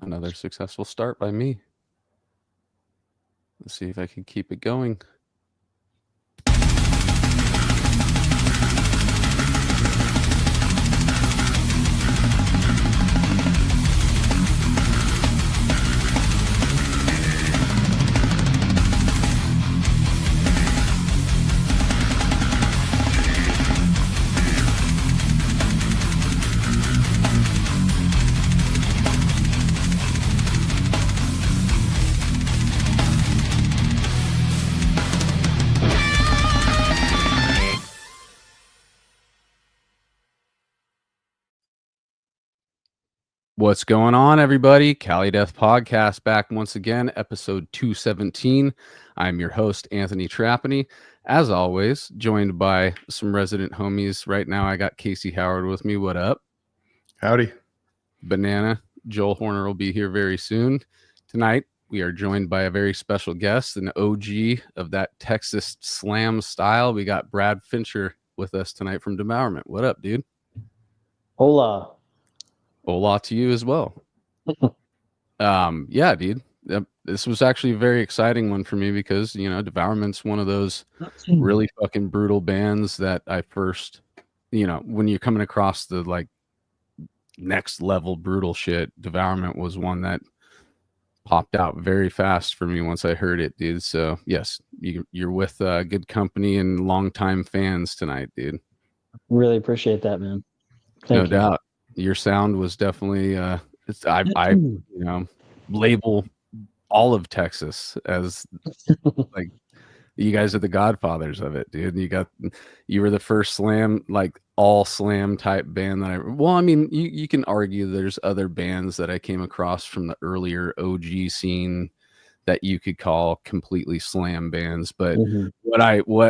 Another successful start by me. Let's see if I can keep it going. What's going on, everybody? Cali Death Podcast back once again, episode 217. I'm your host, Anthony Trapani. As always, joined by some resident homies. Right now, I got Casey Howard with me. What up? Howdy. Banana. Joel Horner will be here very soon. Tonight, we are joined by a very special guest, an OG of that Texas slam style. We got Brad Fincher with us tonight from Devourment. What up, dude? Hola. Hola to you as well. Yeah, dude. This was actually a very exciting one for me because, you know, Devourment's one of those really fucking brutal bands that I first, you know, when you're coming across the like next level brutal shit, Devourment was one that popped out very fast for me once I heard it, dude. So yes, you're with good company and longtime fans tonight, dude. Really appreciate that, man. Thank No doubt. Your sound was definitely I you know, label all of Texas as like you guys are the godfathers of it, dude. You were the first slam, like all slam type band that I mean, you can argue there's other bands that I came across from the earlier OG scene that you could call completely slam bands, but what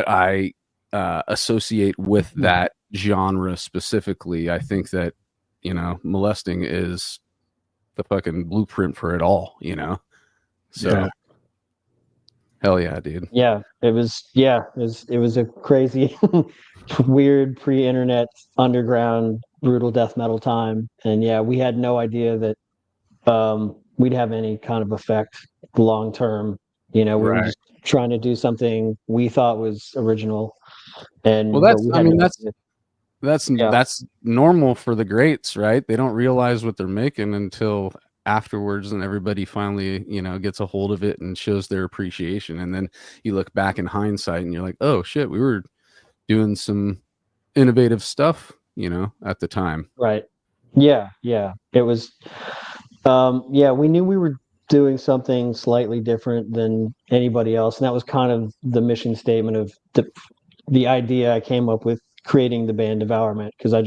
I associate with that genre specifically, I think that, you know, Molesting is the fucking blueprint for it all, you know? So Yeah. hell yeah, dude. Yeah, it was a crazy, weird pre-internet underground brutal death metal time. And yeah, we had no idea that we'd have any kind of effect long term. You know, we were just trying to do something we thought was original. And well, that's normal for the greats, right? They don't realize what they're making until afterwards, and everybody finally, you know, gets a hold of it and shows their appreciation. And then you look back in hindsight and you're like, oh shit, we were doing some innovative stuff, you know, at the time. Right. Yeah. It was we knew we were doing something slightly different than anybody else, and that was kind of the mission statement of the idea I came up with creating the band Devourment, because I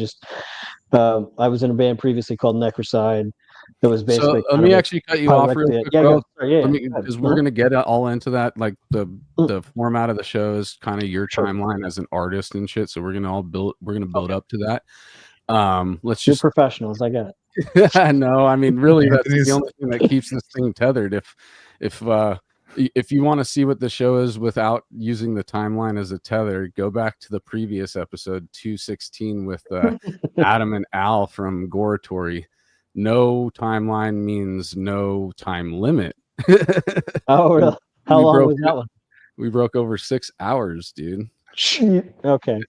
was in a band previously called Necrocide. It was basically. So let me actually cut you off real quick, bro. Because we're gonna get all into that. Like the format of the show is kind of your timeline as an artist and shit. So we're gonna build up to that. Let's just You're professionals. I got it. No, I mean really, that's the only thing that keeps this thing tethered. If you want to see what the show is without using the timeline as a tether, go back to the previous episode 216 with Adam and Al from Goratory. No timeline means no time limit. Oh, really? How long was that one? We broke over 6 hours, dude. Okay.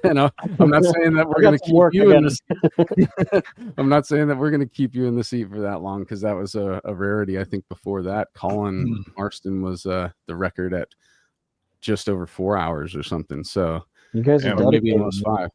No, I'm not saying that we're going to keep you in the seat. I'm not saying that we're going to keep you in the seat for that long, because that was a rarity. I think before that, Colin Marston was the record at just over 4 hours or something. So you guys are maybe almost 5.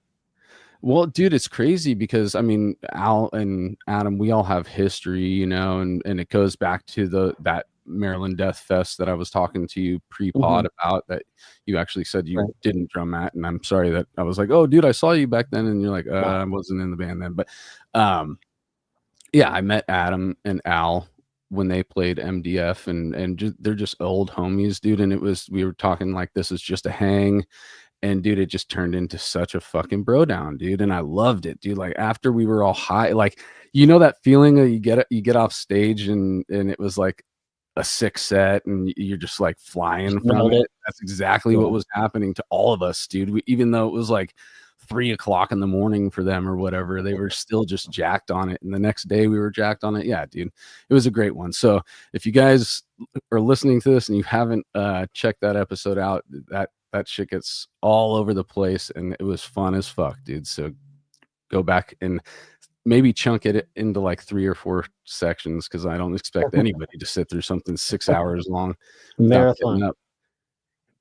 Well, dude, it's crazy because I mean, Al and Adam, we all have history, you know, and it goes back to that Maryland Death Fest that I was talking to you pre-pod about, that you actually said you didn't drum at, and I'm sorry that I was like, oh dude, I saw you back then, and you're like, I wasn't in the band then. But yeah, I met Adam and Al when they played MDF, and they're just old homies, dude, and we were talking like this is just a hang. And dude, it just turned into such a fucking bro down, dude. And I loved it, dude. Like after we were all high, like, you know, that feeling that you get off stage and it was like a sick set and you're just like flying from it. That's exactly what was happening to all of us, dude. Even though it was like 3:00 in the morning for them or whatever. They were still just jacked on it. And the next day we were jacked on it. Yeah, dude, it was a great one. So if you guys are listening to this and you haven't checked that episode out, that shit gets all over the place and it was fun as fuck, dude. So go back and maybe chunk it into like 3 or 4 sections, because I don't expect anybody to sit through something 6 hours long without getting Marathon. up.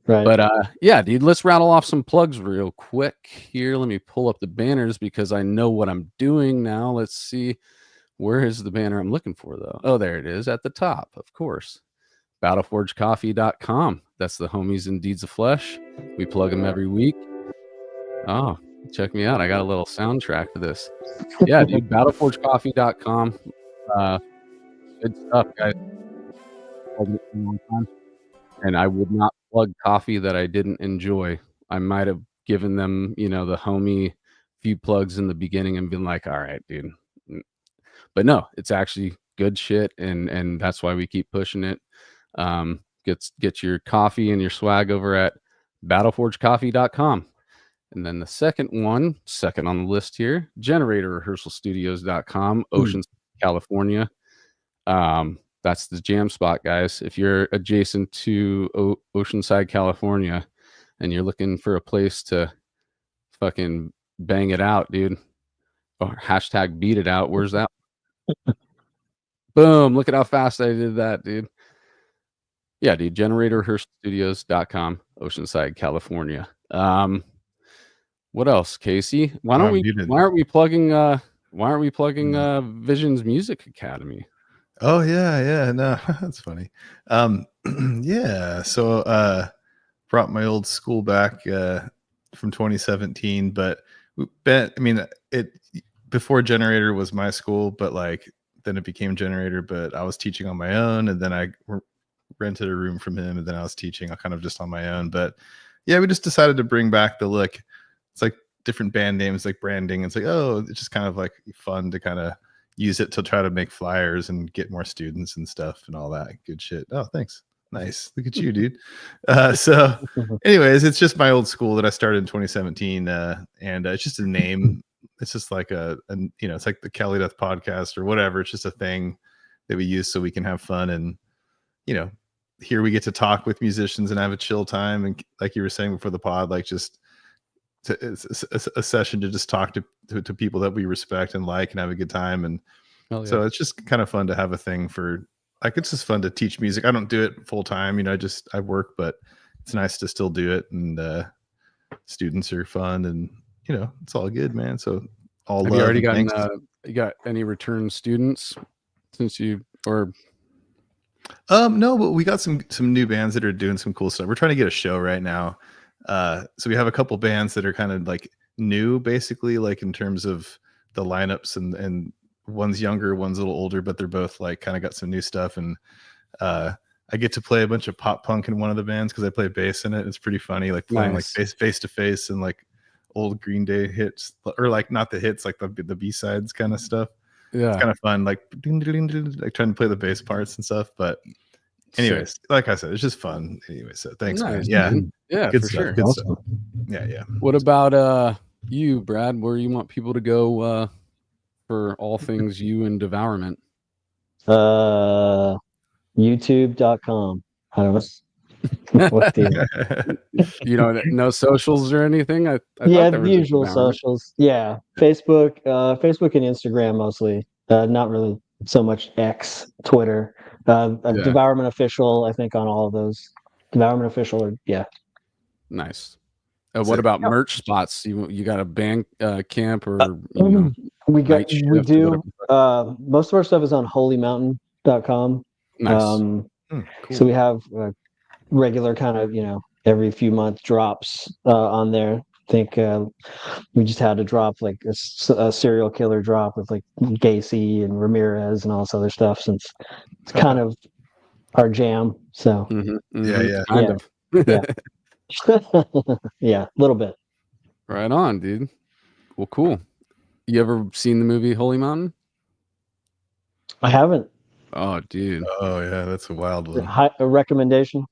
Right. But yeah, dude, let's rattle off some plugs real quick here. Let me pull up the banners because I know what I'm doing now. Let's see. Where is the banner I'm looking for, though? Oh, there it is at the top, of course. BattleforgeCoffee.com. That's the homies in Deeds of Flesh. We plug them every week. Oh, check me out. I got a little soundtrack for this. Yeah, dude, BattleforgeCoffee.com. Good stuff, guys. And I would not plug coffee that I didn't enjoy. I might have given them, the homie few plugs in the beginning and been like, all right, dude. But no, it's actually good shit, and that's why we keep pushing it. Get your coffee and your swag over at battleforgecoffee.com. And then the second on the list here, generatorrehearsalstudios.com, Ocean, California. That's the jam spot, guys. If you're adjacent to Oceanside, California, and you're looking for a place to fucking bang it out, dude, or hashtag beat it out, where's that? Boom. Look at how fast I did that, dude. Yeah, dude. GeneratorRehearsalstudios.com, Oceanside, California. What else, Casey? Why aren't we plugging Visions Music Academy? Oh yeah, no, that's funny. Yeah, so brought my old school back from 2017, but it before Generator was my school, but like then it became Generator, but I was teaching on my own, and then I rented a room from him, and then I was teaching kind of just on my own. But yeah, we just decided to bring back the look. It's like different band names, like branding. It's like, oh, it's just kind of like fun to kind of use it to try to make flyers and get more students and stuff and all that good shit. Oh, thanks. Nice. Look at you, dude. So anyways, it's just my old school that I started in 2017. And it's just a name. It's just like it's like the Cali Death podcast or whatever. It's just a thing that we use so we can have fun. And, here we get to talk with musicians and have a chill time. And like you were saying before the pod, like just it's a session to just talk to people that we respect and like and have a good time. And so it's just kind of fun to have a thing for, like, it's just fun to teach music. I don't do it full time, I work, but it's nice to still do it. And students are fun, and it's all good, man. So all have you already gotten you got any return students since no, but we got some new bands that are doing some cool stuff. We're trying to get a show right now. So we have a couple bands that are kind of like new, basically, like in terms of the lineups, and one's younger, one's a little older, but they're both like kind of got some new stuff. And I get to play a bunch of pop punk in one of the bands because I play bass in it. It's pretty funny, like playing like face to face and like old Green Day hits, or like not the hits, like the B-sides kind of stuff. Yeah, it's kind of fun, like trying to play the bass parts and stuff. But anyways, like I said, it's just fun. Anyway, so thanks, man. Yeah, good for stuff, sure. Good stuff. Yeah. What about you, Brad? Where you want people to go for all things you and Devourment? YouTube.com. I don't know. What no socials or anything? I yeah, the usual socials. Yeah, Facebook and Instagram mostly. Not really so much X, Twitter. Devourment Official, I think, on all of those. Devourment Official, or yeah. Nice. What about merch spots? You got a band camp, or we do. Most of our stuff is on holymountain.com. Nice. Cool. So we have regular kind of every few months drops on there. I think we just had to drop like a serial killer drop with like Gacy and Ramirez and all this other stuff, since it's kind of our jam. So kind of. Yeah, a little bit. Right on, dude. Well, cool. You ever seen the movie Holy Mountain? I haven't. Oh, dude. Oh yeah, that's a wild one. A recommendation?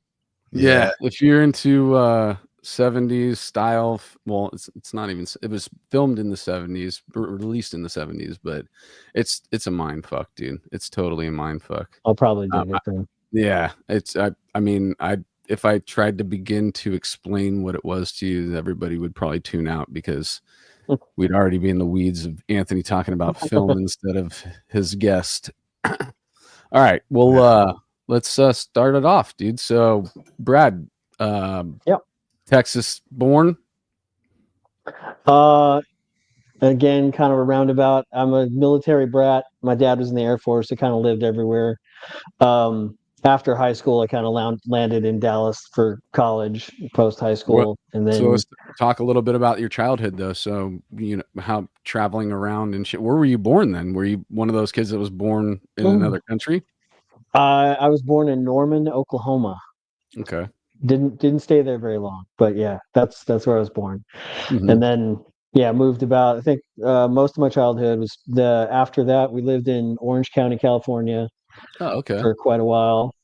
Yeah, if you're into 70s style. Well, it's not even. It was filmed in the 70s, released in the 70s, but it's a mind fuck, dude. It's totally a mind fuck. I'll probably dig it then. Yeah, it's. I mean, if I tried to begin to explain what it was to you, everybody would probably tune out because we'd already be in the weeds of Anthony talking about film instead of his guest. All right, well, let's start it off, dude. So, Brad, Yep. Texas born. Again, kind of a roundabout. I'm a military brat. My dad was in the Air Force. I kind of lived everywhere. After high school, I kind of landed in Dallas for college, post high school, and then. So let's talk a little bit about your childhood, though. So how traveling around and shit. Where were you born then? Were you one of those kids that was born in another country? I was born in Norman, Oklahoma. Okay. Didn't stay there very long, but yeah, that's where I was born. Mm-hmm. And then moved about. I think most of my childhood was after that we lived in Orange County, California. Oh, okay. For quite a while.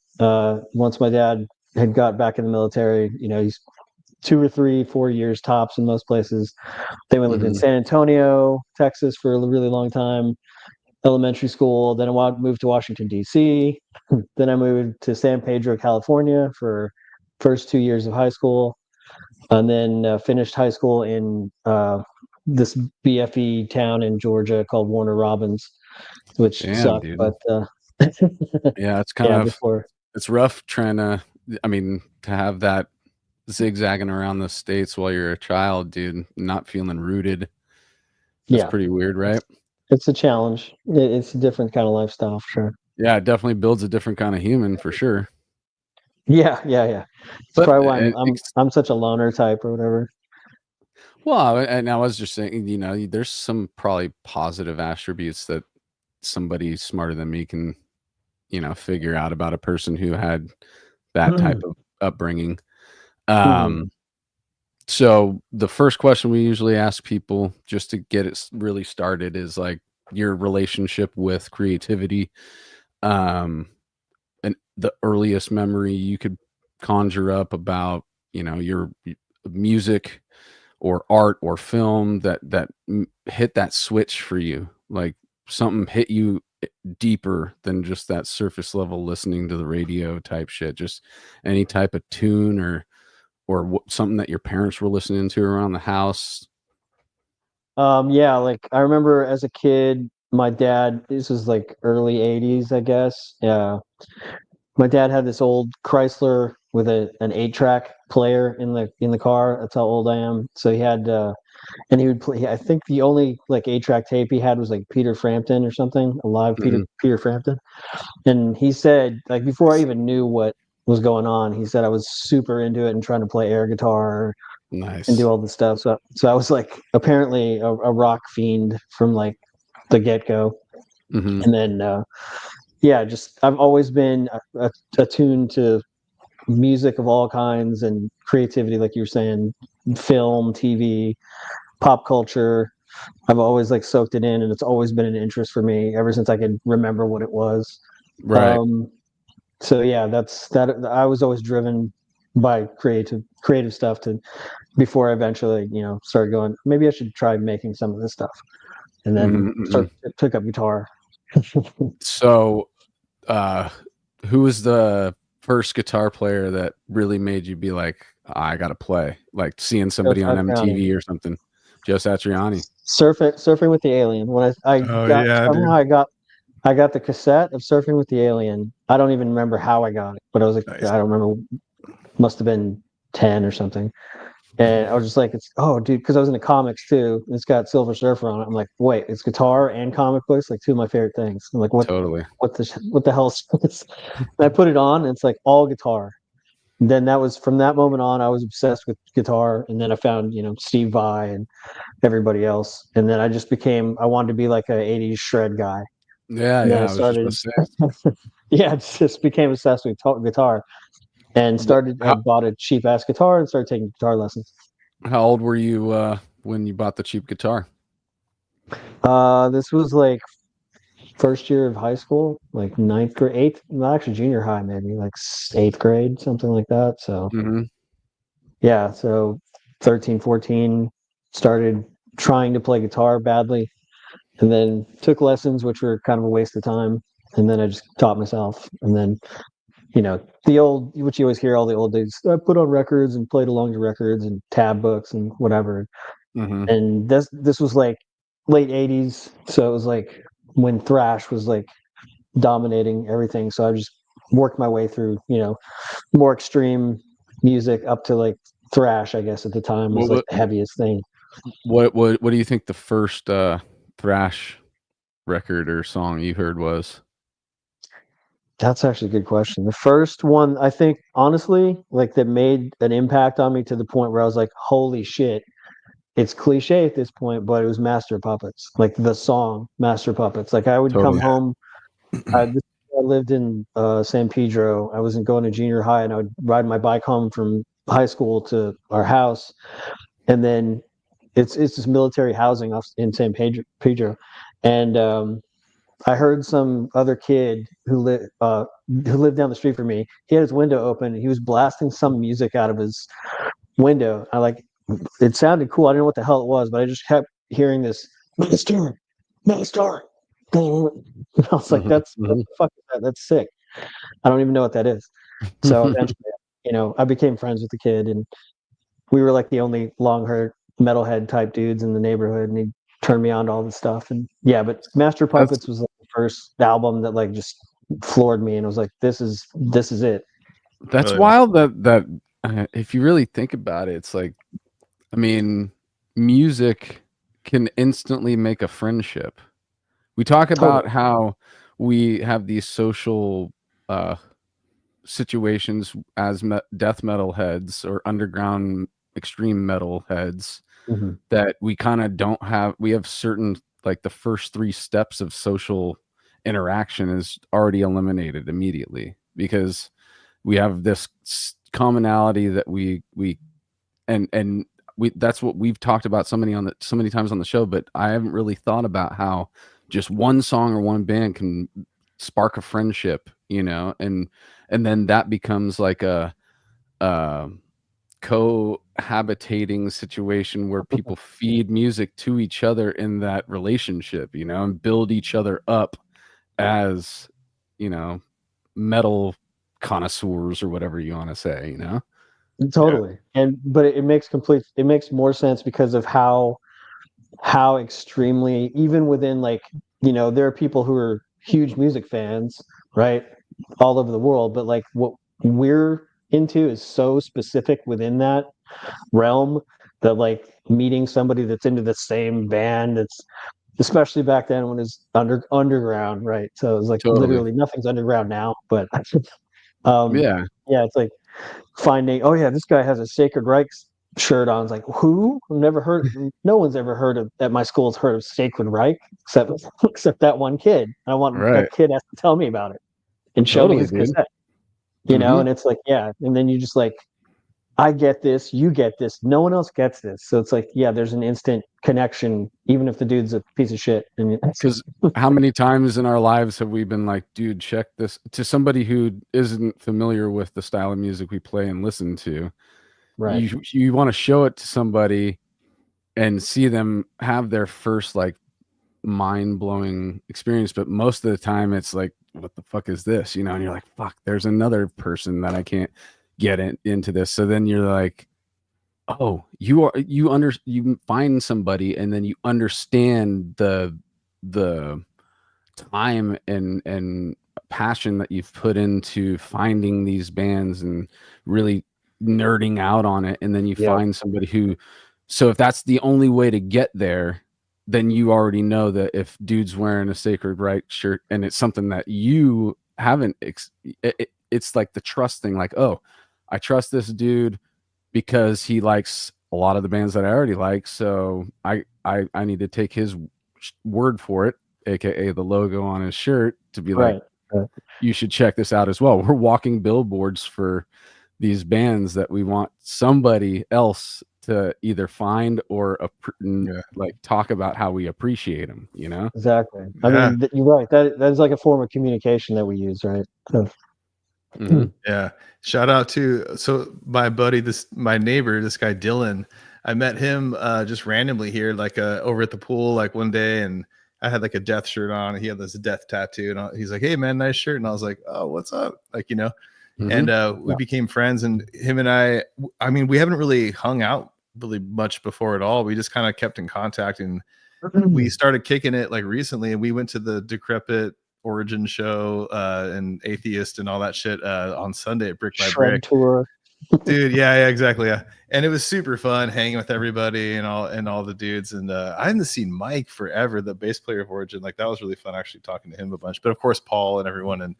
Once my dad had got back in the military, he's 2 or 3, 4 years tops in most places. Then we lived in San Antonio, Texas for a really long time, elementary school. Then I moved to Washington, D.C. Then I moved to San Pedro, California for first 2 years of high school. And then finished high school in this BFE town in Georgia called Warner Robins, which sucked, dude. but yeah, it's kind of it's rough trying to. I mean, to have that zigzagging around the states while you're a child, dude, not feeling rooted. That's pretty weird, right? It's a challenge. It's a different kind of lifestyle, for sure. Yeah, it definitely builds a different kind of human, for sure. Yeah. That's probably why I'm such a loner type or whatever. Well, and I was just saying, there's some probably positive attributes that somebody smarter than me can, figure out about a person who had that type of upbringing. So the first question we usually ask people just to get it really started is like your relationship with creativity. And the earliest memory you could conjure up about, your music or art or film that hit that switch for you, like something hit you deeper than just that surface level listening to the radio type shit, just any type of tune or something that your parents were listening to around the house. Like I remember as a kid, my dad, this was like early 80s, I guess. Yeah. My dad had this old Chrysler with an 8-track player in the car. That's how old I am. So he had and he would play. I think the only like 8-track tape he had was like Peter Frampton or something, a live Peter Frampton. And he said, like, before I even knew what was going on, he said I was super into it and trying to play air guitar, nice, and do all this stuff. So I was like apparently a rock fiend from like the get go. And then just I've always been attuned to music of all kinds and creativity, like you were saying, film, TV, pop culture. I've always like soaked it in, and it's always been an interest for me ever since I could remember what it was. Right. So yeah, that I was always driven by creative stuff before I eventually, started going, maybe I should try making some of this stuff. And then took up guitar. So who was the first guitar player that really made you be like, I gotta play, like seeing somebody on MTV or something? Joe Satriani. Surfing with the Alien. When I got the cassette of Surfing with the Alien. I don't even remember how I got it, but I was like, nice. I don't remember. Must have been 10 or something. And I was just like, dude, because I was into comics too. It's got Silver Surfer on it. I'm like, wait, it's guitar and comic books, like two of my favorite things. I'm like, what? Totally. What the hell is this? And I put it on, and it's like all guitar. And then that was from that moment on, I was obsessed with guitar. And then I found, Steve Vai and everybody else. And then I wanted to be like an 80s shred guy. Yeah, and then I started. Just became obsessed with guitar. And I bought a cheap ass guitar and started taking guitar lessons. How old were you when you bought the cheap guitar? This was like first year of high school, like 9th grade, 8th, well, actually junior high, maybe like 8th grade, something like that. So yeah, so 13, 14, started trying to play guitar badly, and then took lessons, which were kind of a waste of time. And then I just taught myself. And then, the old, which you always hear all the old days, I put on records and played along to records and tab books and whatever. Mm-hmm. And this was like late 80s. So it was like when thrash was like dominating everything. So I just worked my way through, more extreme music up to like thrash, I guess at the time was like the heaviest thing. What do you think the first thrash record or song you heard was? That's actually a good question. The first one, I think, honestly, like that made an impact on me to the point where I was like, holy shit. It's cliche at this point, but it was Master of Puppets, like the song Master of Puppets. Like I would come Totally. home. I lived in San Pedro. I wasn't going to junior high, and I would ride my bike home from high school to our house. And then it's this military housing off in San Pedro. And I heard some other kid who lived down the street from me. He had his window open. And he was blasting some music out of his window. It sounded cool. I didn't know what the hell it was, but I just kept hearing this master. I was like, what the fuck is that? That's sick. I don't even know what that is. So eventually, I became friends with the kid, and we were like the only long haired metalhead type dudes in the neighborhood, and he turned me on to all this stuff. And yeah, but Master Puppets was like the first album that like just floored me, and it was like, this is it. That's wild that if you really think about it, it's like, I mean, music can instantly make a friendship. We talk about how we have these social situations as death metal heads or underground extreme metal heads, that we kind of don't have. We have certain, like the first 3 steps of social interaction is already eliminated immediately because we have this commonality that we that's what we've talked about so many times on the show, but I haven't really thought about how just one song or one band can spark a friendship, and then that becomes like a cohabitating situation where people feed music to each other in that relationship, and build each other up as, metal connoisseurs or whatever you want to say, Totally. But it makes more sense because of how extremely, even within like, there are people who are huge music fans, right? All over the world, but like what we're into is so specific within that realm that like meeting somebody that's into the same band, it's especially back then when it's underground, right? So it's like literally nothing's underground now, but yeah, it's like finding, oh yeah, this guy has a Sacred Reich shirt on. It's like, who? Never heard. No one's ever heard of at my school's heard of Sacred Reich except that one kid. I want that kid has to tell me about it and show me his cassette. And it's like, yeah, and then you just like, I get this, you get this, no one else gets this. So it's like, yeah, there's an instant connection, even if the dude's a piece of shit. Because how many times in our lives have we been like, dude, check this, to somebody who isn't familiar with the style of music we play and listen to. Right. You want to show it to somebody and see them have their first like mind-blowing experience, but most of the time it's like, what the fuck is this? And you're like, fuck, there's another person that I can't get into this. So then you're like, oh, you find somebody, and then you understand the time and passion that you've put into finding these bands and really nerding out on it, and then you find somebody who, so if that's the only way to get there, then you already know that if dude's wearing a Sacred Reich shirt and it's something that you haven't it's like the trust thing, like, oh, I trust this dude because he likes a lot of the bands that I already like. So I need to take his word for it, aka the logo on his shirt, to be like, you should check this out as well. We're walking billboards for these bands that we want somebody else to either find or like talk about how we appreciate them, Exactly. I mean, you're right. That is like a form of communication that we use, right? So. Mhm. Yeah. Shout out to my buddy, my neighbor, this guy Dylan. I met him just randomly here, like over at the pool, like one day, and I had like a death shirt on. And he had this death tattoo, and he's like, "Hey man, nice shirt." And I was like, "Oh, what's up?" Like, and we became friends. And him and I mean, we haven't really hung out really much before at all. We just kind of kept in contact, and we started kicking it like recently. And we went to the Decrepit Origin show and Atheist and all that shit on Sunday at Brick by Brick tour. Dude, yeah, exactly, yeah. And it was super fun hanging with everybody and all the dudes. And I hadn't seen Mike forever, the bass player of Origin. Like that was really fun actually talking to him a bunch. But of course Paul and everyone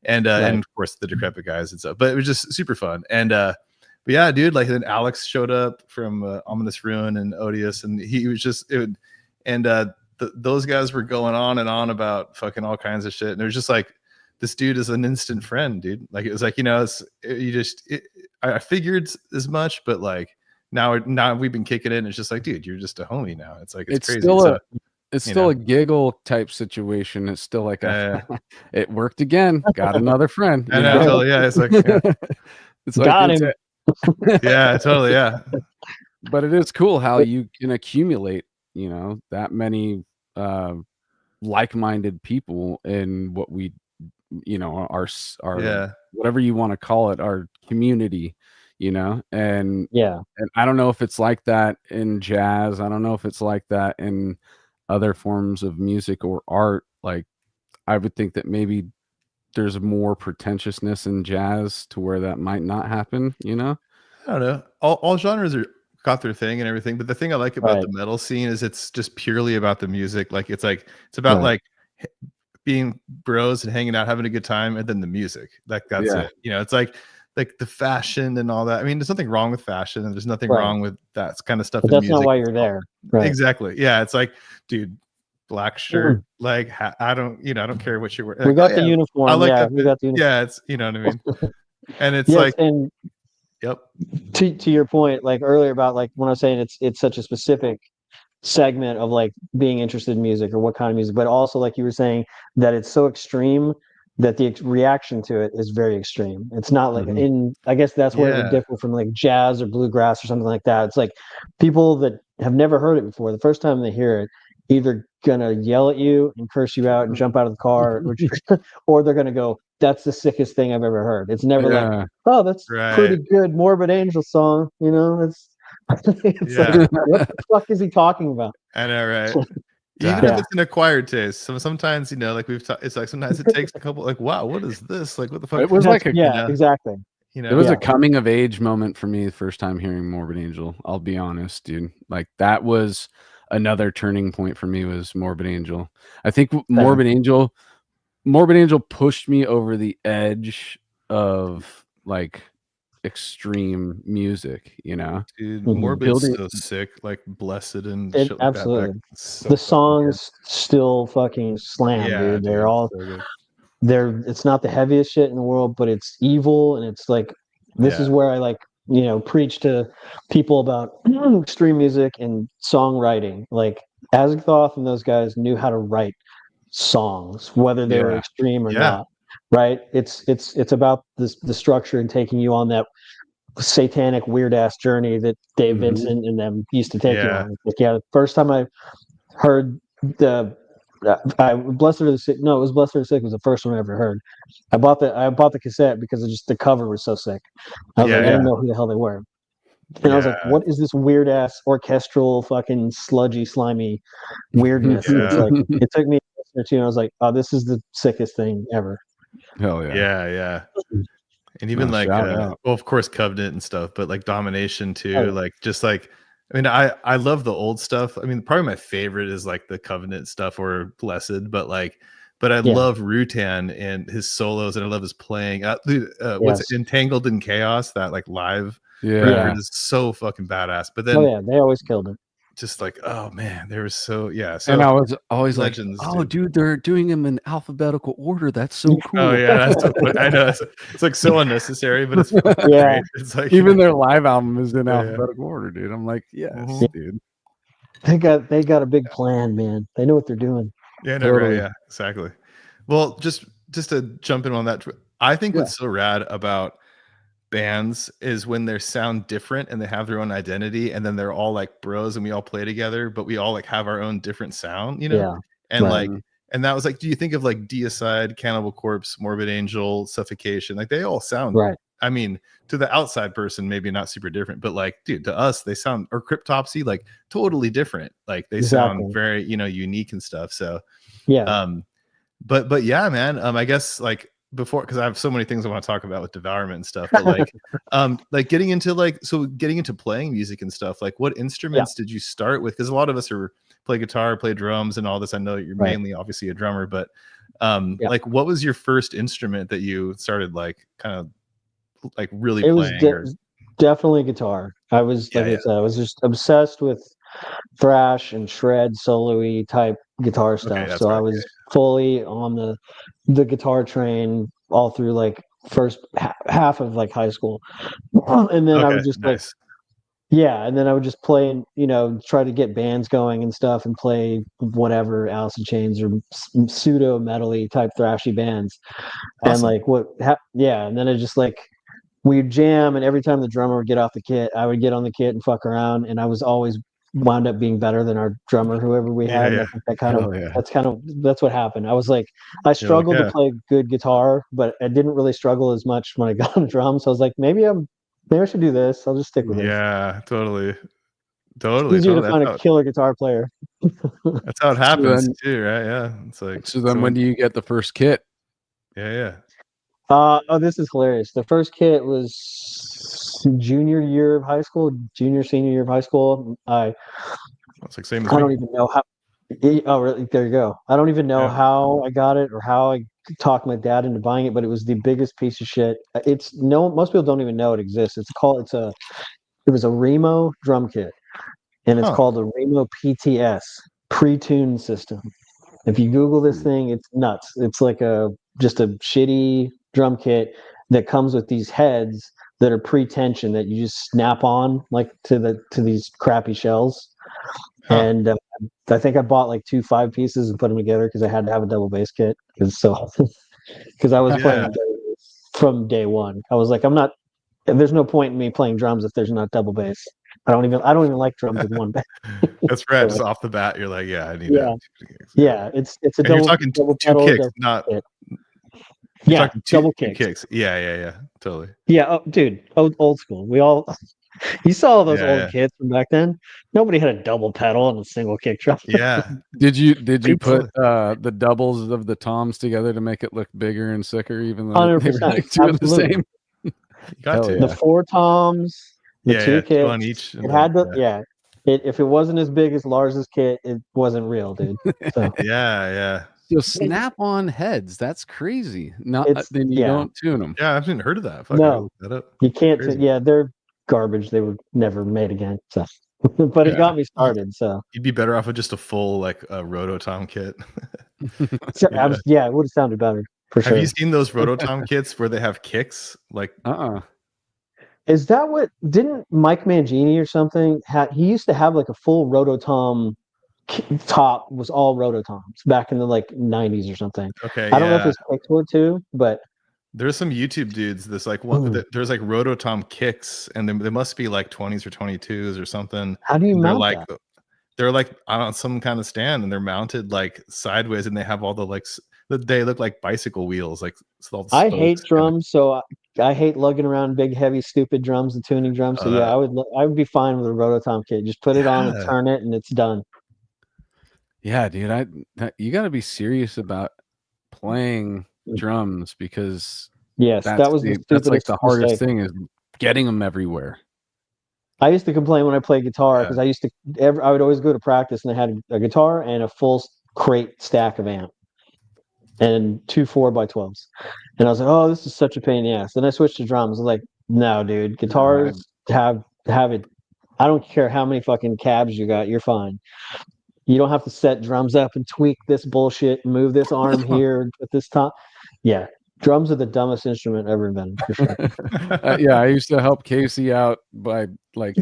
and of course the Decrepit guys and stuff. But it was just super fun. And but yeah, dude, like then Alex showed up from Ominous Ruin and Odious, and he was just those guys were going on and on about fucking all kinds of shit. And it was just like, this dude is an instant friend, dude. Like it was like, I figured as much, but like now we've been kicking it, and it's just like, dude, you're just a homie now. It's like it's crazy. It's still a giggle type situation. It's still like it worked again. Got another friend. I know, totally, yeah. It's like it's got him. Yeah, totally, yeah. But it is cool how you can accumulate, that many like-minded people in what we our whatever you want to call it, our community, and I don't know if it's like that in jazz. I don't know if it's like that in other forms of music or art. Like I would think that maybe there's more pretentiousness in jazz to where that might not happen, I don't know. All genres got their thing and everything, but the thing I like about the metal scene is it's just purely about the music. Like it's about like being bros and hanging out, having a good time, and then the music. Like that's it. It's like the fashion and all that. I mean, there's nothing wrong with fashion, and there's nothing wrong with that kind of stuff. But that's not why you're there. Right. Exactly. Yeah. It's like, dude, black shirt. Like I don't care what you're wearing. We got the uniform. I like that. We got the uniform. Yeah. It's what I mean. And it's and yep. To your point, like earlier about like when I was saying it's such a specific segment of like being interested in music or what kind of music, but also like you were saying that it's so extreme that the reaction to it is very extreme. It's not like I guess that's where it would differ from like jazz or bluegrass or something like that. It's like people that have never heard it before, the first time they hear it, either gonna yell at you and curse you out and jump out of the car, or they're gonna go, "That's the sickest thing I've ever heard." It's never like, "Oh, that's pretty good Morbid Angel song." It's like, what the fuck is he talking about? I know, right? Even if it's an acquired taste. Sometimes, like we've talked, it's like sometimes it takes a couple, like, wow, what is this? Like, what the fuck? It was like exactly. It was a coming of age moment for me the first time hearing Morbid Angel. I'll be honest, dude. Like that was another turning point for me, was Morbid Angel. I think Morbid Angel pushed me over the edge of like extreme music, Dude, Morbid's so sick, like Blessed and shit like absolutely. That. So the songs still fucking slam, dude. They're all so it's not the heaviest shit in the world, but it's evil, and it's like this is where I like preach to people about extreme music and songwriting. Like Azagthoth and those guys knew how to write songs, whether they were extreme or not. Right? It's about the structure and taking you on that satanic weird ass journey that Dave Vincent and them used to take you on. Like, the first time I heard Blessed Are the Sick. No, it was Blessed Are the Sick was the first one I ever heard. I bought the cassette because of just the cover was so sick. I was like, I didn't know who the hell they were. And I was like, what is this weird ass orchestral fucking sludgy slimy weirdness? It's like it took me a listen or two and I was like, oh, this is the sickest thing ever. Hell yeah. Yeah. And even well, of course, Covenant and stuff, but like Domination too. Like just like, I mean, I love the old stuff. I mean, probably my favorite is like the Covenant stuff or Blessed, but I love Rutan and his solos, and I love his playing. What's Entangled in Chaos? That like live record is so fucking badass. But then, they always killed it. Just like, oh man, there was so. And I was always legends, like, oh dude, they're doing them in alphabetical order. That's so cool. Oh yeah, that's I know. It's like so unnecessary, but it's great. It's like even their live album is in alphabetical order, dude. I'm like, yes, dude. They got a big plan, man. They know what they're doing. Yeah, no, right, yeah, exactly. Well, just to jump in on that, I think what's so rad about bands is when they sound different and they have their own identity, and then they're all like bros and we all play together, but we all like have our own different sound, you know? Yeah. And Right. like, and that was like, do you think of like Deicide, Cannibal Corpse, Morbid Angel, Suffocation? Like they all sound, Right. I mean, to the outside person, maybe not super different, but like, dude, to us, they sound, or Cryptopsy, like totally different. Like they sound very, you know, unique and stuff. So, yeah. But yeah, man, I guess like before, because I have so many things I want to talk about with Devourment and stuff, but like getting into playing music and stuff, like what instruments did you start with? Because a lot of us play guitar, play drums and all this. I know you're mainly obviously a drummer, but like what was your first instrument that you started like kind of like really playing? Definitely guitar. I was I said, I was just obsessed with thrash and shred solo-y type guitar stuff. So I was fully on the guitar train all through like first half of like high school. And then I would just like and then I would just play and, you know, try to get bands going and stuff and play whatever Alice in Chains or pseudo metal-y type thrashy bands. Awesome. And like and then I just like we'd jam, and every time the drummer would get off the kit, I would get on the kit and fuck around, and I was always wound up being better than our drummer, whoever we had. Yeah. I think that's what happened. I was like, I struggled to play good guitar, but I didn't really struggle as much when I got on drums. So I was like, maybe I should do this. I'll just stick with it. Yeah, totally. It's easier to find a killer guitar player. That's how it happens too, right? Yeah. It's like, so then when do you get the first kit? Yeah. Oh, this is hilarious. The first kit was junior senior year of high school. It's like same as I don't even know how. Oh, really? There you go. I don't even know how I got it or how I talked my dad into buying it, but it was the biggest piece of shit. Most people don't even know it exists. It was a Remo drum kit, and it's called a Remo PTS, pre-tuned system. If you Google this thing, it's nuts. It's like just a shitty drum kit that comes with these heads that are pre-tensioned that you just snap on like to these crappy shells. And I think I bought like 2 5-pieces and put them together because I had to have a double bass kit because I was playing from day one. I was like, there's no point in me playing drums if there's not double bass. I don't even like drums with one bass. That's right. Just off the bat, you're like, I need to have 2 kicks. Yeah, it's a double. You're talking double 2 kicks, not double kicks. Yeah, totally. Yeah, dude, old school. You saw those old kids from back then. Nobody had a double pedal and a single kick drum. Yeah. Did you put the doubles of the toms together to make it look bigger and sicker, even though they were like 2 of the same? The 4 toms, the 2 kits, 2 on each. It had if it wasn't as big as Lars's kit, it wasn't real, dude. So. Yeah. So snap-on heads, that's crazy. Then you don't tune them. Yeah, I haven't heard of that. No, you can't. They're garbage. They were never made again. So, but it got me started. So you'd be better off with just a full like Rototom kit. It would have sounded better for sure. Have you seen those Rototom kits where they have kicks? Like, Is that what? Didn't Mike Mangini or something? He used to have like a full Rototom top was all Rototoms back in the like 90s or something. Okay, I don't know if his kicks were too, but there's some YouTube dudes. There's like there's like Rototom kicks, and they must be like 20s or 22s or something. How do you mount that? They're like on some kind of stand, and they're mounted like sideways, and they have all the like they look like bicycle wheels. Like I hate drums, so I hate lugging around big, heavy, stupid drums and tuning drums. So I would be fine with a Rototom kit. Just put it on and turn it, and it's done. Yeah, dude, you got to be serious about playing drums because that was that's like the hardest thing is getting them everywhere. I used to complain when I played guitar because I would always go to practice and I had a guitar and a full crate stack of amp and 2 4x12s, and I was like, oh, this is such a pain in the ass. Then I switched to drums. I was like, no, dude, guitars have it. I don't care how many fucking cabs you got, you're fine. You don't have to set drums up and tweak this bullshit and move this arm here at this top. Yeah, drums are the dumbest instrument ever invented. For sure. I used to help Casey out by like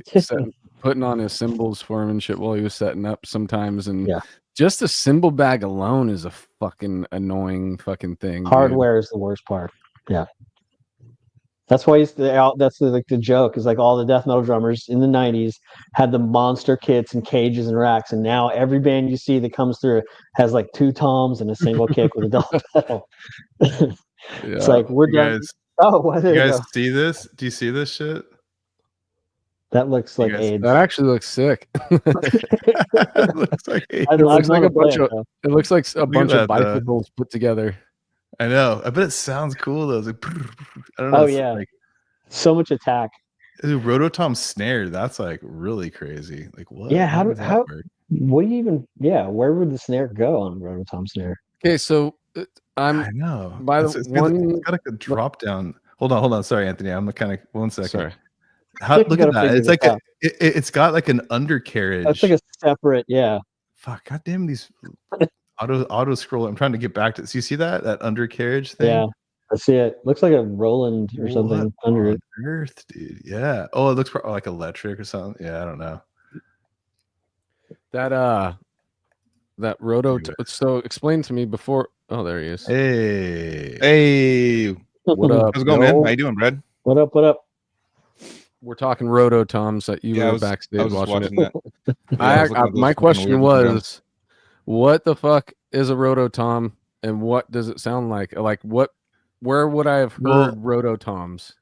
putting on his cymbals for him and shit while he was setting up sometimes. And just the cymbal bag alone is a fucking annoying fucking thing. Hardware is the worst part. Yeah. That's why that's like the joke is like all the death metal drummers in the 90s had the monster kits and cages and racks, and now every band you see that comes through has like 2 toms and a single kick with a double pedal. It's like we're done. Oh, there you you guys go. see this? Do you see this shit? That looks like guys- AIDS. That actually looks sick. It looks like It looks like a bunch of that, bicycles put together. I know. I bet it sounds cool though. It's like, I don't know. Oh it's yeah, like, so much attack. dude, Rototom snare. That's like really crazy. Like what? Yeah, does that work? what do you even? Yeah, where would the snare go on a Rototom snare? Okay, so I know. by the it's one. got like a drop down. Hold on. Sorry, Anthony. I'm kind of 1 second. Sorry. Look at that. It's like it's got like an undercarriage. It's like a separate. Yeah. Fuck. God damn these auto scroll. I'm trying to get back to. So you see that undercarriage thing? Yeah, I see it. Looks like a Roland or something under it. Earth, dude. Yeah. Oh, it looks like electric or something. Yeah, I don't know. That roto. So explain to me before. Oh, there he is. Hey. What up? How's it going, man? How you doing, Brad? What up? What up? We're talking Rototoms that you Yeah, I were was backstage watching it. that. Yeah, My question was, what the fuck is a Rototom, and what does it sound like? Like where would I have heard Rototoms?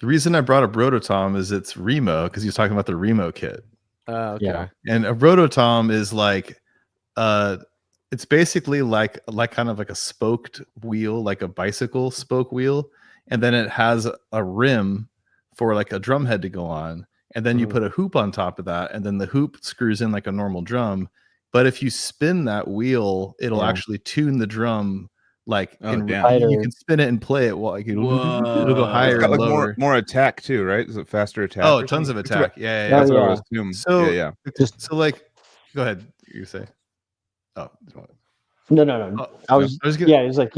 The reason I brought up Rototom is it's Remo, because he was talking about the Remo kit. Okay. Yeah. And a Rototom is like it's basically like kind of like a spoked wheel, like a bicycle spoke wheel, and then it has a rim for like a drum head to go on, and then you put a hoop on top of that, and then the hoop screws in like a normal drum. But if you spin that wheel, it'll actually tune the drum like you can spin it and play it while it'll go higher. It's got and like lower. more attack too, right? Is it faster attack? Oh, tons of attack. Yeah. That's what I would assume. So yeah. So like, go ahead. You say. Oh. No. I was gonna... It's like,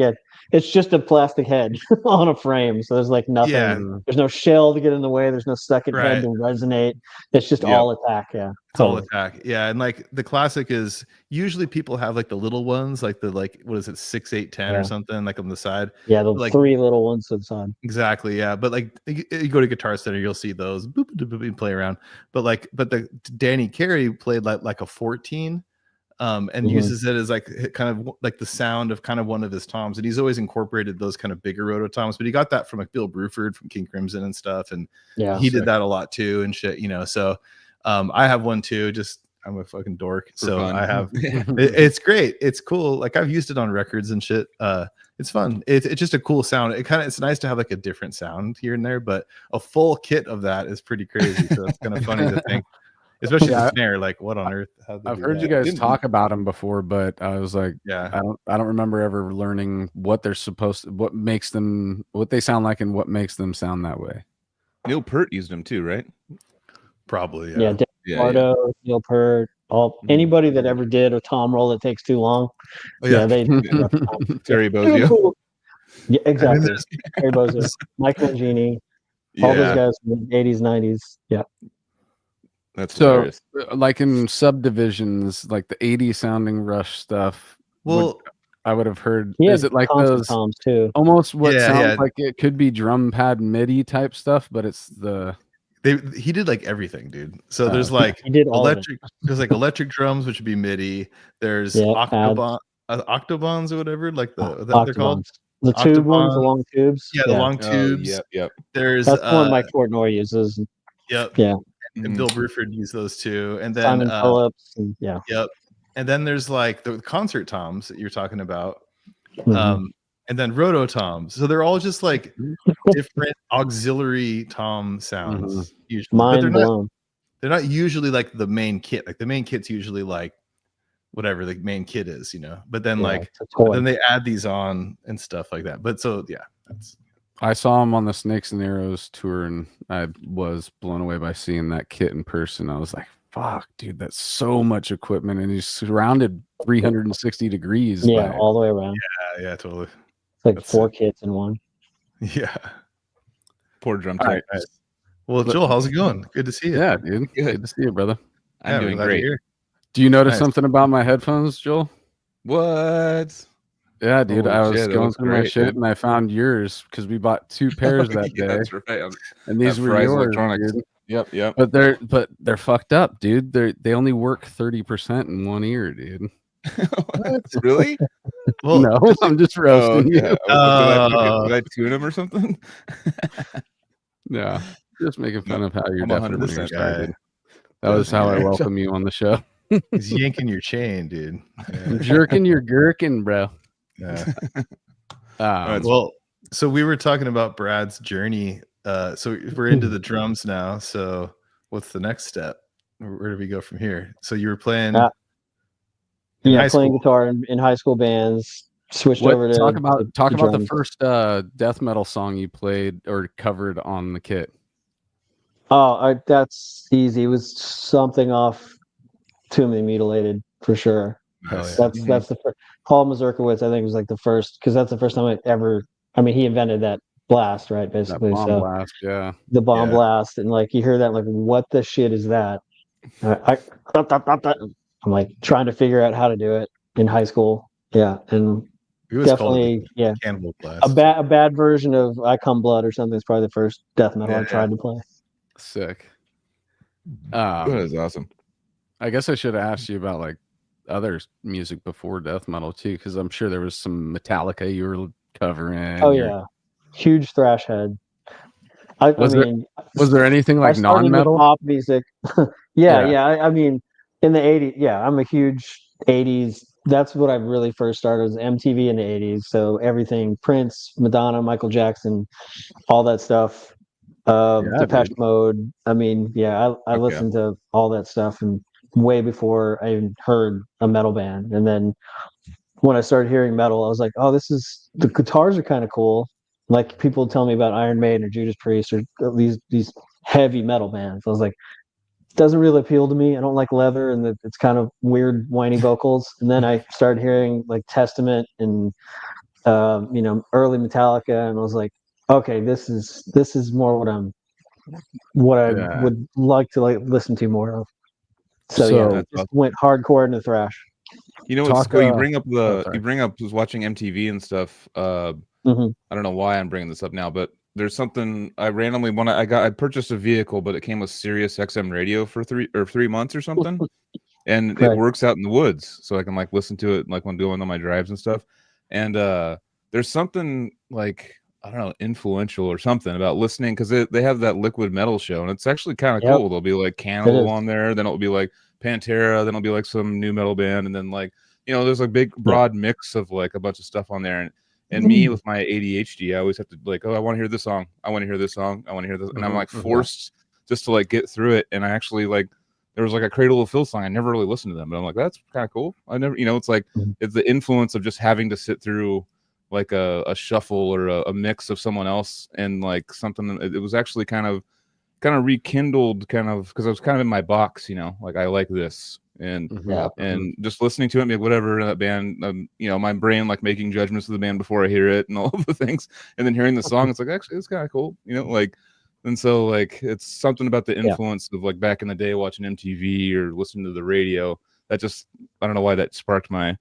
it's just a plastic head on a frame. So there's like nothing. Yeah. There's no shell to get in the way. There's no second head to resonate. It's just all attack. Yeah. It's all attack. Yeah. And like the classic is usually people have like the little ones, like what is it, 6, 8, 10 or something, like on the side. Yeah, the like 3 little ones to the side. Exactly. Yeah. But like you go to Guitar Center, you'll see those play around. But the Danny Carey played like a 14. And uses it as like kind of like the sound of kind of one of his toms, and he's always incorporated those kind of bigger rototoms, but he got that from like Bill Bruford from King Crimson and stuff, and he did that a lot too and shit, so I have one too. Just I'm a fucking dork, so fun. I have it's great, it's cool, like I've used it on records and shit. It's fun. It's just a cool sound. It's nice to have like a different sound here and there, but a full kit of that is pretty crazy, so it's kind of funny to think. Especially the snare, like what on earth? I've heard you guys talk about them before, but I was like, I don't remember ever learning what they're supposed to, what they sound like, and what makes them sound that way. Neil Peart used them too, right? Probably, Neil Peart, anybody that ever did a tom roll that takes too long. They Terry Bozzio. Yeah, exactly. Terry Bozzio, Mike Mangini, all those guys from the 80s, 90s. Yeah. That's so hilarious. Like in subdivisions, like the 80s sounding Rush stuff. Well, I would have heard. Is it like those toms too? Almost what sounds like it could be drum pad MIDI type stuff, but it's he did like everything, dude. So there's like electric. There's like electric drums, which would be MIDI. There's octobans or whatever, like they're called. The tube ones, the long tubes. Yeah, the long tubes. Yep. There's that's one Mike Portnoy uses. Yep. Yeah. And Bill Bruford used those too, and then Simon Phillips, yep. And then there's like the concert toms that you're talking about, and then rototoms. So they're all just like different auxiliary tom sounds. Usually, mind blown. They're not usually like the main kit. Like the main kit's usually like whatever the main kit is, But then then they add these on and stuff like that. But so that's. I saw him on the Snakes and Arrows tour, and I was blown away by seeing that kit in person. I was like, fuck, dude, that's so much equipment, and he's surrounded 360 degrees. Yeah, all the way around. Yeah, totally. It's like 4 kits in one. Yeah. Poor drum tech. Right. Well, Joel, how's it going? Good to see you. Yeah, dude. Good to see you, brother. I'm doing great. Do you notice something about my headphones, Joel? What? Yeah, dude. Holy I was shit, that going looks through my great, shit dude. and I found yours because we bought 2 pairs that Yeah, day, that's right. and these At were Fry's yours, Electronics. dude. Yep. But they're fucked up, dude. They only work 30% in one ear, dude. Really? Well, No, I'm just Oh, roasting okay. you. Did I tune them or something? Yeah, just making fun No, of how your I'm deafening 100% ears guy. are, dude. That was how I welcome you on the show. He's yanking your chain, dude. I'm jerking your gherkin, bro. Yeah. That's- Well, so we were talking about Brad's journey. So we're into the drums now. So what's the next step? Where do we go from here? So you were playing in high playing school. guitar in high school bands. Switched What over to talk about to the drums. first death metal song you played or covered on the kit? That's easy. It was something off Tomb of the Mutilated for sure. Hell yeah. That's the first. Paul Mazurkowitz, I think, was like the first, because that's the first time I ever. I mean, he invented that blast, right? That Basically, bomb so blast, yeah. the bomb Yeah. blast, and like you hear that, like, what the shit is that? I'm like trying to figure out how to do it in high school. Yeah, and It was definitely, called Cannibal Blast. a bad version of I Come Blood or something is probably the first death metal I tried to play. Sick. that is awesome. I guess I should have asked you about like other music before death metal too, because I'm sure there was some Metallica you were covering. Oh yeah, huge thrash head. Was there anything like non-metal pop music? I mean, in the '80s, I'm a huge '80s. That's what I really first started, was MTV in the '80s. So everything, Prince, Madonna, Michael Jackson, all that stuff. Depeche Mode. I mean, I listened to all that stuff, and way before I even heard a metal band. And then when I started hearing metal, I was like, oh, the guitars are kind of cool. Like people tell me about Iron Maiden or Judas Priest or these heavy metal bands. I was like, it doesn't really appeal to me. I don't like leather, and it's kind of weird, whiny vocals. And then I started hearing like Testament and early Metallica, and I was like, okay, this is more what I would like to like listen to more of. So just went hardcore into thrash. You know what's cool? You bring up was watching MTV and stuff. I don't know why I'm bringing this up now, but there's something I randomly I purchased a vehicle, but it came with Sirius XM radio for 3 months or something, and it works out in the woods, so I can like listen to it like when doing on my drives and stuff. And there's something like, I don't know, influential or something about listening, because they have that liquid metal show, and it's actually kind of cool. There'll be like Cannibal on there, then it'll be like Pantera, then it'll be like some new metal band, and then like, there's like big broad mix of like a bunch of stuff on there. And me with my ADHD, I always have to like, I want to hear this song, I want to hear this song, I want to hear this, and I'm like forced just to like get through it. And I actually like, there was like a Cradle of Filth song, I never really listened to them, but I'm like, that's kind of cool. I never, it's like, it's the influence of just having to sit through like a shuffle or a mix of someone else, and like something. It was actually kind of rekindled, because I was kind of in my box, like I like this, and just listening to it, like whatever that band, my brain like making judgments of the band before I hear it and all of the things, and then hearing the song, it's like, actually it's kind of cool, like. And so like, it's something about the influence of like back in the day watching MTV or listening to the radio that just, I don't know why that sparked my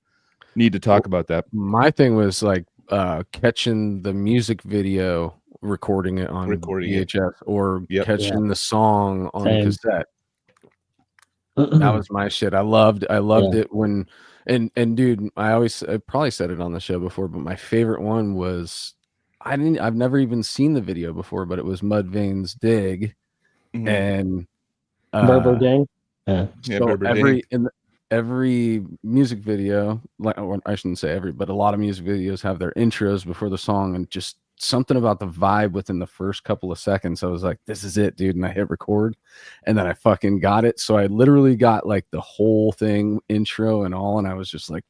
need to talk about that. My thing was like catching the music video, recording it on VHS, or catching the song on cassette. That was my shit. I loved it when, and dude, I probably said it on the show before, but my favorite one was, I've never even seen the video before, but it was Mudvayne's Dig, and Berber Gang. So every music video, like, I shouldn't say every, but a lot of music videos have their intros before the song, and just something about the vibe within the first couple of seconds, I was like, this is it, dude. And I hit record, and then I fucking got it. So I literally got like the whole thing, intro and all, and I was just like,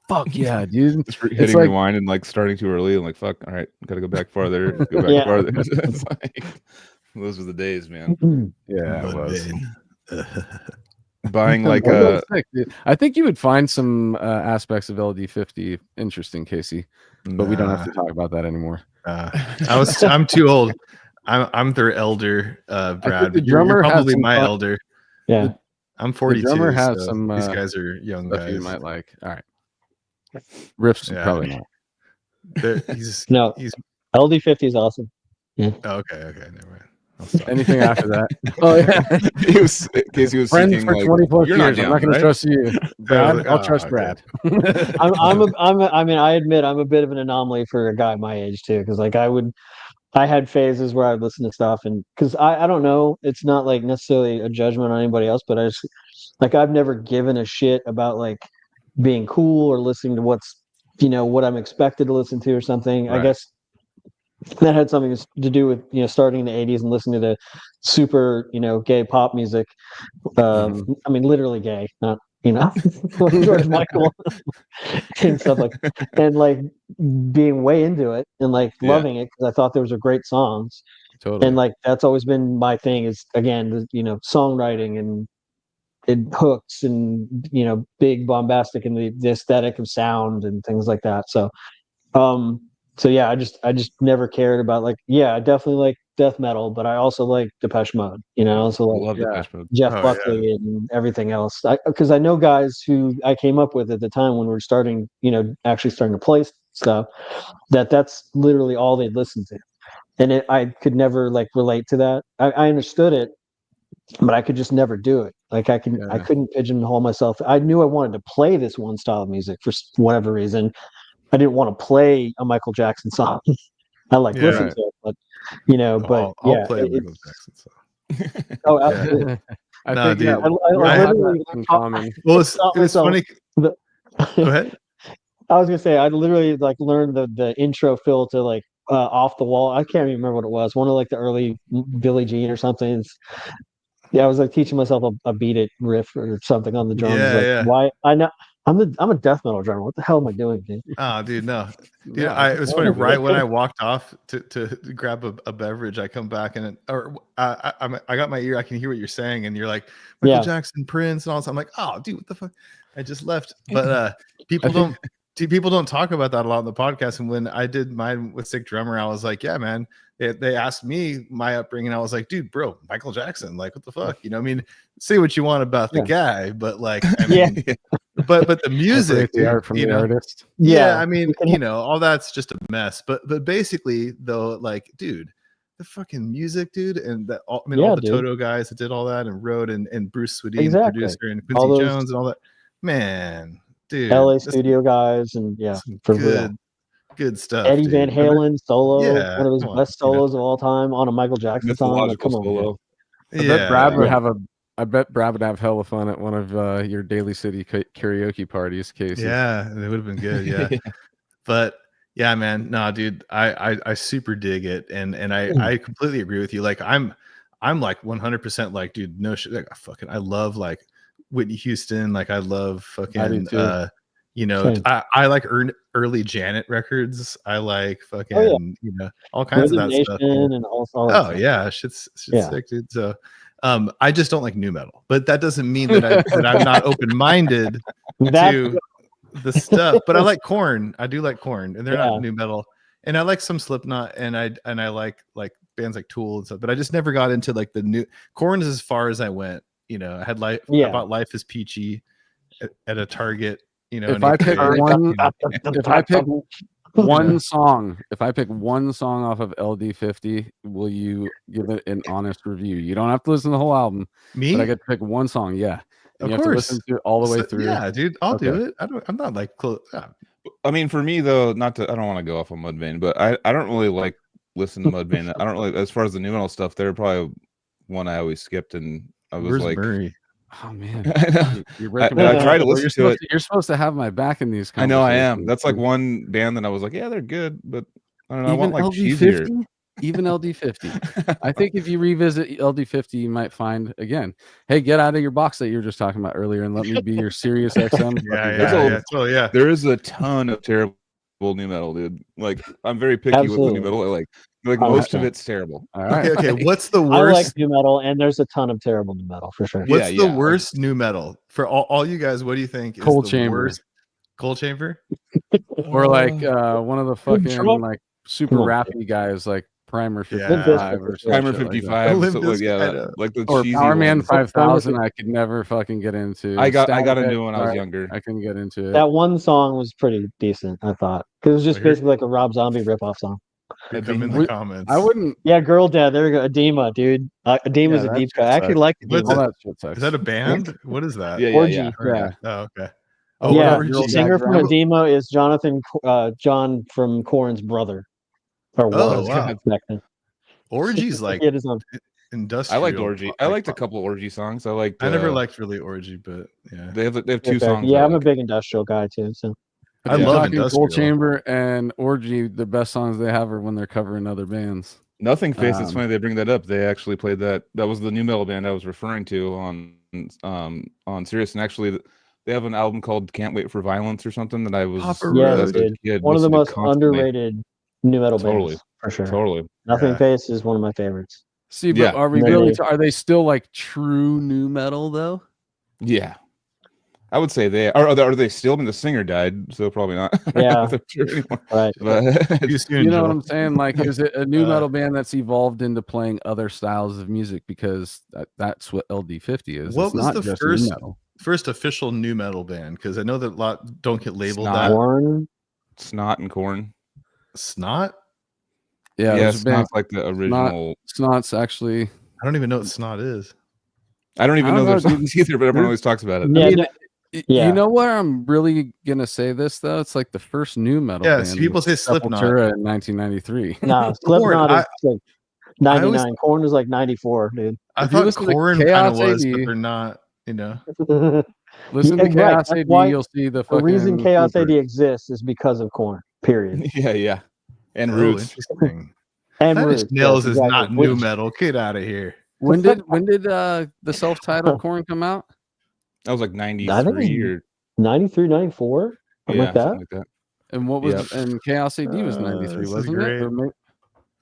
fuck yeah, dude. Just hitting like, rewind and like starting too early and like, fuck, all right, gotta go back farther. Farther. It's like, those were the days, man. Yeah, it was. Buying like I think you would find some aspects of LD50 interesting, Casey, but we don't have to talk about that anymore. I'm too old. I'm their elder, Brad. But you're probably my elder. Yeah, I'm 42. The drummer has some. These guys are young guys. You might like. All right. Riffs, Yeah. probably not. He's No. he's LD50 is awesome. Yeah. oh, okay, never mind. I'll stop. Anything after that? Oh yeah, He was, in case he was friends seeking, for like, 20 plus you're years. I'm not going right? to trust you, Brad. like, I'll oh, trust okay. Brad. I mean, I admit I'm a bit of an anomaly for a guy my age too, because like I had phases where I'd listen to stuff, and because I don't know, it's not like necessarily a judgment on anybody else, but I just like I've never given a shit about like being cool or listening to what's what I'm expected to listen to or something. I Right. guess that had something to do with starting in the 80s and listening to the super gay pop music. I mean, literally gay, not like George Michael and stuff like, and like being way into it and like loving it because I thought there was great songs. Totally. And like that's always been my thing is again songwriting and hooks and big bombastic and the aesthetic of sound and things like that. So yeah, I just never cared about like I definitely like death metal, but I also like Depeche Mode. I also like love Depeche Mode. Jeff Buckley and everything else. Because I know guys who I came up with at the time when we were starting, actually starting to play stuff. That's literally all they'd listen to, and I could never like relate to that. I understood it, but I could just never do it. Like I couldn't pigeonhole myself. I knew I wanted to play this one style of music for whatever reason. I didn't want to play a Michael Jackson song. I listen to it, but I'll play Michael Jackson song. Oh, absolutely. I No, think dude. I have literally that in common. Well, it's funny. Go ahead. I was gonna say I literally like learned the intro fill to like Off the Wall. I can't even remember what it was. One of like the early Billie Jean or something. I was like teaching myself a beat it riff or something on the drums. Why I know I'm a death metal drummer. What the hell am I doing, dude? Oh, dude, no. Dude, it was funny. Right when I walked off to grab a beverage, I come back and I got my ear. I can hear what you're saying, and you're like Michael Jackson, Prince, and all this. I'm like, oh, dude, what the fuck? I just left. But people don't talk about that a lot in the podcast. And when I did mine with Sick Drummer, I was like, yeah, man. They asked me my upbringing. I was like, dude, bro, Michael Jackson, like, what the fuck? I mean, say what you want about the guy, but like, I mean, but the music, the art from the artist. Yeah, I mean, all that's just a mess. But basically, though, like, dude, the fucking music, dude, and all the Toto guys that did all that and wrote and Bruce Swedien, the producer, and Quincy Jones and all that, man, dude, LA studio guys and for good stuff. Eddie Van Halen solo, one of his best solos of all time on a Michael Jackson song. Like, come on, solo. I bet Brad would have Brad would have hella fun at one of your Daly City karaoke parties, Casey. Yeah, it would have been good. Yeah, but yeah, man, no, dude, I super dig it, and I completely agree with you. Like I'm like 100% like, dude, no shit, like I love like Whitney Houston, like I love fucking I like early Janet records. I like fucking all kinds of that stuff. And all that stuff. Shit's sick, dude. So I just don't like new metal, but that doesn't mean that I'm not open-minded to the stuff. But I like Korn. I do like Korn, and they're not new metal. And I like some Slipknot, and I like bands like Tool and stuff. But I just never got into like the new Korn is as far as I went. I had I bought Life is Peachy at a Target. If I pick one song off of LD50, will you give it an honest review? You don't have to listen to the whole album. Me? But I get to pick one song. Yeah. And you have to listen to it all the way through. Yeah, dude, I'll do it. I'm not like close. Yeah. I mean, for me though, I don't want to go off on Mudvayne, but I don't really like listen to Mudvayne. I don't really, as far as the new metal stuff, they're probably one I always skipped, and I was Where's like, Murray? Oh man, I try to listen to it. You're supposed to have my back in these. I know I am. That's like one band that I was like, yeah, they're good, but I don't know. Even I want like LD50, cheesier. Even LD50. I think if you revisit LD50, you might find again, hey, get out of your box that you were just talking about earlier, and let me be your Sirius XM. yeah. There is a ton of terrible new metal, dude. Like I'm very picky with the new metal. Like most of it's terrible. All right. Okay. What's the worst? I like new metal, and there's a ton of terrible new metal for sure. What's the worst new metal for all you guys? What do you think is Cold the Chamber. worst? Cold Chamber, or like one of the fucking like super rappy guys like Primer Yeah. 55 or some Primer shit like that. 55. Limp So, like, Bizkit, yeah, like the Or cheesy Power Man ones. 5000, I could never fucking get into. I got Static into X, it when I was younger. I couldn't get into it. That one song was pretty decent, I thought. Because it was just Well, here- basically like a Rob Zombie ripoff song. Come in the comments. I wouldn't. Yeah, Girl Dad. There we go. Edema, dude. Edema's Yeah, a that deep shit cut. I actually sucks. like What's Edema. All that shit sucks. Is that a band? What is that? Yeah, Orgy. yeah. Yeah. Oh, okay. Oh, Yeah, Orgy. the singer from Edema is John from Korn's brother. Or was wow. back then. Orgy's like He had his own. industrial. I liked Orgy. I liked a couple Orgy songs. I never liked really Orgy, but yeah. They have two songs. Yeah, I'm a big industrial guy too. So I love talking industrial. Cold Chamber and Orgy. The best songs they have are when they're covering other bands. Nothing Face. It's funny they bring that up. They actually played that. That was the new metal band I was referring to on Sirius, and actually they have an album called "Can't Wait for Violence" or something that I was one of the most underrated new metal bands for sure. Totally. Nothing Face is one of my favorites. See, but are we really? Are they still like true new metal though? Yeah, I would say they are. Are they still? I mean, the singer died, so probably not. Yeah, right. But, you know what I'm saying? Like, is it a new metal band that's evolved into playing other styles of music? Because that's what LD50 is. What was the first official new metal band? Because I know that a lot don't get labeled that. Snot and Korn. Snot. Yeah, Snot's like the original. Snot's actually. I don't even know what Snot is. I don't even know their songs either, but everyone always talks about it. Yeah, I mean, you know where I'm really gonna say this though? It's like the first new metal. Yeah, so people say Slipknot in 1993. No, Slipknot is like 99. Korn was like 94, dude. I thought Korn kind of was, but they're not. You know. Listen to Chaos AD, you'll see the fucking. The reason Chaos AD exists is because of Korn. Period. Yeah. And Roots. Interesting. And Roots. Nails is not new metal. Get out of here. When did the self-titled Korn come out? That was like 93 or 93, 94, something like that. And what was and Chaos AD was 93, wasn't it?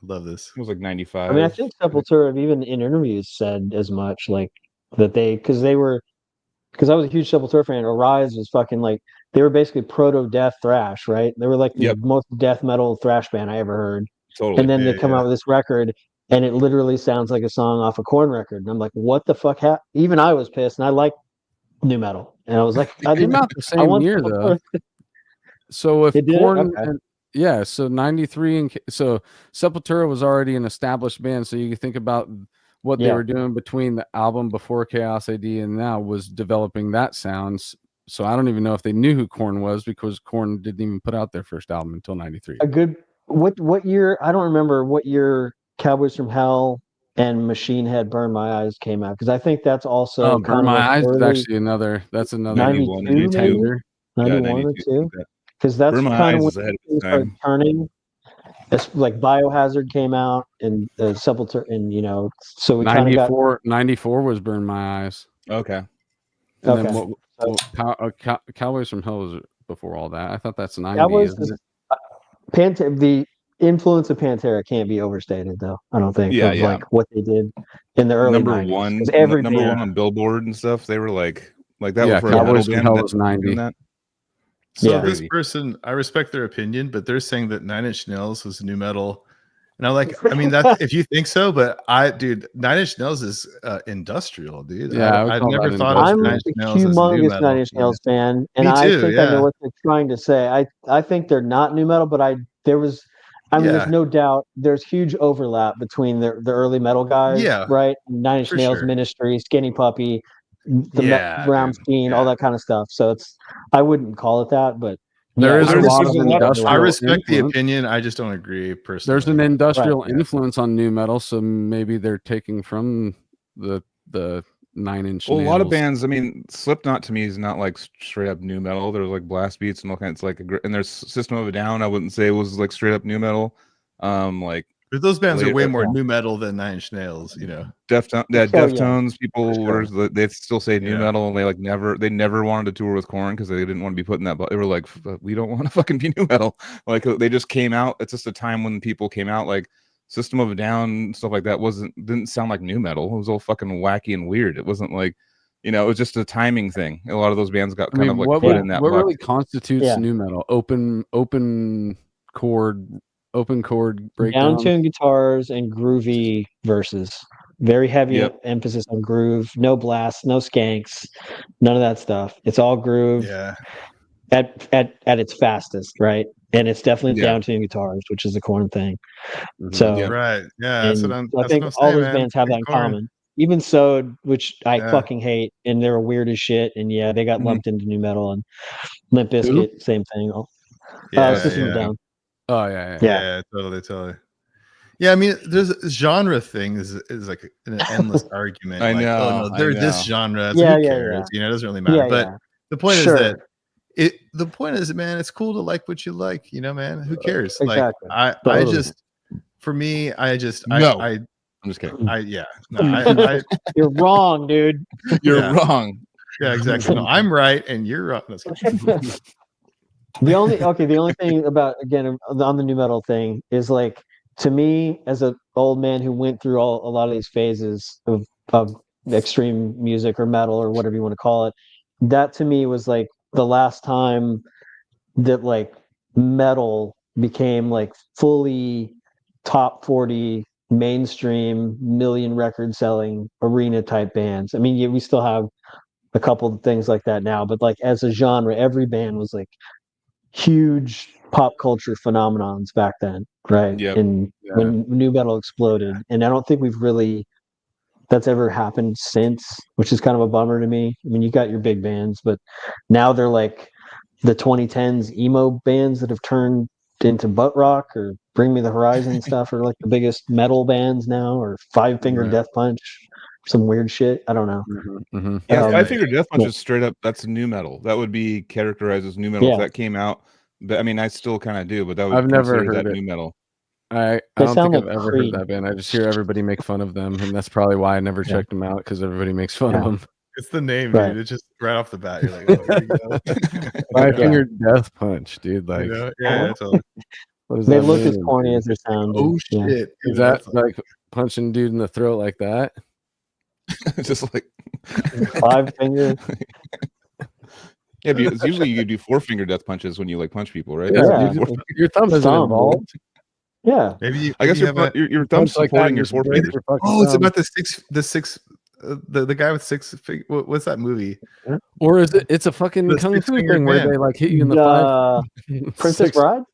Love this. It was like 95. I mean, I think Sepultura have even in interviews said as much, like that because I was a huge Sepultura fan. Arise was fucking like they were basically proto-death thrash, right? They were like the most death metal thrash band I ever heard. Totally. And then they come out with this record, and it literally sounds like a song off a Korn record. And I'm like, what the fuck? Even I was pissed, and I like new metal, and I was like, I came out the same year though. So if Korn, so 93, and so Sepultura was already an established band. So you think about what they were doing between the album before Chaos AD and now was developing that sounds. So I don't even know if they knew who Korn was because Korn didn't even put out their first album until 93. What year? I don't remember what year Cowboys from Hell and Machine Head Burn My Eyes came out, because I think that's also Burn My Eyes is actually another 91 or 2, because that's kind of when things started turning. It's like Biohazard came out and Sepultura, and so we kind of got 94 was Burn My Eyes. Okay. And then Cowboys from Hell was before all that. I thought that's 90. The influence of Pantera can't be overstated, though. I don't think. Like what they did in the early number 90s. one on Billboard and stuff. They were like that. Yeah, was Cowboys from Hell was 90. So this person, I respect their opinion, but they're saying that 9 Inch Nails was new metal, and I'm like, I mean, that's if you think so, but 9 Inch Nails is industrial, dude. Yeah, I never thought of I'm 9 Inch Nails as new metal. 9 Inch Nails fan, and I think I know what they're trying to say. I think they're not new metal, but there's no doubt there's huge overlap between the early metal guys, right? 9 Inch Nails, Ministry, Skinny Puppy, Rammstein, all that kind of stuff. So I wouldn't call it that, but there's a lot of industrial. I respect the opinion. I just don't agree personally. There's an industrial influence on new metal, so maybe they're taking from the 9 Inch. Well, a lot of bands. I mean, Slipknot to me is not like straight up new metal. There's like blast beats and all kinds. And there's System of a Down. I wouldn't say it was like straight up new metal. But those bands are way more new metal than 9 Inch Nails, Deftones people were they still say new metal, and they never wanted to tour with Korn because they didn't want to be put in that. But they were like, we don't want to fucking be new metal. Like they just came out. It's just a time when people came out like System of a Down, stuff like that didn't sound like new metal. It was all fucking wacky and weird. It wasn't like, it was just a timing thing. A lot of those bands got kind of like put in that. What really constitutes new metal? Open chord open chord breakdown. Down-tuned guitars and groovy verses. Very heavy emphasis on groove. No blasts, no skanks, none of that stuff. It's all groove. Yeah. At its fastest, right? And it's definitely down-tuned guitars, which is the Korn thing. So right, yeah. I think all those bands have that in common. Even so, which I fucking hate, and they're weird as shit. And yeah, they got lumped into new metal. And Limp Bizkit, same thing. System of a Down. Oh yeah, totally. Yeah, I mean, there's a genre thing is like an endless argument. I like, know. Oh no, they're this genre. So who cares? You know, it doesn't really matter. But the point is that the point is, man, it's cool to like what you like. You know, man, who cares? Exactly. Like, I just, for me, I'm just kidding. You're wrong, dude. You're wrong. Yeah, exactly. No, I'm right and you're wrong. The only thing about, again, on the new metal thing is, like, to me, as an old man who went through a lot of these phases of extreme music or metal or whatever you want to call it, that to me was like the last time that like metal became like fully top 40 mainstream million record selling arena type bands. I mean, we still have a couple of things like that now, but like as a genre, every band was like huge pop culture phenomenons back then, right? And when new metal exploded, and I don't think that's ever happened since, which is kind of a bummer to me. I mean, you got your big bands, but now they're like the 2010s emo bands that have turned into butt rock or Bring Me the Horizon stuff are like the biggest metal bands now, or Five Finger Death Punch, some weird shit. I don't know. Yeah, Five Finger Death Punch is straight up. That's new metal. That would be characterized as new metal if that came out. But I mean, I still kind of do. But that would I've never heard that it. new metal. I don't think I've ever heard that band. I just hear everybody make fun of them, and that's probably why I never checked them out, because everybody makes fun of them. It's the name, dude. It's just right off the bat. You're like, oh, here you go. Five Finger Death Punch, dude. Like, totally. What does they that look mean? as corny as they sound. Oh shit! Is that like punching dude in the throat like that? Just like Five Finger. Yeah, because usually you do 4-finger death punches when you like punch people, right? Yeah. Your thumb isn't involved. Yeah. Maybe I guess your thumb's supporting your forefinger. Oh, it's about the six. The guy with six. What's that movie? Or is it? It's a fucking kung fu thing where they like hit you in the five. Princess Bride.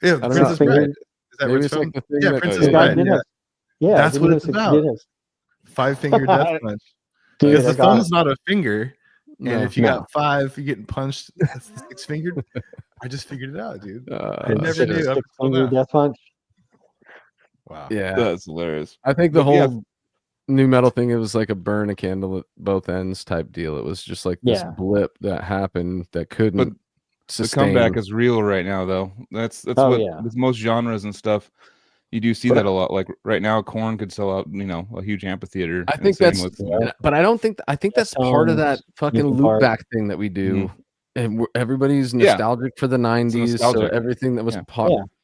Yeah, Princess Bride. Is that maybe Rich film? Yeah, Princess Bride. Yeah, that's what it's about. 5-finger death punch. Because the thumb's not a finger. And if you got 5, you're getting punched. That's the 6-fingered. I just figured it out, dude. I never knew. 6-finger death punch. Wow. Yeah, that's hilarious. I think the whole new metal thing, it was like a burn a candle at both ends type deal. It was just like this blip that happened that couldn't sustain. The comeback is real right now, though. That's with most genres and stuff. You do see that a lot. Like right now, Korn could sell out, a huge amphitheater. I think that's, but I don't think. I think that's part of that fucking loop back thing that we do, and everybody's nostalgic for the '90s. So everything that was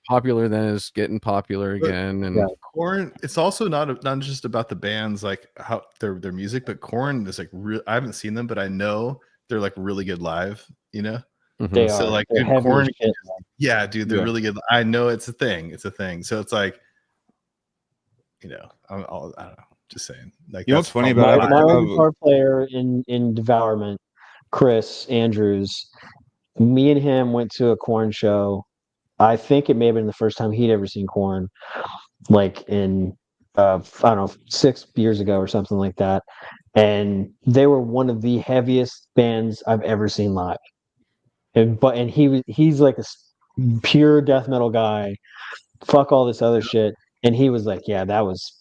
popular then is getting popular again. And Korn, it's also not just about the bands, like how their music, but Korn is like real. I haven't seen them, but I know they're like really good live. They so are. like Korn, dude, they're really good. I know it's a thing. So it's like, I don't know, just saying. Like, what's funny about my guitar player in Devourment, Chris Andrews, me and him went to a Korn show. I think it may have been the first time he'd ever seen Korn, like in I don't know, 6 years ago or something like that. And they were one of the heaviest bands I've ever seen live. And he's like a pure death metal guy. Fuck all this other shit. And he was like, yeah, that was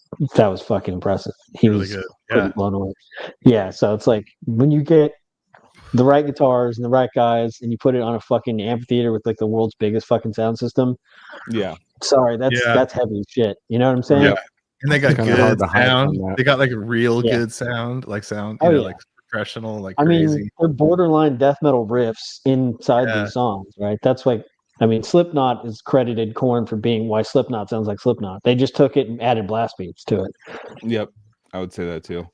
fucking impressive. He really was good. Blown away. Yeah, so it's like when you get the right guitars and the right guys and you put it on a fucking amphitheater with like the world's biggest fucking sound system. Yeah. Sorry, that's heavy shit. You know what I'm saying? Yeah. And they got good sound. They got like a real good sound, like like professional, like crazy. I mean, they're borderline death metal riffs inside these songs, right? That's like, I mean, Slipknot is credited Korn for being why Slipknot sounds like Slipknot. They just took it and added blast beats to it. Yep, I would say that too.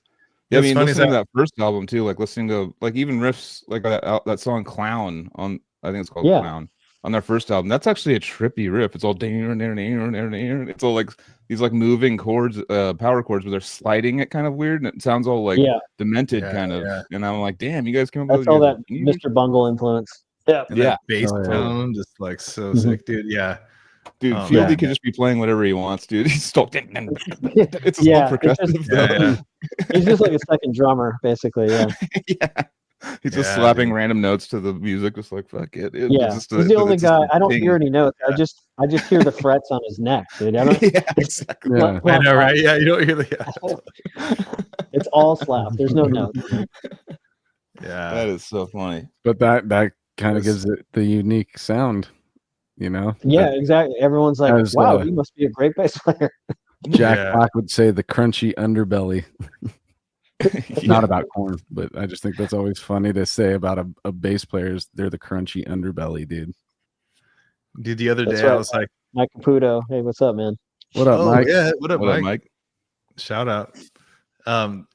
Yeah, I mean, listening to that first album too, like listening to like even riffs like that song "Clown" on, I think it's called "Clown." on their first album. That's actually a trippy riff. It's all it's all like these like moving chords, power chords, but they're sliding it kind of weird, and it sounds all like demented kind of. And I'm like, damn, you guys come up with all that Mr. Bungle influence. Yeah, and that bass tone, just like so sick, dude. Yeah. Dude, Fieldy could just be playing whatever he wants, dude. He's still it's his whole percussive. He's just like a second drummer, basically. Yeah. He's just slapping random notes to the music, just like fuck it. He's the only guy. I don't hear any notes. I just hear the frets on his neck, dude. I don't. Exactly. I know, right? Yeah, you don't hear the. It's all slap. There's no notes. Yeah, that is so funny. But that kind of gives it the unique sound, you know. Yeah, exactly. Everyone's like, "Wow, he must be a great bass player." Jack Black would say the crunchy underbelly. Not about corn, but I just think that's always funny to say about a bass player. Is they're the crunchy underbelly, dude. Dude, the other day I was like, Mike Caputo, hey, what's up, man? What up, Mike? Yeah, what up, Mike? Shout out.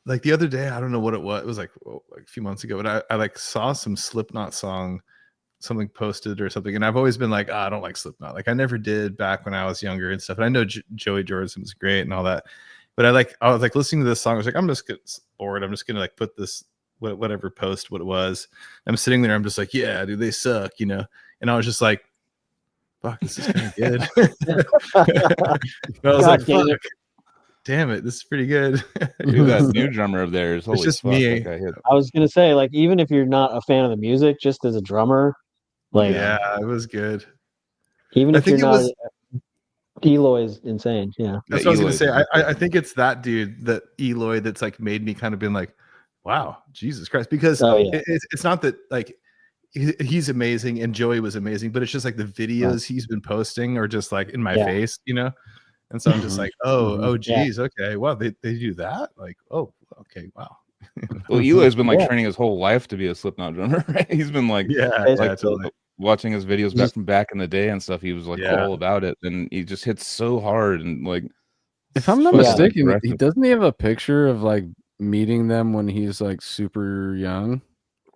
Like the other day, I don't know what it was. It was like a few months ago, but I like saw some Slipknot song, something posted or something, and I've always been like, I don't like Slipknot. Like I never did back when I was younger and stuff. And I know Joey Jordison was great and all that. But I was like listening to this song. I was like, I'm just getting bored. I'm just gonna like put this whatever post what it was. I'm sitting there. I'm just like, yeah, dude, they suck, you know. And I was just like, fuck, this is kind of good. I was like, fuck, damn it, this is pretty good. Dude, that new drummer of theirs. It's just me. I was gonna say, like, even if you're not a fan of the music, just as a drummer, like, yeah, it was good. Even if you're not. Eloy is insane. Yeah, that's what I was gonna say. I think it's that dude, that Eloy, that's like made me kind of been like, wow, Jesus Christ, because it's not that like he's amazing and Joey was amazing, but it's just like the videos he's been posting are just like in my face, you know. And so I'm just like, oh geez, okay, wow, they do that, like, oh, okay, wow. Well, Eloy's been like training his whole life to be a Slipknot drummer, right? He's been like, totally. Watching his videos back in the day and stuff, he was like all about it, and he just hits so hard and like. If I'm not mistaken, he doesn't he have a picture of like meeting them when he's like super young,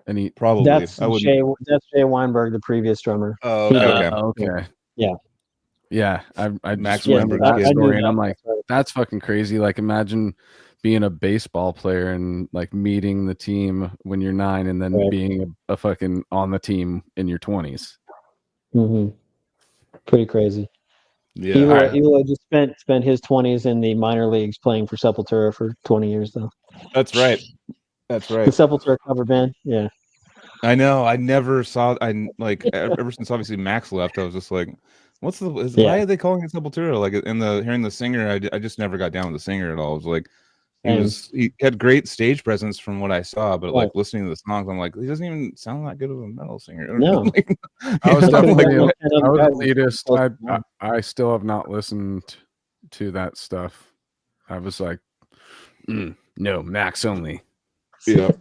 and he probably that's Jay Weinberg, the previous drummer. Oh, okay. Yeah. I Max remember that story, and I'm like, that's fucking crazy. Like, imagine being a baseball player and like meeting the team when you're 9 and then being a fucking on the team in your 20s. Pretty crazy. Yeah. Eloy just spent his 20s in the minor leagues playing for Sepultura for 20 years though. That's right. The Sepultura cover band. Yeah. I know. I never saw. I like ever since obviously Max left. I was just like, why are they calling it Sepultura? Like in hearing the singer, I just never got down with the singer at all. It was like. He had great stage presence from what I saw, but like listening to the songs, I'm like, he doesn't even sound that good of a metal singer. No, I was definitely I was elitist. I still have not listened to that stuff. I was like, no, Max only. Yeah.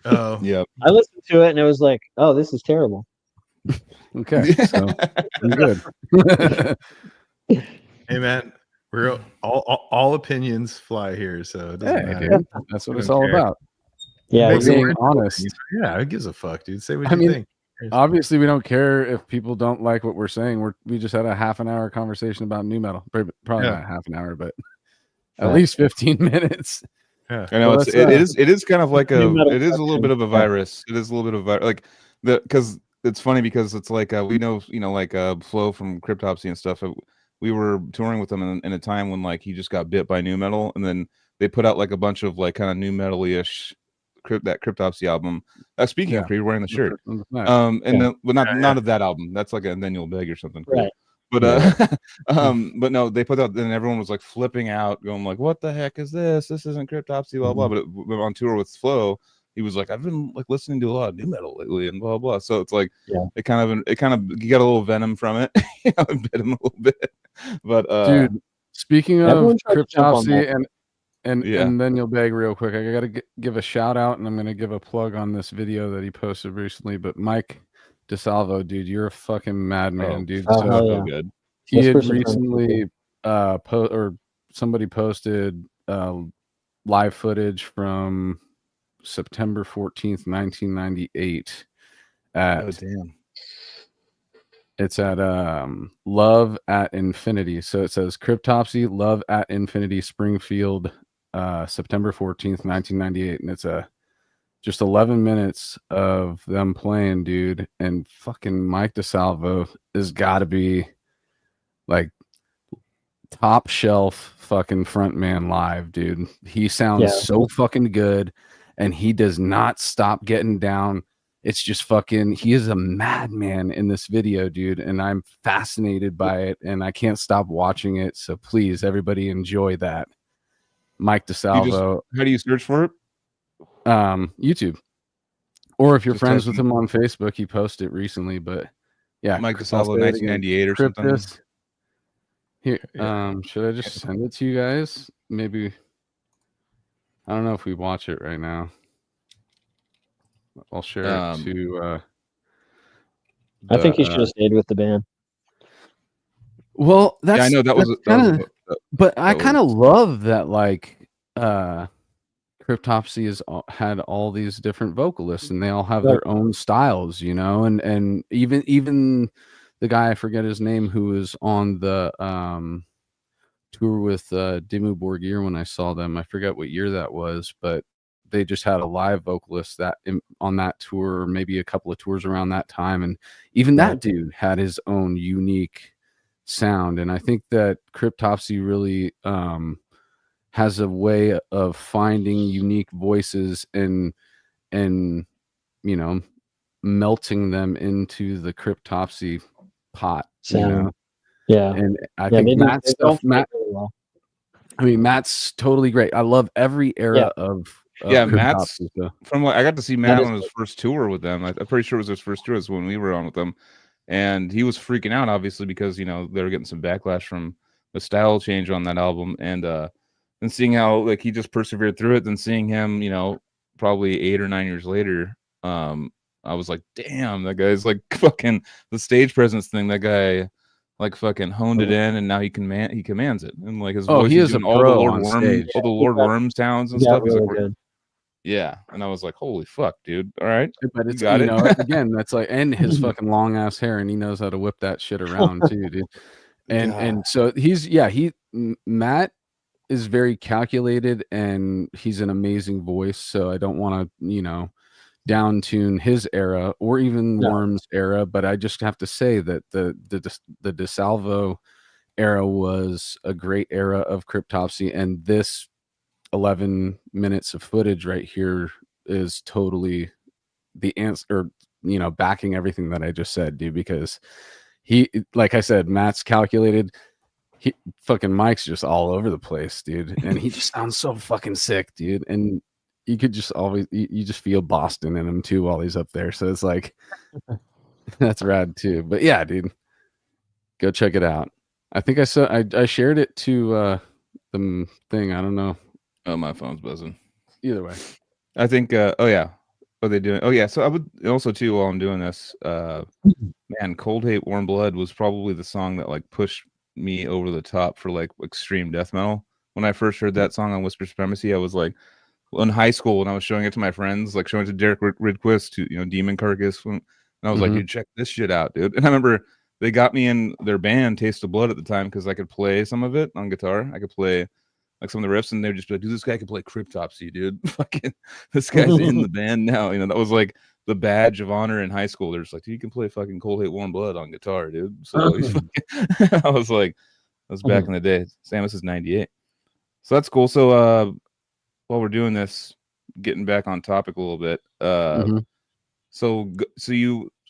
Oh, yeah. I listened to it and it was like, oh, this is terrible. Okay, so I'm good. Hey man. We're all opinions fly here, so it doesn't matter. Dude, that's what it's all about. Yeah, being honest. Yeah, who gives a fuck, dude? Say what you think. Obviously, we don't care if people don't like what we're saying. We just had a half an hour conversation about new metal. Probably not half an hour, but at least 15 minutes. Yeah, I know it is kind of like it is a little bit of a virus. It is a little bit of like because it's funny because it's like we know like Flo from Cryptopsy and stuff. We were touring with him in a time when like he just got bit by new metal, and then they put out like a bunch of like kind of new metal-ish that Cryptopsy album. Speaking of, you're wearing the shirt. Then, but not of that album. That's like and then you'll beg or something. Right. But but no, they put out, and everyone was like flipping out, going like, "What the heck is this? This isn't Cryptopsy." Blah blah. But on tour with Flo, he was like, I've been like listening to a lot of new metal lately, and blah blah. So it's like it kind of you got a little venom from it. It bit him a little bit. But dude, speaking of Cryptopsy and then you'll beg real quick. I gotta give a shout out, and I'm gonna give a plug on this video that he posted recently. But Mike DeSalvo, dude, you're a fucking madman, dude. So good. He had recently somebody posted live footage from September 14th, 1998 at It's at Love at Infinity. So it says Cryptopsy, Love at Infinity, Springfield, September 14th, 1998. And it's just 11 minutes of them playing, dude. And fucking Mike DeSalvo has got to be like top shelf fucking frontman live, dude. He sounds so fucking good, and he does not stop getting down. It's just fucking, he is a madman in this video, dude, and I'm fascinated by it, and I can't stop watching it. So please, everybody, enjoy that. Mike DeSalvo. How do you search for it? YouTube, or if you're friends with him on Facebook, he posted it recently. But yeah, Mike DeSalvo 1998 or something. Here, should I just send it to you guys? Maybe. I don't know if we watch it right now. I'll share it to. I think he should have stayed with the band. Well, that's. Yeah, I know that was. But I kind of love that, like, Cryptopsy has had all these different vocalists, and they all have their own styles, you know, and even the guy, I forget his name, who was on the tour with Dimmu Borgir when I saw them. I forget what year that was, but they just had a live vocalist on that tour, or maybe a couple of tours around that time, and even that dude had his own unique sound. And I think that Cryptopsy really has a way of finding unique voices and you know, melting them into the Cryptopsy pot. You know? Yeah. And I think Matt's stuff, Matt's totally great. I love every era of Matt's from what I got to see Matt on his first tour with them. I'm pretty sure it was his first tour when we were on with them, and he was freaking out obviously because, you know, they were getting some backlash from the style change on that album, and seeing how like he just persevered through it, then seeing him, you know, probably 8 or 9 years later, I was like, damn, that guy's like fucking the stage presence thing. That guy like fucking honed it in, and now he commands it, and like his voice, he is doing all the Lord Worm sounds and stuff. Really good. Yeah, and I was like, holy fuck, dude. All right, but it's, you know, again, that's like, and his fucking long ass hair, and he knows how to whip that shit around too, dude. And so Matt is very calculated, and he's an amazing voice. So I don't want to, you know, down tune his era or even Worm's era, but I just have to say that the DeSalvo era was a great era of Cryptopsy, and this 11 minutes of footage right here is totally the answer, or, you know, backing everything that I just said, dude, because he, like I said, Matt's calculated. He fucking Mike's just all over the place, dude, and he just sounds so fucking sick, dude. And you could just always, you just feel Boston in him too while he's up there. So it's like, that's rad too. But yeah, dude, go check it out. I think I shared it to the thing. I don't know. Oh, my phone's buzzing. Either way, I think. Oh yeah, what are they doing? Oh yeah. So I would also too, while I'm doing this, man, Cold Hate Warm Blood was probably the song that like pushed me over the top for like extreme death metal. When I first heard that song on Whisper Supremacy, I was like, in high school, when I was showing it to my friends, like showing it to Derek Ridquist, to, you know, Demon Carcass, and I was like, dude, check this shit out, dude. And I remember they got me in their band Taste of Blood at the time because I could play some of it on guitar. I could play like some of the riffs, and they would just be like, dude, this guy can play Cryptopsy, dude. Fucking this guy's in the band now. You know, that was like the badge of honor in high school. They're just like, dude, you can play fucking Cold Hate Warm Blood on guitar, dude. So I was like, that was back in the day. Samus is 98. So that's cool. So while we're doing this, getting back on topic a little bit, so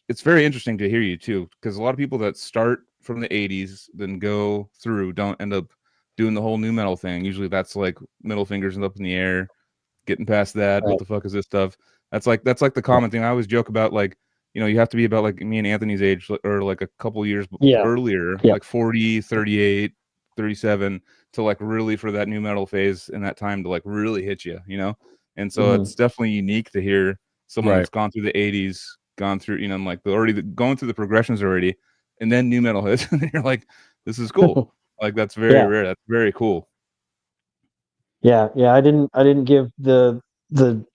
it's very interesting to hear you too, because a lot of people that start from the 80s then go through don't end up doing the whole new metal thing. Usually that's like middle fingers and up in the air, getting past that. What the fuck is this stuff? That's like the common thing. I always joke about, like, you know, you have to be about like me and Anthony's age, or like a couple years earlier, like 40, 38, 37, to like really for that new metal phase in that time to like really hit you, you know? And so it's definitely unique to hear someone that's gone through the 80s, gone through, you know, like going through the progressions already, and then new metal hits, and you're like, this is cool. Like, that's very rare. That's very cool. Yeah. I didn't give the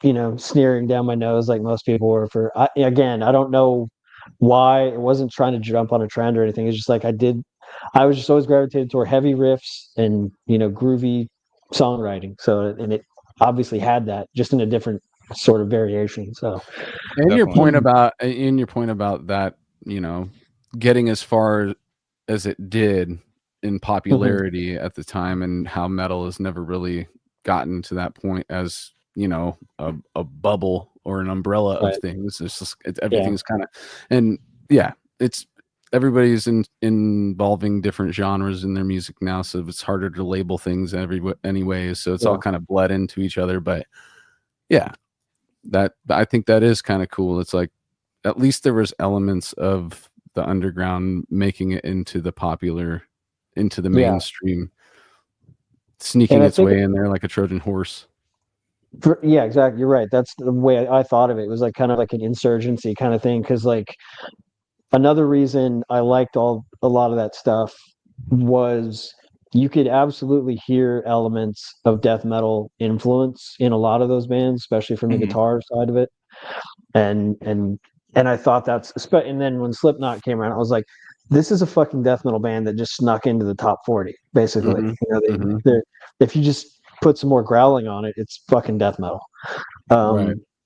you know, sneering down my nose like most people were. I don't know why. It wasn't trying to jump on a trend or anything. It's just like I was just always gravitated toward heavy riffs and, you know, groovy songwriting. So, and it obviously had that, just in a different sort of variation. So, and your point about that, you know, getting as far as it did in popularity at the time, and how metal has never really gotten to that point as, you know, a bubble or an umbrella of things. It's just everything's kind of, and it's everybody's involving different genres in their music now, so it's harder to label things anyway. So it's all kind of bled into each other. But yeah, that I think that is kind of cool. It's like at least there was elements of the underground making it into the popular, into the mainstream, sneaking its way in there like a Trojan horse. Yeah, exactly. You're right. That's the way I thought of it. It was like kind of like an insurgency kind of thing. Because like another reason I liked a lot of that stuff was you could absolutely hear elements of death metal influence in a lot of those bands, especially from the guitar side of it. And I thought and then when Slipknot came around, I was like, this is a fucking death metal band that just snuck into the top 40, basically. You know, if you just put some more growling on it, it's fucking death metal.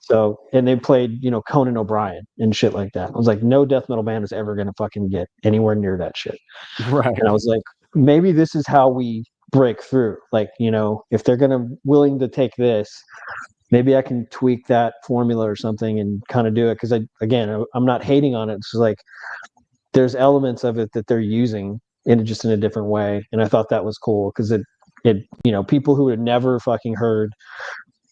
So, and they played, you know, Conan O'Brien and shit like that. I was like, no death metal band is ever going to fucking get anywhere near that shit. Right. And I was like, maybe this is how we break through. Like, you know, if they're willing to take this, maybe I can tweak that formula or something and kind of do it. Cause I'm not hating on it. It's just like, there's elements of it that they're using in a different way. And I thought that was cool. Cause it, you know, people who had never fucking heard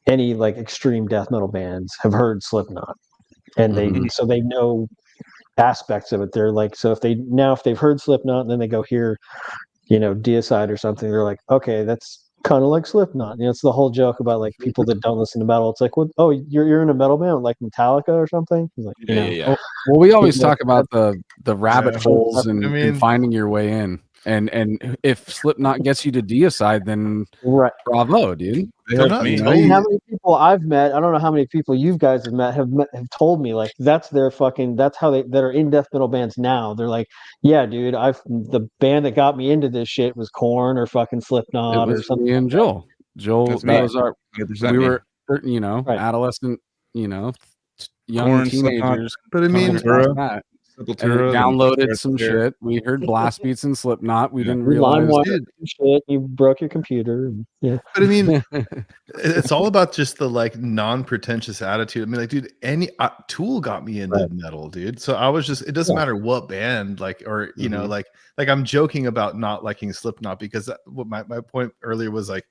any like extreme death metal bands have heard Slipknot, and so they know aspects of it. They're like, so if they've heard Slipknot and then they go hear, you know, Deicide or something, they're like, okay, that's kind of like Slipknot. You know, it's the whole joke about like people that don't listen to metal. It's like, what? Oh, you're in a metal band like Metallica or something? Like, Well, we always talk about the rabbit holes and finding your way in. And if Slipknot gets you to Deicide, then bravo, dude. How many people I've met, I don't know how many people you guys have met have told me like that's how they that are in death metal bands now. They're like, yeah, dude, the band that got me into this shit was Korn or fucking Slipknot or something. Me and Joel. That was our. We were, you know, adolescent, you know, young Korn, teenagers. But I mean, downloaded some shit. We heard blast beats and Slipknot. We didn't realize shit. You broke your computer. Yeah, but I mean, it's all about just the like non-pretentious attitude. I mean, like, dude, any Tool got me into metal, dude. So I was just, it doesn't matter what band, like, or you know, like I'm joking about not liking Slipknot because what my point earlier was like,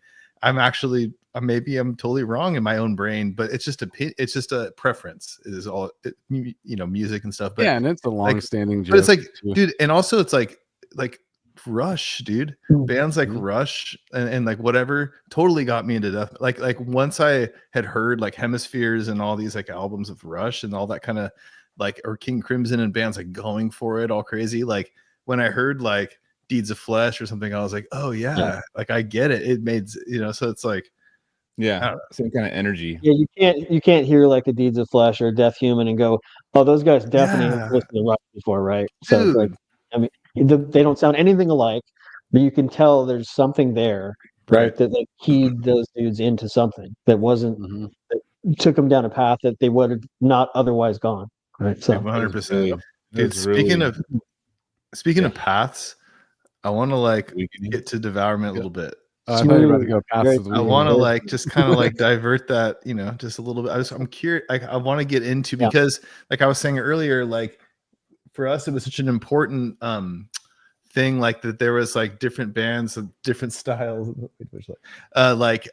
maybe I'm totally wrong in my own brain, but it's just a preference is all, you know, music and stuff. But and it's a long-standing joke. But it's like, dude, and also it's like Rush, dude. Bands like Rush and like whatever totally got me into death. Like once I had heard like Hemispheres and all these like albums of Rush and all that kind of like, or King Crimson and bands like going for it all crazy. Like when I heard like Deeds of Flesh or something, I was like, oh yeah. Like I get it. It made, you know, so it's like, same kind of energy. Yeah, you can't hear like a Deeds of Flesh or Death Human and go, oh, those guys definitely have listened to Rush before, right? So it's like, I mean, they don't sound anything alike, but you can tell there's something there, right? That like keyed those dudes into something that wasn't that took them down a path that they would have not otherwise gone, right? So 100%. Dude, speaking of paths, I want to like get to Devourment a little bit. I thought you were about to go past. I want to like just kind of like divert that, you know, just a little bit. I'm curious. I want to get into because, like I was saying earlier, like for us, it was such an important thing. Like that, there was like different bands of different styles. Like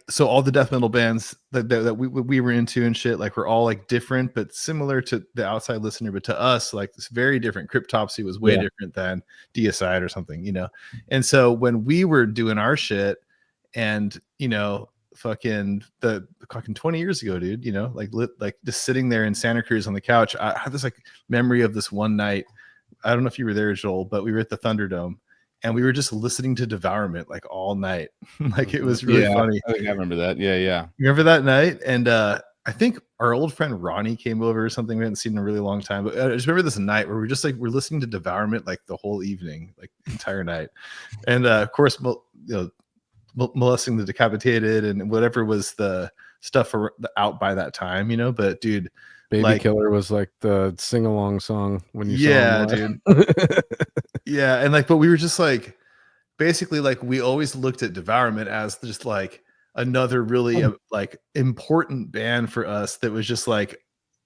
so all the death metal bands that we were into and shit, like we're all like different but similar to the outside listener, but to us like it's very different. Cryptopsy was way different than Deicide or something, you know. And so when we were doing our shit and you know fucking 20 years ago, dude, you know, like just sitting there in Santa Cruz on the couch, I have this like memory of this one night. I don't know if you were there, Joel, but we were at the Thunderdome and we were just listening to Devourment like all night. Like it was really funny. I think I remember that. Yeah. You remember that night? And I think our old friend Ronnie came over or something. We hadn't seen in a really long time. But I just remember this night where we're listening to Devourment like the whole evening, like the entire night. And of course, molesting the decapitated and whatever was the stuff out by that time, But dude, Baby Killer was like the sing-along song when you saw him dude. Yeah, and but we were just like, basically, we always looked at Devourment as just like another really important band for us that was just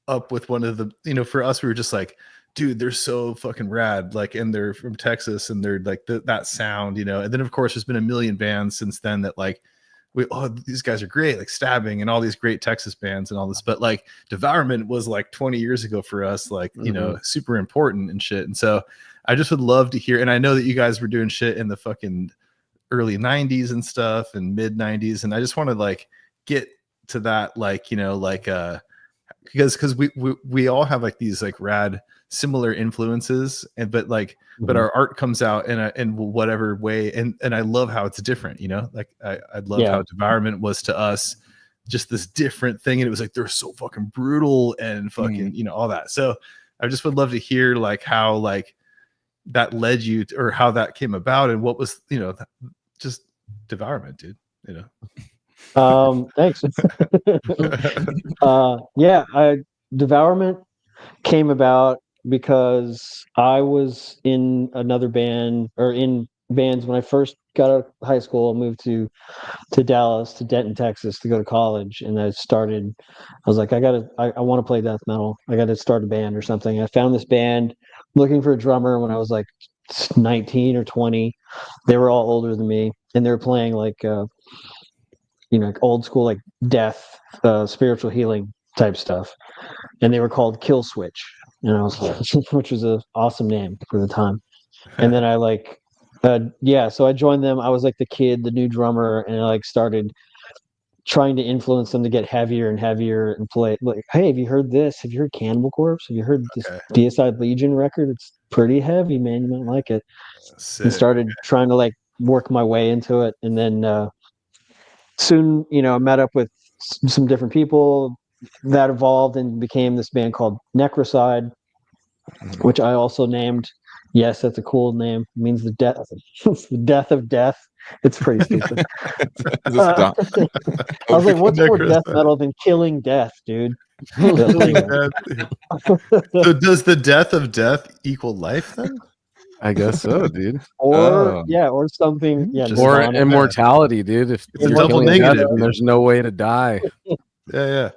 up with one of the, for us, we were just like, dude, they're so fucking rad, and they're from Texas and they're that sound, and then of course there's been a million bands since then that these guys are great, Stabbing and all these great Texas bands and all this, but Devourment was 20 years ago for us, super important and shit. And so I just would love to hear, and I know that you guys were doing shit in the fucking early 90s and stuff and mid 90s, and I just want to get to that, because we all have these rad similar influences, and but our art comes out in whatever way, and I love how it's different, I love how Devourment was to us just this different thing, and it was they're so fucking brutal and fucking all that. So I just would love to hear how that led you to, or how that came about, and what was just Devourment, dude. Thanks. Devourment came about because I was in another band, or in bands, when I first got out of high school. I moved to Dallas, to Denton, Texas, to go to college, and I was like, I want to play death metal. I got to start a band or something. I found this band looking for a drummer when I was 19 or 20. They were all older than me, and they were playing old school death, spiritual healing type stuff, and they were called Kill Switch, which was an awesome name for the time. And then so I joined them. I was the kid, the new drummer, and I started trying to influence them to get heavier and heavier and play hey, have you heard this? Have you heard Cannibal Corpse? Have you heard this Deicide Legion record? It's pretty heavy, man. You might like it. Sick. And started trying to work my way into it, and then soon, I met up with some different people that evolved and became this band called Necrocide, which I also named. Yes, that's a cool name. It means the death of death. It's pretty stupid. I was like, what's more death metal than killing death, dude? So does the death of death equal life then? I guess so, dude. Or something. Yeah, or immortality, dude. If it's you're double negative, death, there's no way to die. Yeah.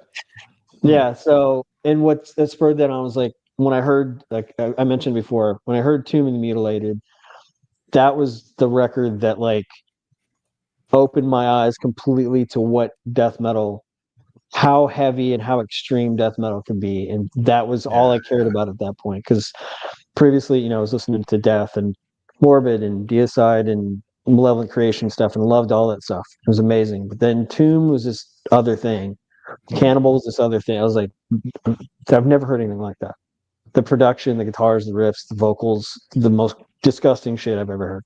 So, and what spurred that on was when I heard, I mentioned before, when I heard Tomb of the Mutilated, that was the record that opened my eyes completely to what death metal, how heavy and how extreme death metal can be, and that was all I cared about at that point. Because previously, I was listening to Death and Morbid and Deicide and Malevolent Creation stuff, and loved all that stuff. It was amazing. But then Tomb was this other thing. Cannibal was this other thing. I was like, I've never heard anything like that. The production, the guitars, the riffs, the vocals, the most disgusting shit I've ever heard.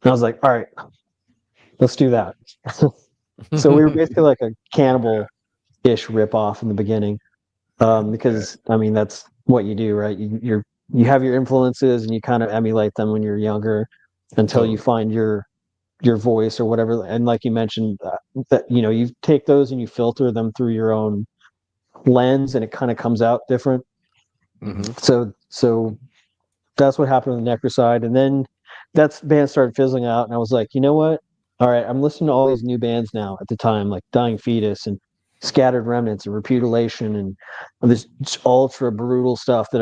And I was like, all right, let's do that. So we were basically a Cannibal-ish ripoff in the beginning, because that's what you do, right? You have your influences and you kind of emulate them when you're younger until you find your voice or whatever. And like you mentioned, that you take those and you filter them through your own lens, and it kind of comes out different. So that's what happened with Necrocide, and then that band started fizzling out, and I was like, you know what? All right, I'm listening to all these new bands now at the time, like Dying Fetus and Scattered Remnants and Repudiation and this ultra brutal stuff that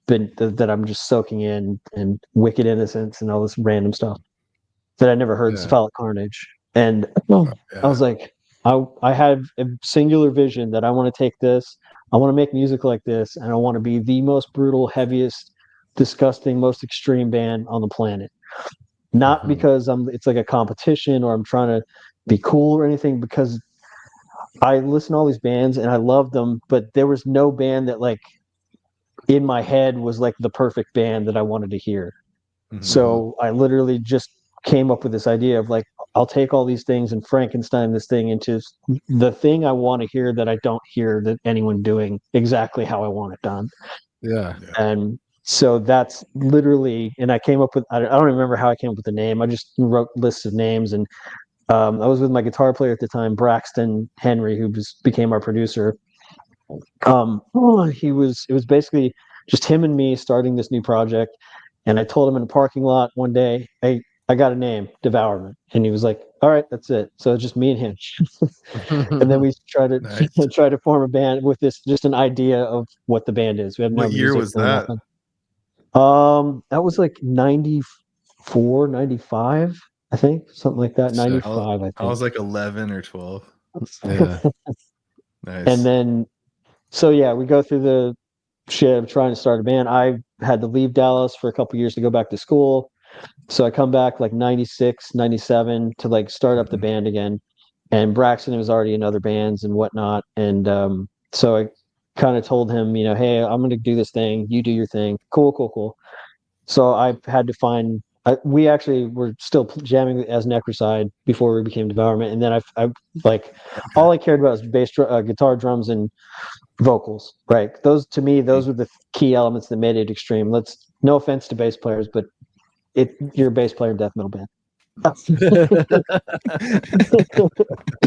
that I'm just soaking in, and Wicked Innocence and all this random stuff that I never heard. Cephalic Carnage. And I was like, I had a singular vision that I want to take this, I want to make music like this, and I want to be the most brutal, heaviest, disgusting, most extreme band on the planet. Not because it's a competition or I'm trying to be cool or anything, because I listen to all these bands and I love them, but there was no band that in my head was the perfect band that I wanted to hear. So I literally just came up with this idea of like, I'll take all these things and Frankenstein this thing into the thing I want to hear that I don't hear that anyone doing exactly how I want it done. Yeah. And so that's literally, and I came up with, I don't remember how I came up with the name. I just wrote lists of names, and I was with my guitar player at the time, Braxton Henry, who became our producer. It was basically just him and me starting this new project. And I told him in a parking lot one day, hey, I got a name, Devourment. And he was like, all right, that's it. So it's just me and him. And then we try to Nice. try to form a band with this, just an idea of what the band is. We had no What year music was or that? nothing. That was like 94, 95, I think, something like that. 95, I think. I was like 11 or 12. Yeah. Nice. And then, so yeah, we go through the shit of trying to start a band. I had to leave Dallas for a couple years to go back to school. So I come back like 96, 97 to like start up the band again. And Braxton was already in other bands and whatnot. And so I kind of told him, hey, I'm going to do this thing. You do your thing. Cool. So I had to find, we actually were still jamming as Necrocide before we became Devourment. And then I all I cared about was bass, guitar, drums, and vocals, right? Those were the key elements that made it extreme. No offense to bass players, but you're a bass player in death metal band. I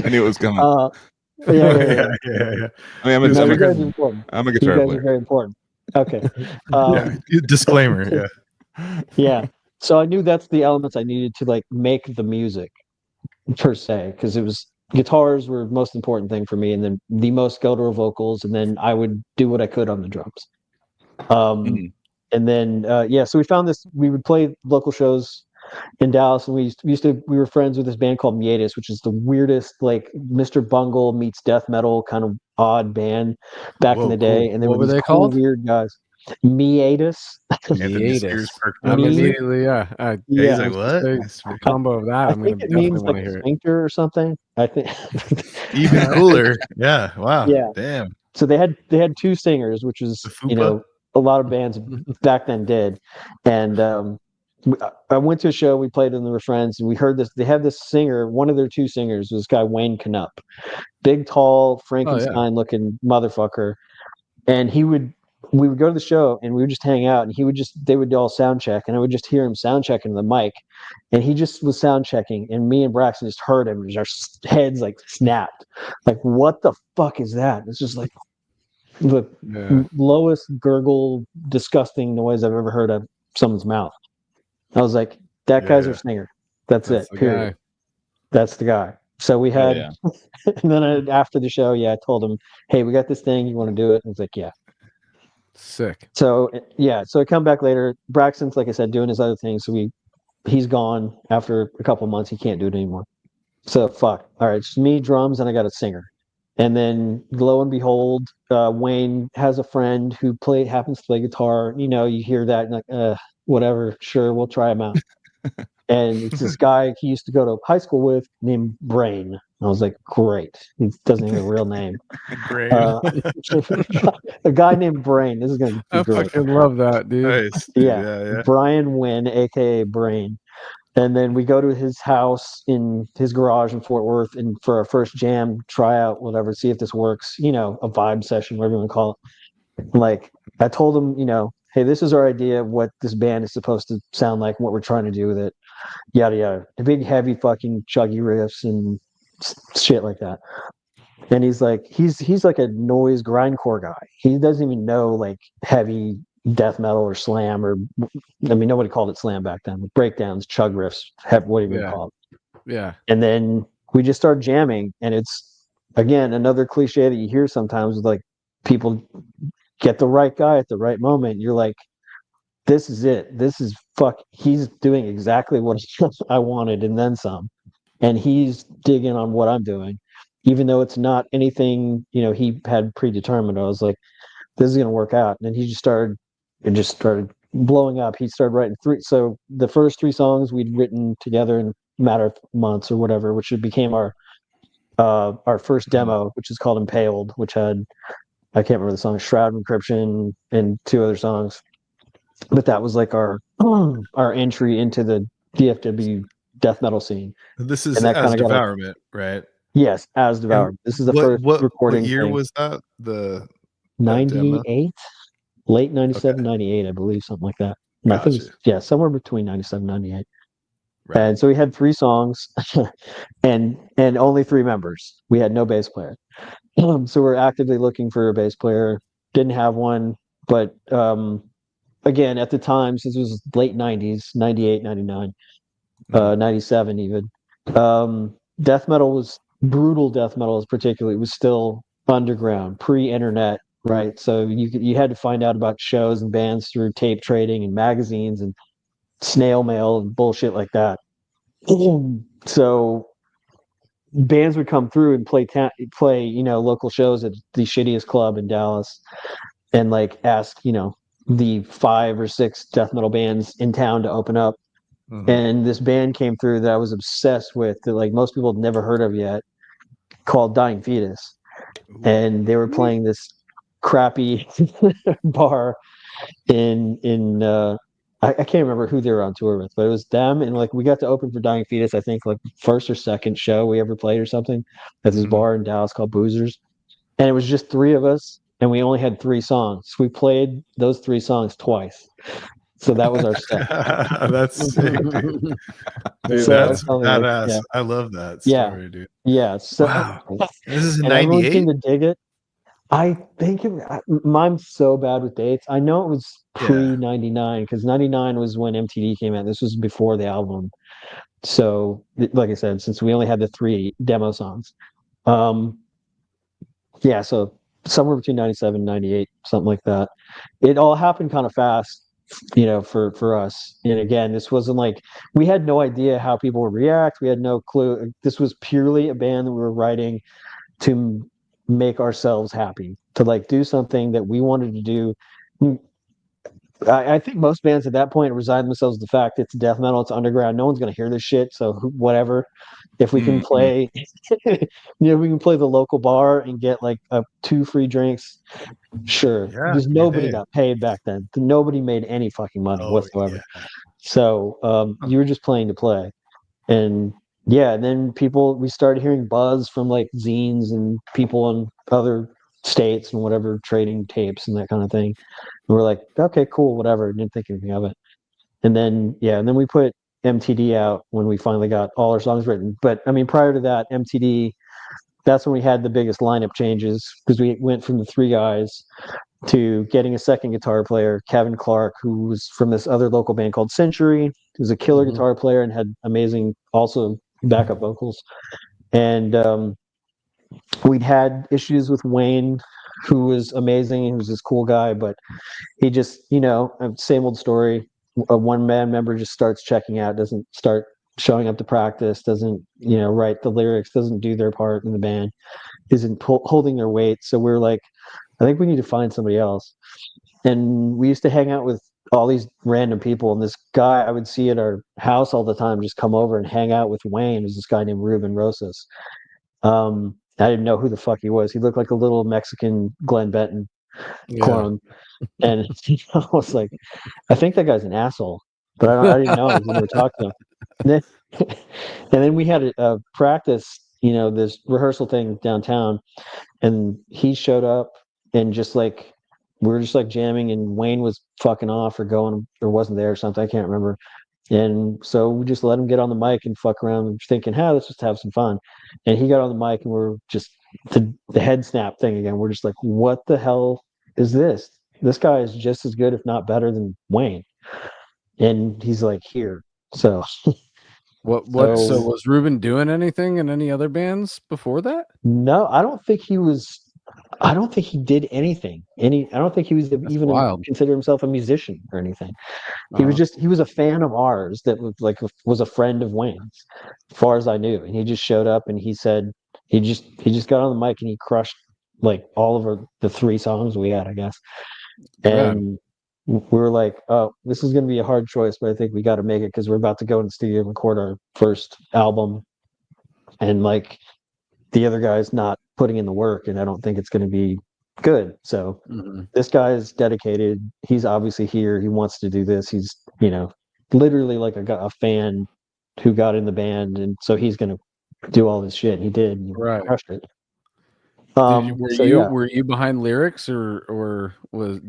knew it was coming. Yeah. I mean, You guys are important. I'm a guitar you guys player. are very important. Okay. Disclaimer. Yeah. Yeah. So I knew that's the elements I needed to like make the music per se, because it was guitars were the most important thing for me, and then the most guttural vocals, and then I would do what I could on the drums. And then so we found this. We would play local shows in Dallas, and we were friends with this band called Fetus, which is the weirdest, like Mr. Bungle meets death metal kind of odd band back in the day. Cool. And they What were these they cool, called? weird guys. Fetus. I'm immediately, yeah. He's like, what? A combo of that. I'm going to definitely want to hear it. Sphincter or something, I think. Even cooler. Yeah. Wow. Yeah. Damn. So they had two singers, which was a lot of bands back then did. And I went to a show, we played and we were friends, and we heard this. They had this singer, one of their two singers was this guy Wayne Knupp, big, tall, Frankenstein looking motherfucker. And we would go to the show and we would just hang out, and they would all sound check, and I would just hear him sound checking the mic, and he just was sound checking, and me and Braxton just heard him, and our heads like snapped, like, what the fuck is that? It's just like the lowest gurgle, disgusting noise I've ever heard out of someone's mouth. I was like, that guy's our singer. That's it. Period. That's the guy. So we had, and then after the show, I told him, hey, we got this thing. You want to do it? And he's like, yeah. Sick. So so I come back later. Braxton's, like I said, doing his other thing. So he's gone after a couple months. He can't do it anymore. So fuck. All right, it's me, drums, and I got a singer. And then lo and behold, Wayne has a friend who happens to play guitar. You hear that and like, whatever, sure, we'll try him out. And it's this guy he used to go to high school with named Brain. I was like, great. He doesn't even have a real name. Brain. A guy named Brain. This is going to be great. I fucking love that, dude. Nice. Yeah. Brian Wynn, a.k.a. Brain. And then we go to his house in his garage in Fort Worth, and for our first jam, tryout, whatever, see if this works, a vibe session, whatever you want to call it. Like, I told him, hey, this is our idea of what this band is supposed to sound like, what we're trying to do with it, yada, yada. The big, heavy, fucking chuggy riffs and shit like that. And he's like, he's like a noise grindcore guy. He doesn't even know, like, heavy death metal or slam, or nobody called it slam back then. Breakdowns, chug riffs, whatever you call it. Yeah. And then we just started jamming, and it's, again, another cliche that you hear sometimes with, like, people get the right guy at the right moment. You're like, this is it. He's doing exactly what I wanted and then some. And he's digging on what I'm doing, even though it's not anything, he had predetermined. I was like, this is going to work out. And then he just started blowing up. He started writing the first 3 songs we'd written together in a matter of months or whatever, which became our first demo, which is called Impaled, which had, I can't remember the song, Shroud of Encryption and 2 other songs. But that was like our entry into the DFW death metal scene. This is And that as kinda got Devourment, right? Yes, as Devourment. This is the first recording What year thing. was that? That demo? 98? Late 97, Okay. 98, I believe, something like that. And I think it Gotcha. was, yeah, somewhere between 97 and 98. Right. And so we had 3 songs and only 3 members. We had no bass player. So we're actively looking for a bass player. Didn't have one, but again, at the time, since it was late 90s, 98, 99, 97 even, death metal was brutal. Death metal is particularly was still underground, pre-internet, right? So you had to find out about shows and bands through tape trading and magazines and snail mail and bullshit like that. So bands would come through and play local shows at the shittiest club in Dallas and like ask the 5 or 6 death metal bands in town to open up. And this band came through that I was obsessed with, that like most people had never heard of yet, called Dying Fetus. And they were playing this crappy bar in I can't remember who they were on tour with, but it was them, and like we got to open for Dying Fetus, I think like first or second show we ever played or something at this bar in Dallas called Boozers. And it was just 3 of us, and we only had 3 songs. We played those 3 songs twice. So that was our set. That's sick, dude. Dude, So that's like, badass. yeah. I love that Yeah. story, dude. Yeah. So Wow. This is in and everyone 98? seemed to dig it. I think I'm so bad with dates. I know it was pre 99 because 99 was when MTV came out. This was before the album. So, like I said, since we only had the 3 demo songs, yeah. So somewhere between 97 and 98, something like that. It all happened kind of fast, for us. And again, this wasn't like we had no idea how people would react. We had no clue. This was purely a band that we were writing to make ourselves happy, to like do something that we wanted to do. I think most bands at that point resigned themselves to the fact it's death metal, it's underground. No one's going to hear this shit. So whatever. If we can play, we can play the local bar and get like 2 free drinks. Sure. Yeah, Because nobody got paid back then. Nobody made any fucking money whatsoever. Yeah. So you were just playing to play. And yeah, and then we started hearing buzz from like zines and people in other states and whatever, trading tapes and that kind of thing. And we're like, okay, cool, whatever. Didn't think anything of it. And then we put MTD out when we finally got all our songs written. But I mean, prior to that, MTD, that's when we had the biggest lineup changes because we went from the 3 guys to getting a second guitar player, Kevin Clark, who was from this other local band called Century, who's a killer guitar player and had amazing also backup vocals. And we'd had issues with Wayne, who was amazing. He was this cool guy, but he just, same old story. A one-man member just starts checking out, doesn't start showing up to practice, doesn't, write the lyrics, doesn't do their part in the band, isn't holding their weight. So we're like, I think we need to find somebody else. And we used to hang out with all these random people. And this guy I would see at our house all the time just come over and hang out with Wayne. Was this guy named Ruben Rosas. I didn't know who the fuck he was. He looked like a little Mexican Glenn Benton clone. And I was like, I think that guy's an asshole. But I didn't know. I never talked to him. And then we had a practice, this rehearsal thing downtown. And he showed up and just like we were just like jamming, and Wayne was fucking off or going or wasn't there or something. I can't remember. And so we just let him get on the mic and fuck around, thinking, let's just have some fun. And he got on the mic, and we're just the head snap thing again. We're just like, what the hell is this? This guy is just as good, if not better, than Wayne. And he's like here. So What so was Ruben doing anything in any other bands before that? No, I don't think he was. I don't think he did anything. I don't think he was even consider himself a musician or anything. He was a fan of ours that was a friend of Wayne's, as far as I knew. And he just showed up and he said he just got on the mic and he crushed like all of the 3 songs we had, I guess. And we were like, oh, this is going to be a hard choice, but I think we got to make it because we're about to go in the studio and record our first album. And like the other guy's not putting in the work, and I don't think it's going to be good. So this guy is dedicated. He's obviously here. He wants to do this. He's, literally like a fan who got in the band, and so he's gonna do all this shit. He did, and Right. crushed it. Were you behind lyrics, or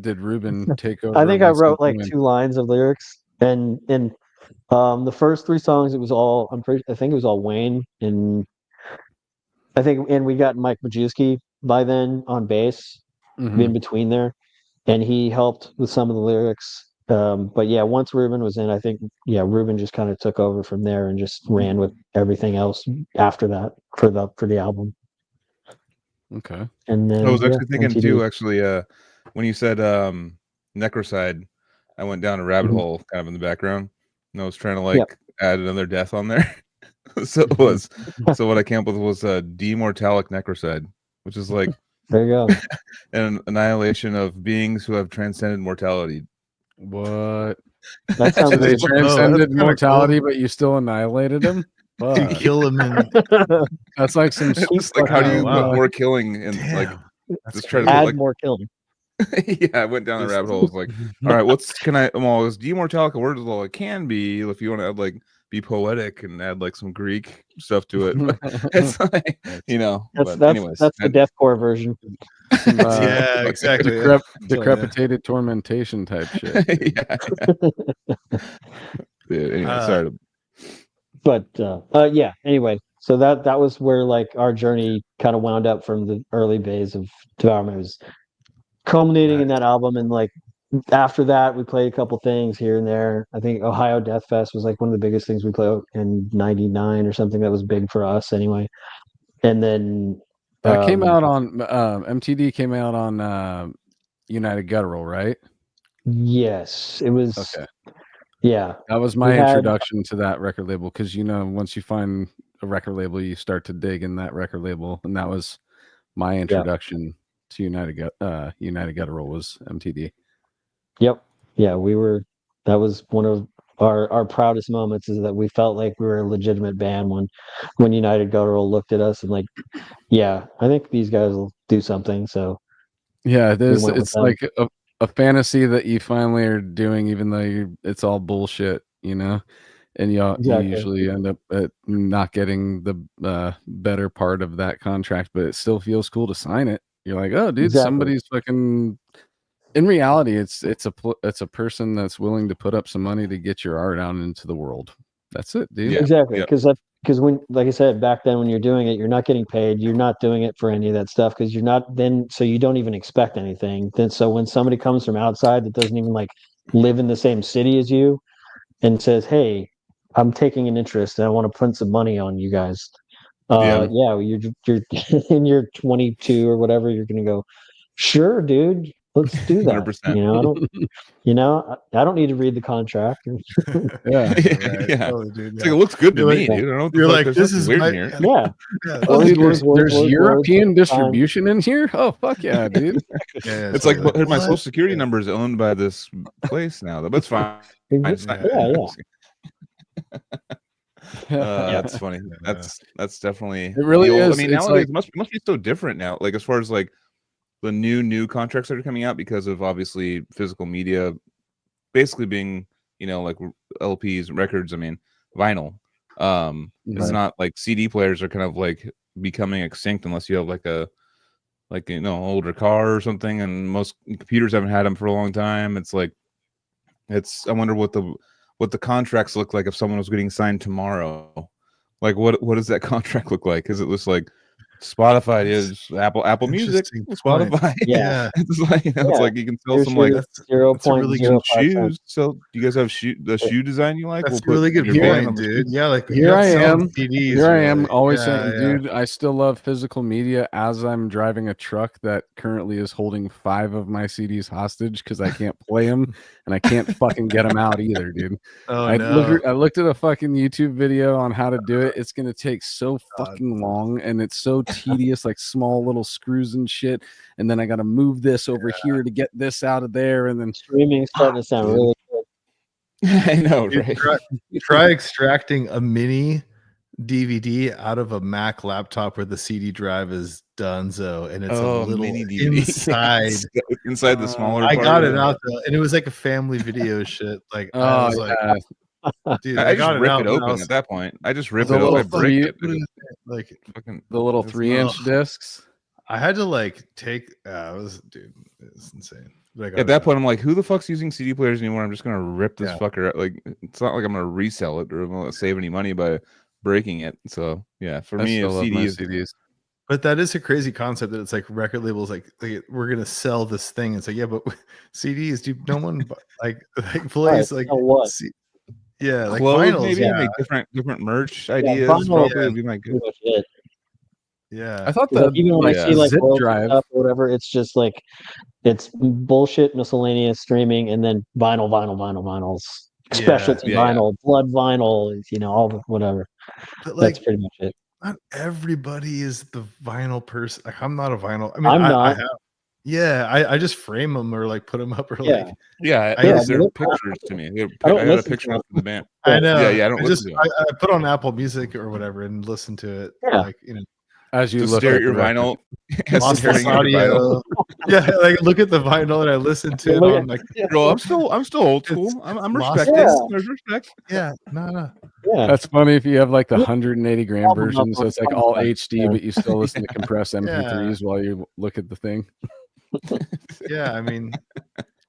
did Ruben take over? I think I wrote like 2 lines of lyrics, and the first 3 songs, it was all I think it was all Wayne, and we got Mike Majewski by then on bass, in between there, and he helped with some of the lyrics. But yeah, once Ruben was in, I think Ruben just kind of took over from there and just ran with everything else after that for the album. Okay. And then I was actually thinking MTD. too, actually, when you said Necrocide, I went down a rabbit hole kind of in the background, and I was trying to add another death on there. So what I came up with was a demortalic necrocide, which is like there you go, an annihilation of beings who have transcended mortality. What? That sounds They like transcended mortality, but you still annihilated them. You kill them and that's like some. It's like, how do you put more killing and like just try to add put, more killing? Yeah, I went down the rabbit hole. It's like, all right, is demortalic a word as well? It can be if you want to add like be poetic and add like some Greek stuff to it. But it's like, that's the deathcore version. Yeah, exactly. Decrepitated tormentation type shit. Anyway, sorry. But yeah. Anyway, so that was where like our journey kind of wound up from the early days of Devourment. It was culminating in that album, and like after that, we played a couple things here and there. I think Ohio Death Fest was like one of the biggest things we played in '99 or something. That was big for us anyway. And then that came out on MTD came out on United Guttural, right? Yes, it was. Okay. Yeah, that was my introduction to that record label, because once you find a record label, you start to dig in that record label, and that was my introduction to United Guttural was MTD. Yep. Yeah, that was one of our proudest moments, is that we felt like we were a legitimate band when United Guttural looked at us and like, yeah, I think these guys will do something. So yeah, it's like a fantasy that you finally are doing, even though it's all bullshit, and you usually end up not getting the better part of that contract, but it still feels cool to sign it. You're like, oh, dude, somebody's fucking. In reality, it's a person that's willing to put up some money to get your art out into the world. That's it, dude. Yeah. Exactly, because when, like I said, back then when you're doing it, you're not getting paid. You're not doing it for any of that stuff because you're not then. So you don't even expect anything. Then so when somebody comes from outside that doesn't even like live in the same city as you and says, "Hey, I'm taking an interest and I want to put some money on you guys," you're in your 22 or whatever, you're gonna go, "Sure, dude. Let's do that." 100%. I don't need to read the contract. Yeah. Totally, dude, It's like, it looks good to me, dude. I don't you're like, this is weird here. Yeah. There's European distribution in here. Oh fuck yeah, dude. It's like, but my social security number is owned by this place now. That's fine. That's funny. That's definitely. It really is. I mean, nowadays it must be so different now. Like as far as like the new contracts that are coming out because of obviously physical media basically being, like LPs, records, I mean, vinyl. It's not like CD players are kind of like becoming extinct unless you have like older car or something, and most computers haven't had them for a long time. It's like I wonder what the contracts look like if someone was getting signed tomorrow. Like what does that contract look like? Is it just like Spotify is Apple Music, Spotify. Yeah, it's like it's like you can sell some like 0.05 shoes. So do you guys have the shoe design you like? That's a really good point, dude. Yeah, like here I am. CDs, here I am always saying, dude, I still love physical media as I'm driving a truck that currently is holding 5 of my CDs hostage because I can't play them and I can't fucking get them out either, dude. I looked at a fucking YouTube video on how to do it. It's gonna take so fucking long, and it's so tedious, like small little screws and shit, and then I gotta move this over here to get this out of there, and then streaming starting to sound really good. I know, right? Try extracting a mini DVD out of a Mac laptop where the CD drive is donezo, and it's a little mini DVD inside the smaller. I got it out though, and it was like a family video shit. Like I was like, Dude, I got just rip out it when I open was- at that point. I just rip The it open. I little break three- it. like Fucking, The little It's 3-inch not- discs. I had to like take dude, it's insane. But I got at that it point, I'm like, who the fuck's using CD players anymore? I'm just gonna rip this Yeah. fucker out. Like, it's not like I'm gonna resell it or I'm gonna save any money by breaking it. So yeah, for I me, still love my CDs. CDs. But that is a crazy concept that it's like record labels like we're gonna sell this thing. It's like, yeah, but CDs, dude, no one like plays like so what? yeah, like Clothes, vinyls, maybe yeah, make different merch ideas. vinyl- Probably would be my good. Pretty much it. yeah. I thought 'Cause, like, even when I see like zip royalty drive. stuff or whatever, it's just like it's bullshit miscellaneous streaming and then vinyls, Yeah, specialty yeah, yeah. vinyl, blood vinyl, all the whatever. But That's like pretty much it. not everybody is the vinyl person. Like I'm not a vinyl. I mean, I'm I not. have, yeah, I just frame them or like put them up or Yeah. like Yeah, I they're don't- pictures to me. I don't I got a listen to picture of them. the band. I know. Yeah, I don't I listen just to it. I put on Apple Music or whatever and listen to it. Yeah. Like As you Just look stare at at your the record. vinyl. as Lost staring at your vinyl. audio. Yeah, like look at the vinyl and I listen to it on like Bro, I'm still old It's school. I'm lost- respected. Yeah. There's respect. yeah, no. Yeah. That's funny if you have like the 180 gram Album version, so upload it's like all content. HD, Yeah. but you still listen to compressed MP3s while you look at the thing. Yeah, I mean,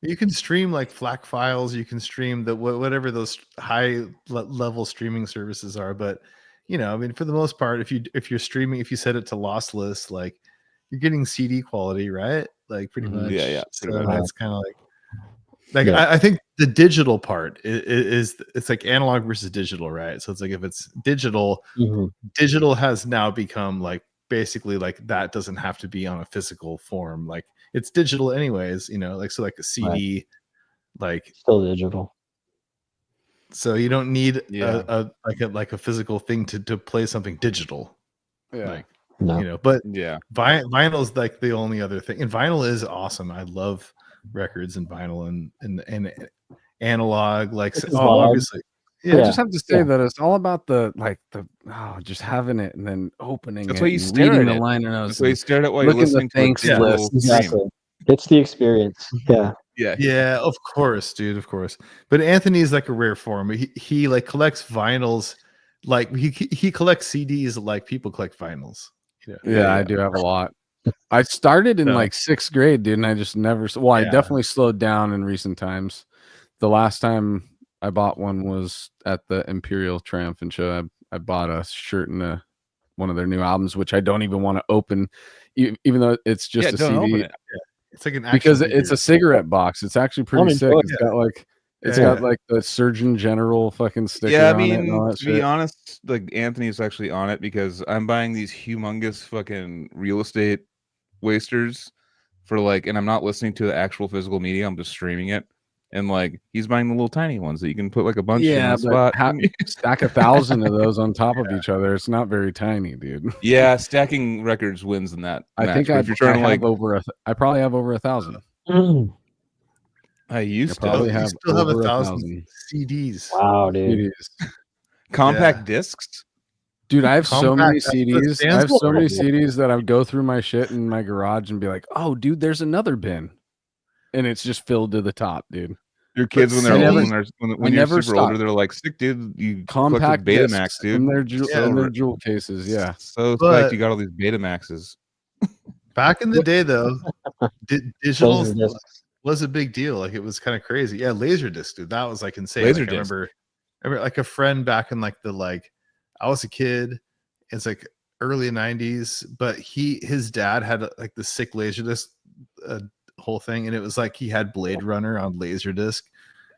you can stream like FLAC files. You can stream the whatever those high level streaming services are. But I mean, for the most part, if you're streaming, if you set it to lossless, like you're getting CD quality, right? Like pretty Mhm. much. Yeah, pretty So much. that's kind of like Yeah. I think the digital part is it's like analog versus digital, right? So it's like if it's digital, Mhm. digital has now become like basically like that doesn't have to be on a physical form. Like it's digital anyways, like so like a CD, like Still digital. so you don't need Yeah. a physical thing to play something digital. Yeah. Like No. but Yeah. vinyl's like the only other thing. And vinyl is awesome. I love records and vinyl and analog, like It's obviously. I Yeah. just have to say Yeah. that it's all about just having it and then opening That's it why you and stare reading at the it. liner That's notes. why you and stared at while you're look at the listening to a thanks digital list. stream. Exactly. It's the experience. Yeah. Yeah. Yeah, of course, dude, of course. But Anthony's like a rare form. He like collects vinyls, like he collects CDs like people collect vinyls. Yeah, I do have a lot. I started in So- like 6th grade, dude, and I just never. Well, I Yeah. definitely slowed down in recent times. The last time I bought one was at the Imperial Triumphant show. I bought a shirt and one of their new albums, which I don't even want to open, even though it's just Yeah, a don't open CD. it. It's like an Because action it's a figure. cigarette box. It's actually pretty I'm sick. enjoying It's it. got like Yeah. got like the Surgeon General fucking sticker Yeah, I on it and all mean, that to be shit. honest, like Anthony's actually on it because I'm buying these humongous fucking real estate wasters for like, and I'm not listening to the actual physical media. I'm just streaming it, and like he's buying the little tiny ones that you can put like a bunch in Yeah, the spot. stack 1,000 of those on top of each other. It's not very tiny, dude. Yeah, stacking records wins in that. I match, think but if you're trying to like, I probably have over 1,000. I used probably to You have still have over 1,000 CDs. Wow, dude. CDs. compact discs. Dude, I have so many Compact, that's what it CDs. I stands have so for. many CDs that I would go through my shit in my garage and be like, "Oh, dude, there's another bin," and it's just filled to the top, dude. Your kids when I they're never- when you're never super older, stopped. they're like, "Sick, dude! You Compact collected discs Betamax, dude." in their jewel, Yeah. in their jewel cases. Yeah, So But- psyched you got all these Betamaxes. Back in the day, though, digital Those are discs. was a big deal. Like it was kind of crazy. Yeah, Laserdisc, dude, that was like insane. Laserdisc. Like, I remember like a friend back in I was a kid. It's like early 90s, but his dad had like the sick Laserdisc whole thing, and it was like he had Blade Runner on Laserdisc.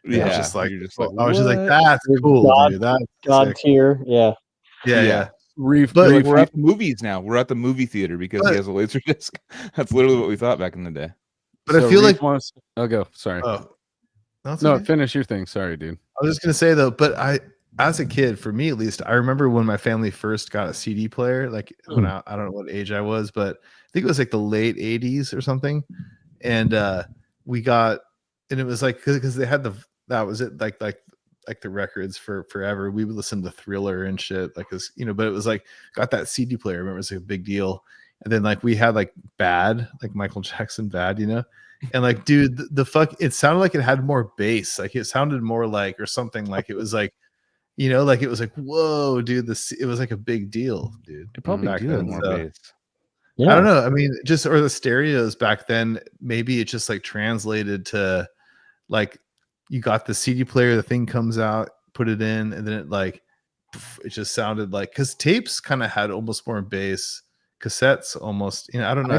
And I was just like, you're just like, I was just like, "What?" that's cool, God- dude. That's God sick. tier. Yeah. Yeah. Reef. But- We're reef- at the movies now. We're at the movie theater because But- he has a laser disc. That's literally what we thought back in the day. But I feel Reef like wants- I'll go. Sorry. oh, no, it's No, okay. finish your thing. Sorry, dude. I was just gonna say though, but as a kid, for me at least, I remember when my family first got a CD player, like when I don't know what age I was, but I think it was like the late 80s or something. And we got, and it was like because they had that was it, like the records for forever. We would listen to Thriller and shit, like this, but it was like got that CD player. I remember it was like a big deal. And then like we had like Bad, like Michael Jackson Bad, And like, dude, the fuck, it sounded like it had more bass. Like it sounded more like, or something like it was like, you know, like it was like, whoa, dude, it was like a big deal, dude. It probably back do then. have more So, bass. I don't know. I mean, just, or the stereos back then, maybe it just like translated to like, you got the CD player, the thing comes out, put it in, and then it like, it just sounded like, because tapes kind of had almost more bass, cassettes almost, you know, I don't know.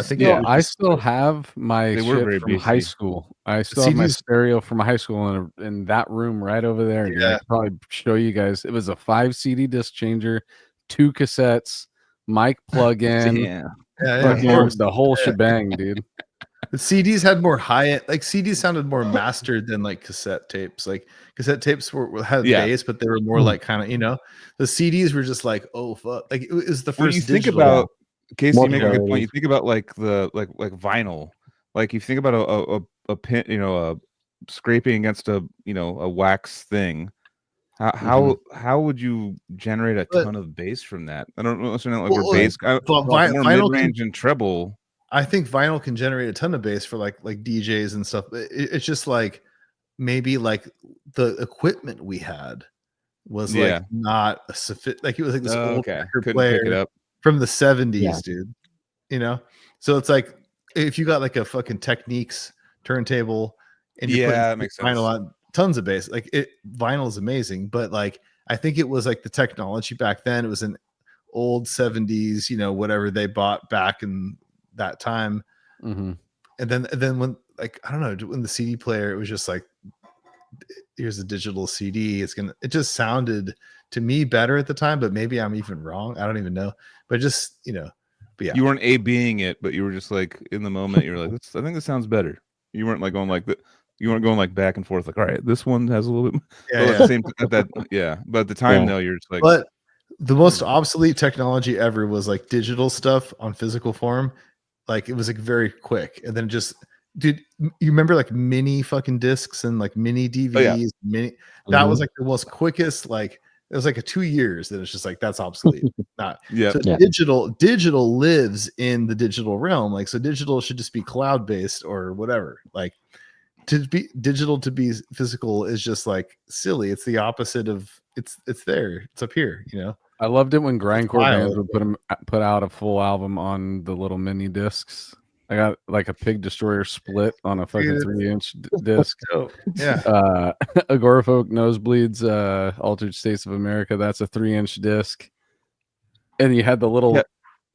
I still have my shit from high school. I still have my stereo from high school in that room right over there. Dude. I could probably show you guys. It was a 5 CD disc changer, 2 cassettes, mic plug-in, the whole shebang, dude. The CDs had more like CDs sounded more mastered than like cassette tapes. Like cassette tapes had bass, but they were more like kind of, you know, the CDs were just like, oh fuck, like it was the first. When you think about, Casey, you make a good point. You think about like the like vinyl, like you think about a pin, you know, a scraping against a, you know, a wax thing. How would you generate a ton of bass from that? I don't know. Like we're bass, more mid range and treble. I think vinyl can generate a ton of bass for like DJs and stuff. It's just like maybe like the equipment we had was like not a like it was like this old record player pick it up from the 70s, dude. You know, so it's like if you got like a fucking Techniques turntable and you put that makes vinyl sense. on, tons of bass. Like vinyl is amazing, but like I think it was like the technology back then. It was an old 70s, you know, whatever they bought back in that time. And then when, like, I don't know, when the CD player, it was just like, here's a digital CD. It just sounded to me better at the time, but maybe I'm even wrong. I don't even know, but just, you know, but yeah. You weren't A-Bing it, but you were just like in the moment, you were like, I think this sounds better. You weren't like going like that. You weren't going like back and forth, like, all right, this one has a little bit. At the same at that, but at the time, though, you're just like. But the most obsolete technology ever was like digital stuff on physical form. Like it was like very quick, and then just, dude, you remember like mini fucking discs and like mini DVDs, that was like the most quickest. Like it was like a 2 years that it's just like that's obsolete. So digital lives in the digital realm. Like so, digital should just be cloud based or whatever. Like to be digital to be physical is just like silly. It's the opposite of it's there. It's up here, you know. I loved it when grindcore bands would put out a full album on the little mini discs. I got like a Pig Destroyer split on a fucking 3-inch disc. Agoraphobic Nosebleeds, Altered States of America. That's a 3-inch disc. And you had the little,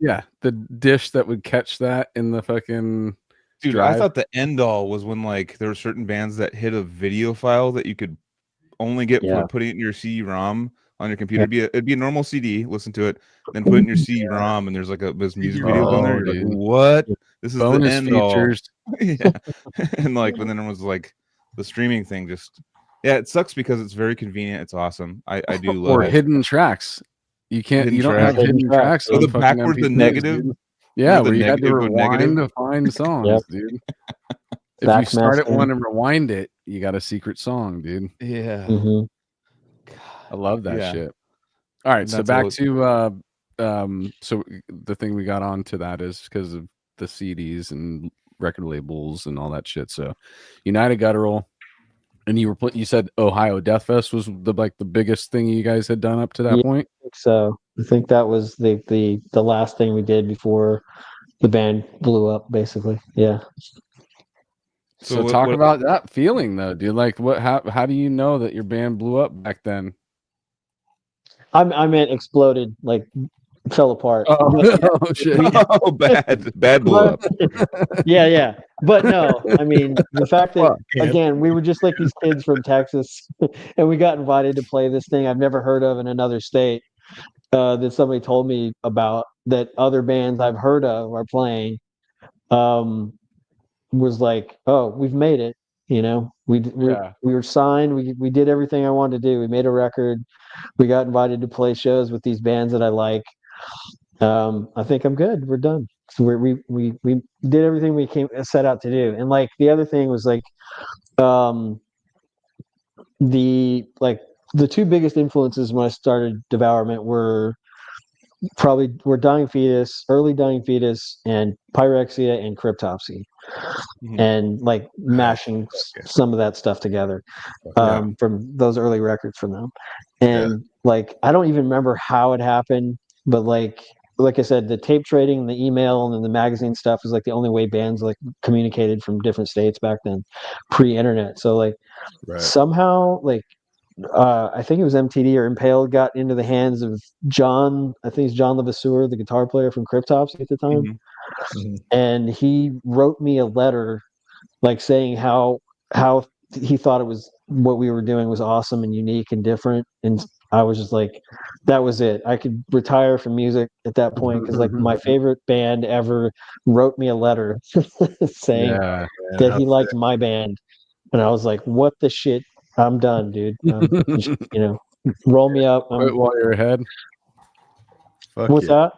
the dish that would catch that in the fucking. Dude, drive. I thought the end all was when like there were certain bands that hit a video file that you could only get for putting it in your CD-ROM on your computer. It'd be a normal CD, listen to it, then put it in your CD-ROM, and there's like this music videos on there. You're like, what? This is bonus the end features. And like, but then it was like the streaming thing. Just it sucks because it's very convenient. It's awesome. I do love it. Hidden tracks. You can't. You don't have hidden tracks. So the backwards, the negative. Dude. Yeah, where you had to rewind to find songs, dude. If you start at one and rewind it, you got a secret song, dude. Yeah. I love that shit. All right, so back to so the thing we got onto that is because of the CDs and record labels and all that shit. So United Guttural, and you said Ohio Death Fest was the biggest thing you guys had done up to that point. I think so I think that was the last thing we did before the band blew up, basically. Yeah. So talk about that feeling though, dude. Like how do you know that your band blew up back then? I meant exploded, like fell apart. Oh shit. Oh, bad blew up. Yeah. But no, I mean the fact that again we were just like these kids from Texas, and we got invited to play this thing I've never heard of in another state. That somebody told me about that other bands I've heard of are playing. Was like, oh, we've made it. You know, we were signed. We did everything I wanted to do. We made a record. We got invited to play shows with these bands that I like. I think I'm good. We're done. So we did everything we set out to do. And like the other thing was like, the two biggest influences when I started Devourment were probably were Dying Fetus, early Dying Fetus, and Pyrexia and Cryptopsy, and like mashing some of that stuff together from those early records from them. And like I don't even remember how it happened, but like I said, the tape trading, the email, and then the magazine stuff is like the only way bands like communicated from different states back then, pre-internet. So like somehow like I think it was MTD or Impaled got into the hands of John. I think it's John Levasseur, the guitar player from Cryptopsy at the time, and he wrote me a letter, like saying how he thought it was what we were doing was awesome and unique and different. And I was just like, that was it. I could retire from music at that point because like my favorite band ever wrote me a letter saying that he liked my band, and I was like, what the shit. I'm done, dude. Roll me up. Quit while you're ahead. What's that?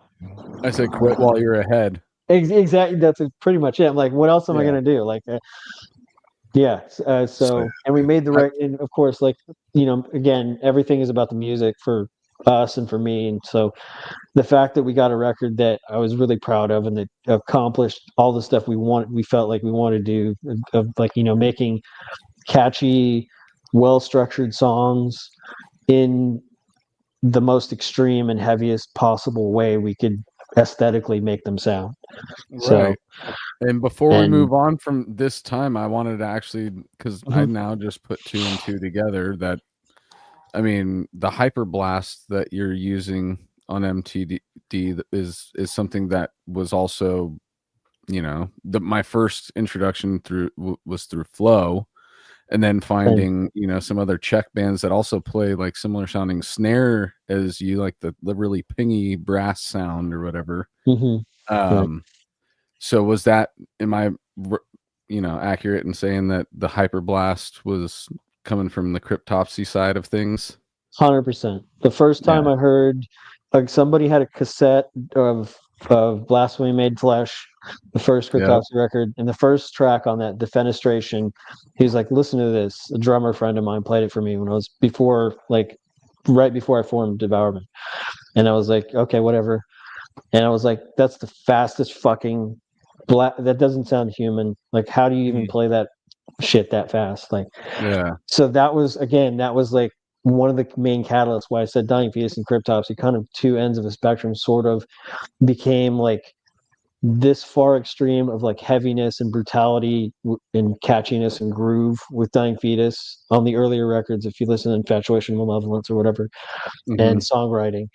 I said quit while you're ahead. Exactly. That's pretty much it. I'm like, what else am I going to do? Like, so, and we made the right, and of course, like, again, everything is about the music for us and for me. And so the fact that we got a record that I was really proud of and that accomplished all the stuff we felt like we wanted to do, of like, making catchy, well-structured songs in the most extreme and heaviest possible way we could aesthetically make them sound. Right. So, and before we move on from this time, I wanted to actually, because I now just put 2 and 2 together, that I mean the hyperblast that you're using on MTD is something that was also, my first introduction was through Flow. And then finding, some other Czech bands that also play like similar sounding snare as you, like the really pingy brass sound or whatever. So was that, am I, accurate in saying that the hyperblast was coming from the Cryptopsy side of things? 100%. The first time I heard, like, somebody had a cassette of Blasphemy Made Flesh, the first Cryptopsy record, and the first track on that, Defenestration, he was like, listen to this. A drummer friend of mine played it for me when I was right before I formed Devourment. And I was like, okay, whatever. And I was like, that's the fastest fucking that doesn't sound human. Like, how do you even play that shit that fast? Like, so that was like one of the main catalysts why I said Dying Fetus and Cryptopsy, kind of two ends of a spectrum, sort of became like this far extreme of like heaviness and brutality and catchiness and groove with Dying Fetus on the earlier records, if you listen to Infatuation, Malevolence or whatever, and Songwriting,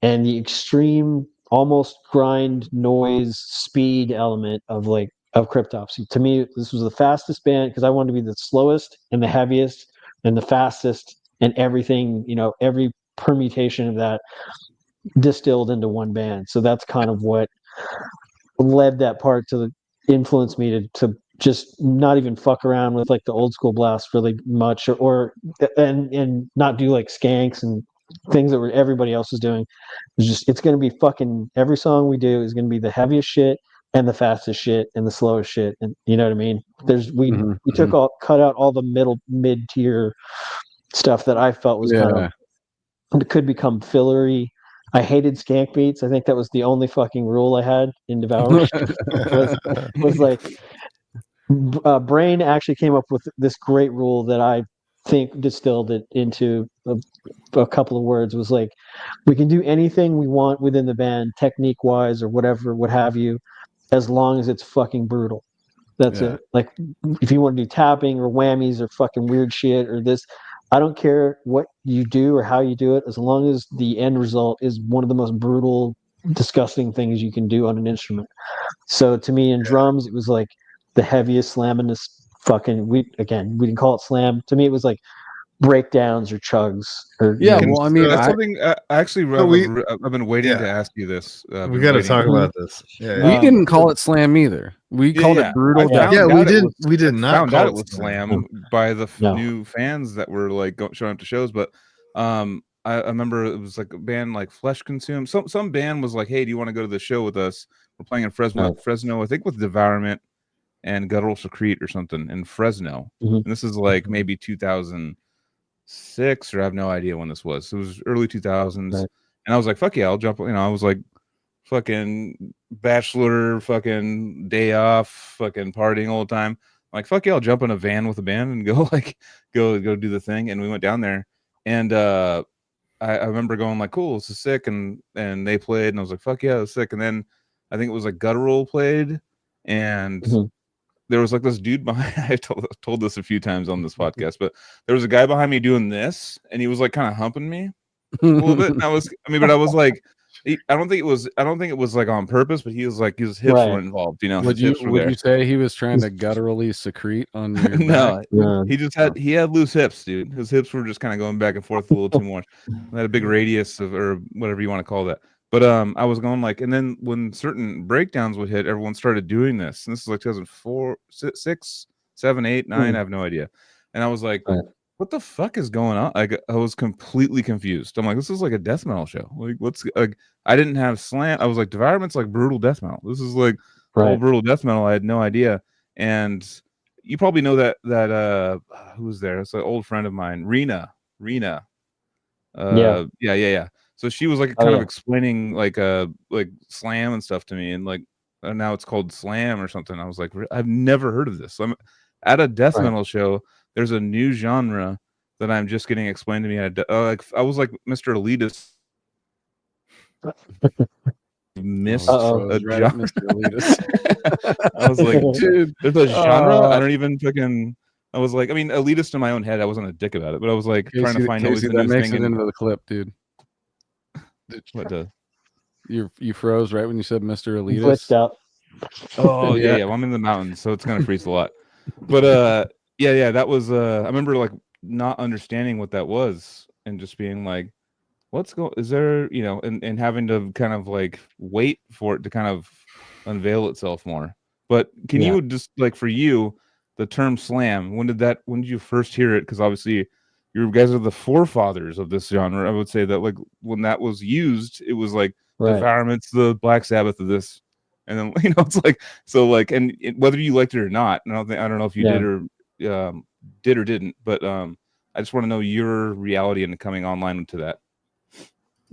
and the extreme almost grind noise speed element of Cryptopsy. To me, this was the fastest band because I wanted to be the slowest and the heaviest and the fastest, and everything, every permutation of that distilled into one band. So that's kind of what led that part to influence me to just not even fuck around with like the old school blast really much, or not do like skanks and things that everybody else was doing. It's going to be fucking, every song we do is going to be the heaviest shit and the fastest shit and the slowest shit. And you know what I mean? We cut out all the mid tier stuff that I felt was kind of, it could become fillery. I hated skank beats. I think that was the only fucking rule I had in Devourment. was like, Brain actually came up with this great rule that I think distilled it into a couple of words. Was like, we can do anything we want within the band, technique wise or whatever, what have you, as long as it's fucking brutal. That's it. Like, if you want to do tapping or whammies or fucking weird shit or this, I don't care what you do or how you do it, as long as the end result is one of the most brutal, disgusting things you can do on an instrument. So to me, in drums, it was like the heaviest, slammingest fucking, we didn't call it slam. To me, it was like breakdowns or chugs. Or, well, I mean, that's something actually I've been waiting to ask you this. We got to talk about this. We didn't call it slam either. We called it brutal. We did not found out it was slam by the new fans that were like showing up to shows. But I remember it was like a band like Flesh Consume. Some band was like, "Hey, do you want to go to the show with us? We're playing in Fresno, I think, with Devourment and Guttural Secrete or something in Fresno." And this is like maybe 2006, or I have no idea when this was. It was early 2000s. And I was like, fuck yeah, I'll jump. You know, I was like, fucking bachelor, fucking day off, fucking partying all the time. I'm like, fuck yeah, I'll jump in a van with a band and go go do the thing. And we went down there, and I remember going like, cool, this is sick, and they played, and I was like, fuck yeah, it was sick. And then I think it was like Guttural played, and there was like this dude behind. I told this a few times on this podcast, but there was a guy behind me doing this, and he was like kind of humping me a little bit. And I was like, I don't think it was like on purpose, but he was like, his hips were involved. You know, would you say he was trying to gutturally secrete on your back? No, he had loose hips, dude. His hips were just kind of going back and forth a little too much. They had a big radius or whatever you want to call that. But I was going like, and then when certain breakdowns would hit, everyone started doing this. And this is like 2004, 6, 7, 8, 9. I have no idea. And I was like, what the fuck is going on? I was completely confused. I'm like, this is like a death metal show. Like, what's like? I didn't have slam. I was like, Devourment's like brutal death metal. This is like all brutal death metal. I had no idea. And you probably know that who was there? It's an old friend of mine, Rena. Yeah. So she was like kind of explaining like slam and stuff to me, and like now it's called slam or something. I was like, I've never heard of this. I'm at a death metal show. There's a new genre that I'm just getting explained to me. I was like Mr. Elitist. Missed a genre. I was like, dude, there's a genre. I don't even fucking. I was like, I mean, elitist in my own head. I wasn't a dick about it, but I was like trying to find always the that new makes thing it into the clip, dude. What you froze right when you said Mr. Elitist. Glitched out. Oh yeah. Well, I'm in the mountains, so it's gonna freeze a lot. But yeah, that was I remember like not understanding what that was and just being like, is there, you know, and having to kind of like wait for it to kind of unveil itself more. But can you just like, for you, the term slam, when did you first hear it? Because obviously you guys are the forefathers of this genre. I would say that like when that was used, it was like Devourment's the Black Sabbath of this. And then, you know, it's like, so like, and whether you liked it or not, I don't know if you did or didn't, but I just want to know your reality and coming online into that.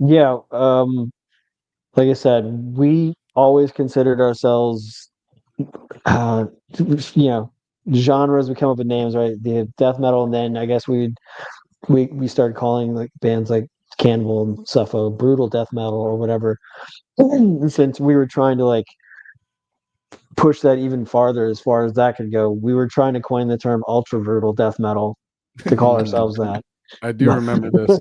Yeah, like I said, we always considered ourselves, you know, genres. We come up with names, right? The death metal, and then I guess we started calling like bands like Cannibal and Suffo brutal death metal or whatever. Since we were trying to like push that even farther as far as that could go, we were trying to coin the term ultra brutal death metal to call ourselves that. I do remember this.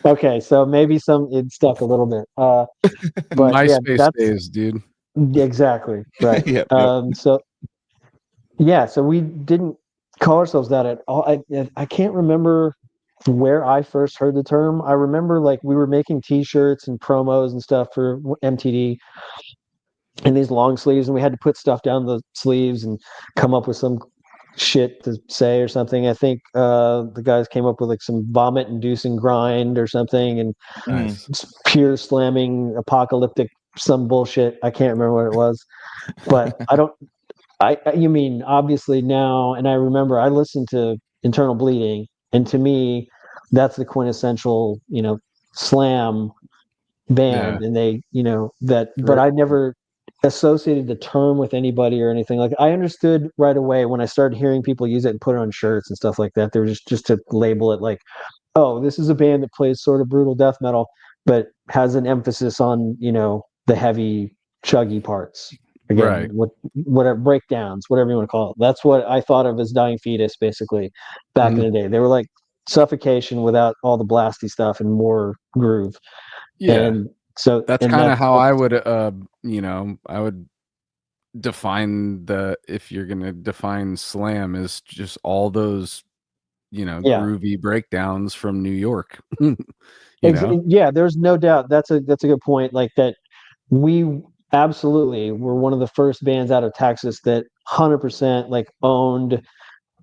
Okay, so maybe it stuck a little bit. But MySpace days, dude. Exactly right. So we didn't call ourselves that at all. I can't remember where I first heard the term. I remember like we were making T-shirts and promos and stuff for MTD, and these long sleeves, and we had to put stuff down the sleeves and come up with some shit to say or something. I think the guys came up with like some vomit-inducing grind or something, and pure slamming apocalyptic some bullshit. I can't remember what it was, but you mean obviously now, and I remember I listened to Internal Bleeding, and to me, that's the quintessential, you know, slam band, and they, you know, that. But I never associated the term with anybody or anything. Like I understood right away when I started hearing people use it and put it on shirts and stuff like that. They were just to label it like, oh, this is a band that plays sort of brutal death metal, but has an emphasis on, you know, the heavy chuggy parts. Again, whatever breakdowns, whatever you want to call it. That's what I thought of as Dying Fetus, basically, back in the day. They were like Suffocation without all the blasty stuff and more groove. Yeah. And so that's kind of how I would, you know, I would define if you're going to define slam as just all those, you know, groovy breakdowns from New York. Yeah, there's no doubt. That's a good point. Like that, we absolutely were one of the first bands out of Texas that 100% like owned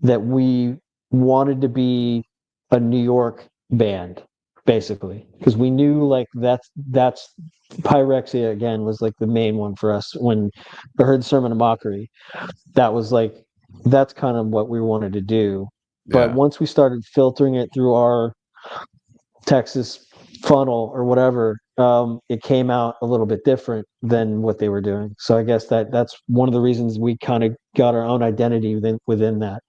that we wanted to be a New York band, basically, because we knew like that's Pyrexia again was like the main one for us. When I heard Sermon of Mockery, that was like, that's kind of what we wanted to do. But once we started filtering it through our Texas funnel or whatever, it came out a little bit different than what they were doing. So I guess that's one of the reasons we kind of got our own identity within that.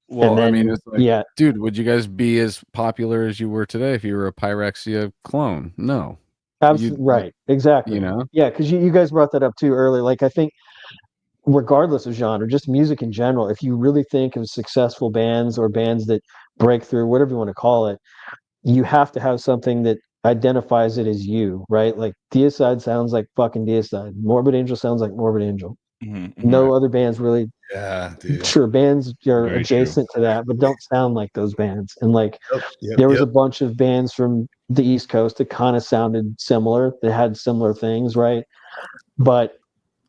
Well, And then, I mean, it's like, yeah, dude, would you guys be as popular as you were today if you were a Pyrexia clone? No. absolutely right, exactly. You know? Yeah, because you guys brought that up too earlier. Like, I think regardless of genre, just music in general, if you really think of successful bands or bands that break through, whatever you want to call it, you have to have something that identifies it as you, right? Like Deicide sounds like fucking Deicide. Morbid Angel sounds like Morbid Angel. No other bands really. Yeah, dude. Sure, bands are Very adjacent to that, but don't sound like those bands. And like, there was a bunch of bands from the East Coast that kind of sounded similar. That had similar things, right? But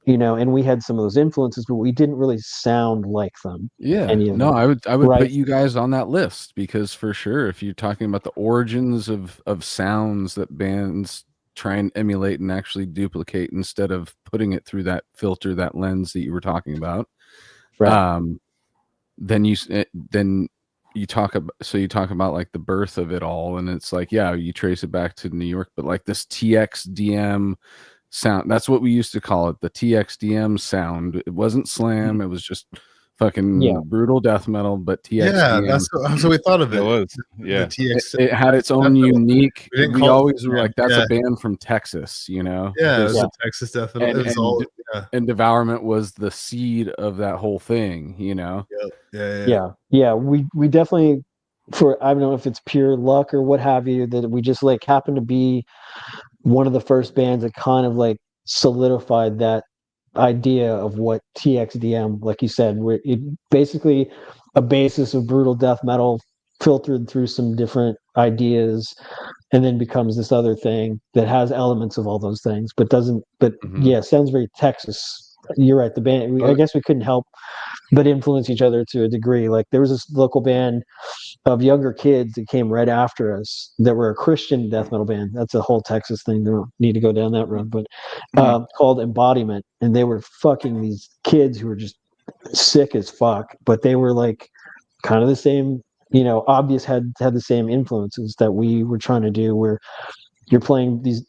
and we had some of those influences, but we didn't really sound like them. Yeah. No, I would put you guys on that list, because for sure, if you're talking about the origins of sounds that bands try and emulate and actually duplicate instead of putting it through that filter, that lens that you were talking about, right. Then you talk about like the birth of it all, and it's like, yeah, you trace it back to New York, but like this TXDM sound, that's what we used to call it, the TXDM sound. It wasn't slam, it was just fucking brutal death metal, but TXDM. Yeah, that's so we thought of it. It was, yeah. It had its own unique. We always were like, that's a band from Texas, Yeah, it was a Texas death metal. And, it was all, and Devourment was the seed of that whole thing, Yeah. We definitely, I don't know if it's pure luck or what have you, that we just like happened to be one of the first bands that kind of like solidified that idea of what TXDM, like you said, where it basically a basis of brutal death metal filtered through some different ideas, and then becomes this other thing that has elements of all those things, but doesn't. But yeah, sounds very Texas. You're right. The band, I guess we couldn't help but influence each other to a degree. Like there was this local band of younger kids that came right after us that were a Christian death metal band. That's a whole Texas thing. We don't need to go down that road, but called Embodiment. And they were fucking these kids who were just sick as fuck, but they were like kind of the same, obvious had the same influences that we were trying to do, where you're playing these,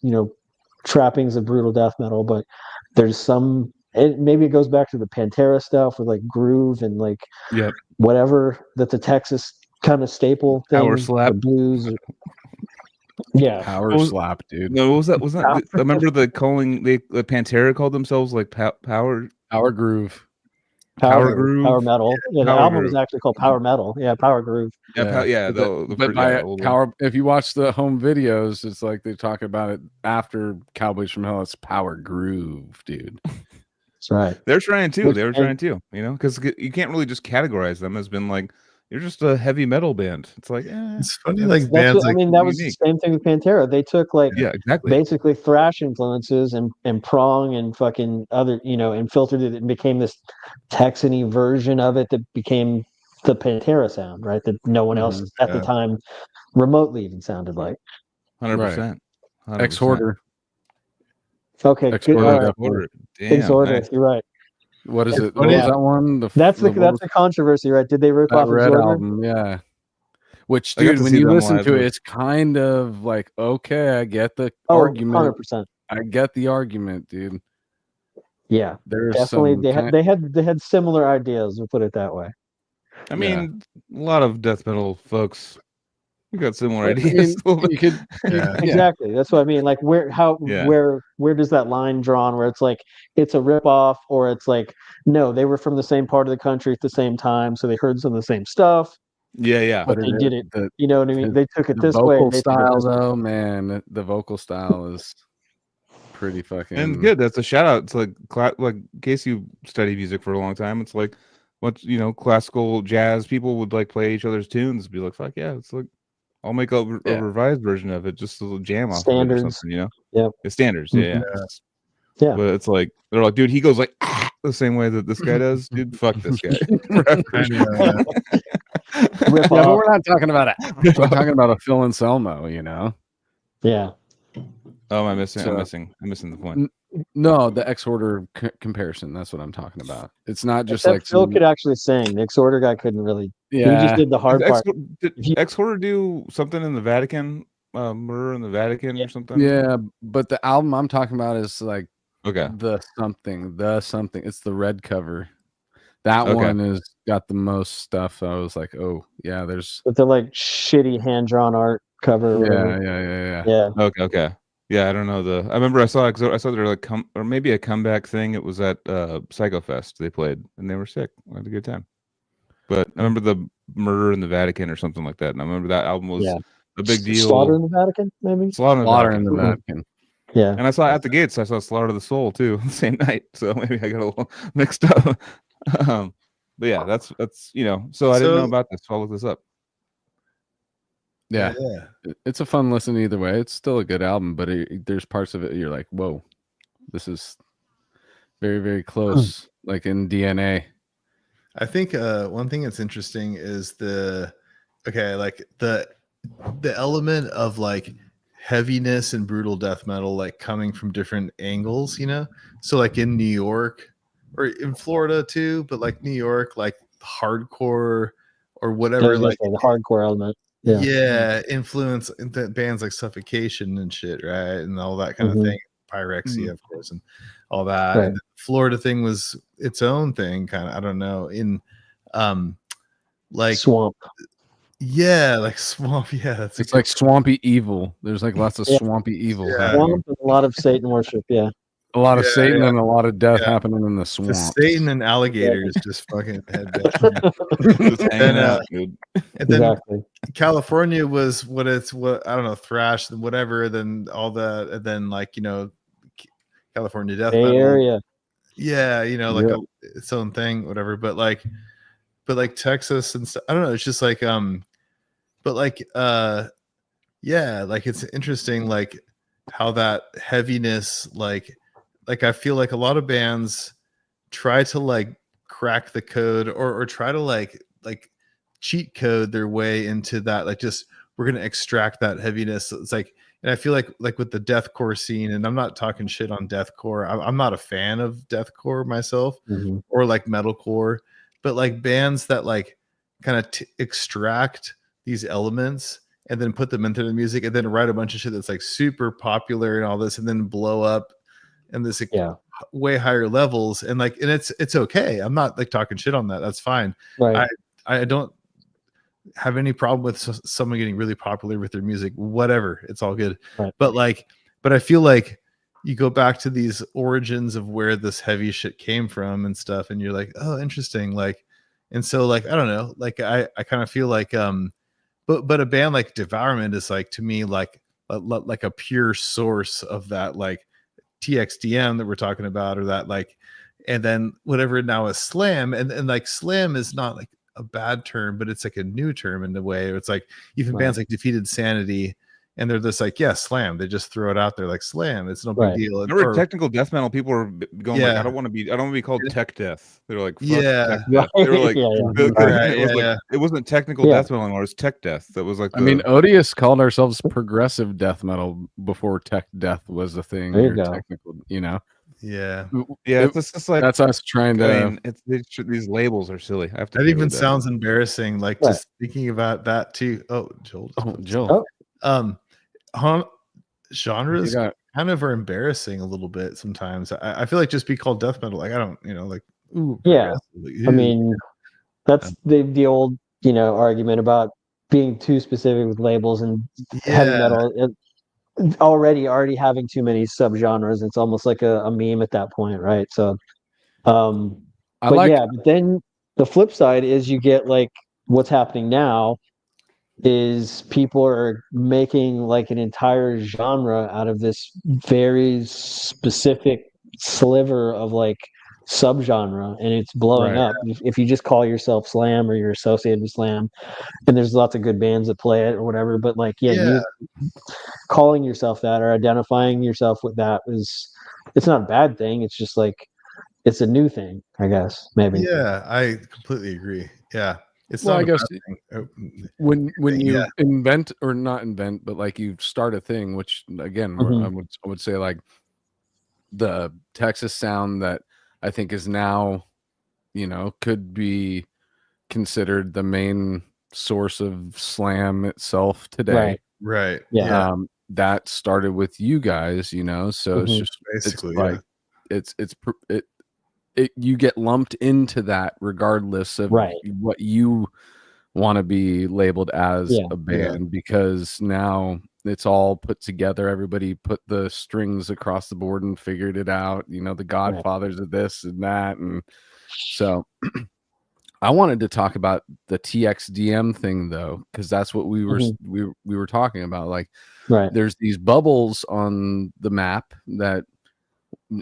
trappings of brutal death metal, but there's some, and maybe it goes back to the Pantera stuff with like groove and like whatever that the Texas kind of staple thing, power slap, the blues. Power slap, dude. No, what was that? Wasn't that? I remember the Pantera called themselves like power groove. Power groove, power metal. Yeah, the album was actually called Power Metal. Yeah, Power Groove. Power. If you watch the home videos, it's like they talk about it after Cowboys from Hell. It's Power Groove, dude. That's right. They're trying too. They were trying too. Because you can't really just categorize them as being like, you're just a heavy metal band. It's like, it's funny, like bands. I mean, that was the same thing with Pantera. They took like, basically thrash influences and prong and fucking other, and filtered it and became this Texan-y version of it that became the Pantera sound, right? That no one else at the time remotely even sounded like. 100%. Ex-Hoarder. Okay, Exhorder. Exhorder, you're right. What is it? What was that one? That's the controversy, right? Did they rip off Red Exhorder? album? Yeah. Which, dude, when you listen to it, it's kind of like, okay, I get the argument. 100%. I get the argument, dude. Yeah, there's definitely. They had similar ideas. We'll put it that way. I mean, a lot of death metal folks. We got similar ideas. Exactly. That's what I mean. Like where does that line drawn where it's like it's a ripoff, or it's like no, they were from the same part of the country at the same time, so they heard some of the same stuff. Yeah. But they did it. You know what I mean? They took it this way. Vocal style, though, man. The vocal style is pretty fucking and good. That's a shout out. It's like in case you study music for a long time, it's like what classical jazz people would like play each other's tunes. Be like, fuck yeah, it's like. I'll make a revised version of it, just a little jam off standards. Of it or something, Yeah. The standards, yeah. But it's like they're like, dude, he goes like the same way that this guy does. Dude, fuck this guy. But we're not talking about it. We're talking about a Phil Anselmo, Yeah. Oh, I'm missing the point. No, the Exhorder comparison. That's what I'm talking about. It's not just Except like Phil could actually sing. The Exhorder guy couldn't really. Yeah, he just did the hard part. Did Exhorder do something in the Vatican Murder in the Vatican or something? Yeah, but the album I'm talking about is like Okay. the something. It's the red cover. That one is got the most stuff. I was like, oh yeah, there's. But they're like shitty hand drawn art cover. Or Yeah. Yeah. Okay. Yeah, I don't know I remember I saw there like or maybe a comeback thing. It was at Psycho Fest they played and they were sick. I had a good time. But I remember the Murder in the Vatican or something like that. And I remember that album was a big deal. Slaughter in the Vatican, maybe? Slaughter in the Vatican. Yeah. And I saw At the Gates, I saw Slaughter of the Soul too, the same night. So maybe I got a little mixed up. But yeah, that's so I didn't know about this, so I'll look this up. Yeah. It's a fun listen either way. It's still a good album, but there's parts of it you're like, whoa, this is very, very close, like in DNA. I think one thing that's interesting is the element of like heaviness and brutal death metal, like coming from different angles, so like in New York or in Florida too, but like New York, like hardcore or whatever, like the hardcore element. Influence bands like Suffocation and shit, right, and all that kind of thing, Pyrexia, of course, and all that. Right. And the Florida thing was its own thing, kind of. I don't know, in like swamp. Yeah, like swamp. Yeah, it's like swampy evil. There's like lots of swampy evil. Swamp and a lot of Satan worship. Yeah. A lot of Satan and a lot of death happening in the swamp. Satan and alligators just fucking and then California was what I don't know, thrash and whatever, then all that, and then like California death Bay metal. Area. Yeah, its own thing, whatever. But like Texas and stuff, I don't know. It's just like but like like it's interesting, like how that heaviness, like I feel like a lot of bands try to like crack the code or try to like cheat code their way into that, like just we're gonna extract that heaviness. It's like, and I feel like with the deathcore scene, and I'm not talking shit on deathcore. I'm not a fan of deathcore myself, or like metalcore, but like bands that like kind of extract these elements and then put them into the music and then write a bunch of shit that's like super popular and all this, and then blow up and this way higher levels, and like, and it's okay. I'm not like talking shit on that. That's fine. Right. I don't have any problem with someone getting really popular with their music, whatever. It's all good. Right. But I feel like you go back to these origins of where this heavy shit came from and stuff, and you're like, oh, interesting. Like, and so like, I don't know, like I kind of feel like but a band like Devourment is like, to me, like a pure source of that, like TXDM that we're talking about, or that like, and then whatever now is slam, and like slam is not like a bad term, but it's like a new term in a way. It's like even bands like Defeated Sanity, and they're just like, slam. They just throw it out there like slam. It's no big deal. Remember technical death metal? People were going like, I don't want to be called tech death. They're like, fuck tech death. They were like, it wasn't technical death metal anymore. It was tech death. That was like, I mean, Odious called ourselves progressive death metal before tech death was a thing. There you go. Technical, it's just like, that's us trying to. These labels are silly. I have to. That even sounds embarrassing. Like just thinking about that too. Oh, Joel. Genres kind of are embarrassing a little bit sometimes. I feel like just be called death metal. Like I don't, like, ooh, I mean, that's the old argument about being too specific with labels, and heavy metal already having too many subgenres. It's almost like a meme at that point, right? So but then the flip side is you get like what's happening now is people are making like an entire genre out of this very specific sliver of like subgenre, and it's blowing up. If you just call yourself slam or you're associated with slam, and there's lots of good bands that play it or whatever, but like you calling yourself that or identifying yourself with that it's not a bad thing. It's just like it's a new thing, I guess, maybe. I completely agree. It's well, not, I guess when you invent, or not invent, but like you start a thing, which again, I would say like the Texas sound that I think is now, could be considered the main source of slam itself today. Right. Yeah. That started with you guys, you know. So it's just basically you get lumped into that regardless of Right. what you want to be labeled as a band, because now it's all put together. Everybody put the strings across the board and figured it out, you know, the godfathers of this and that. And so I wanted to talk about the TXDM thing though, because that's what we were talking about. Like, there's these bubbles on the map that,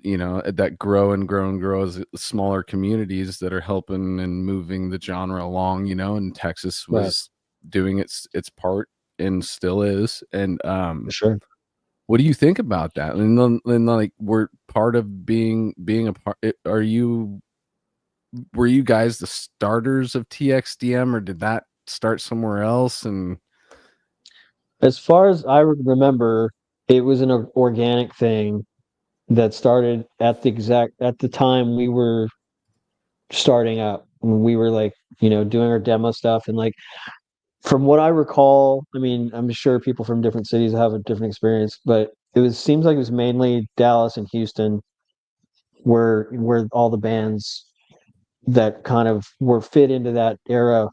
you know, that grow and grow and grow as smaller communities that are helping and moving the genre along, you know. And Texas was doing its part and still is. And For sure. what do you think about that? And then like, we're part of being a part. Were you guys the starters of TXDM, or did that start somewhere else? And as far as I remember, it was an organic thing that started at the time we were starting up. We were like, you know, doing our demo stuff, and like, from what I recall, I mean, I'm sure people from different cities have a different experience, but seems like it was mainly Dallas and Houston where all the bands that kind of were fit into that era,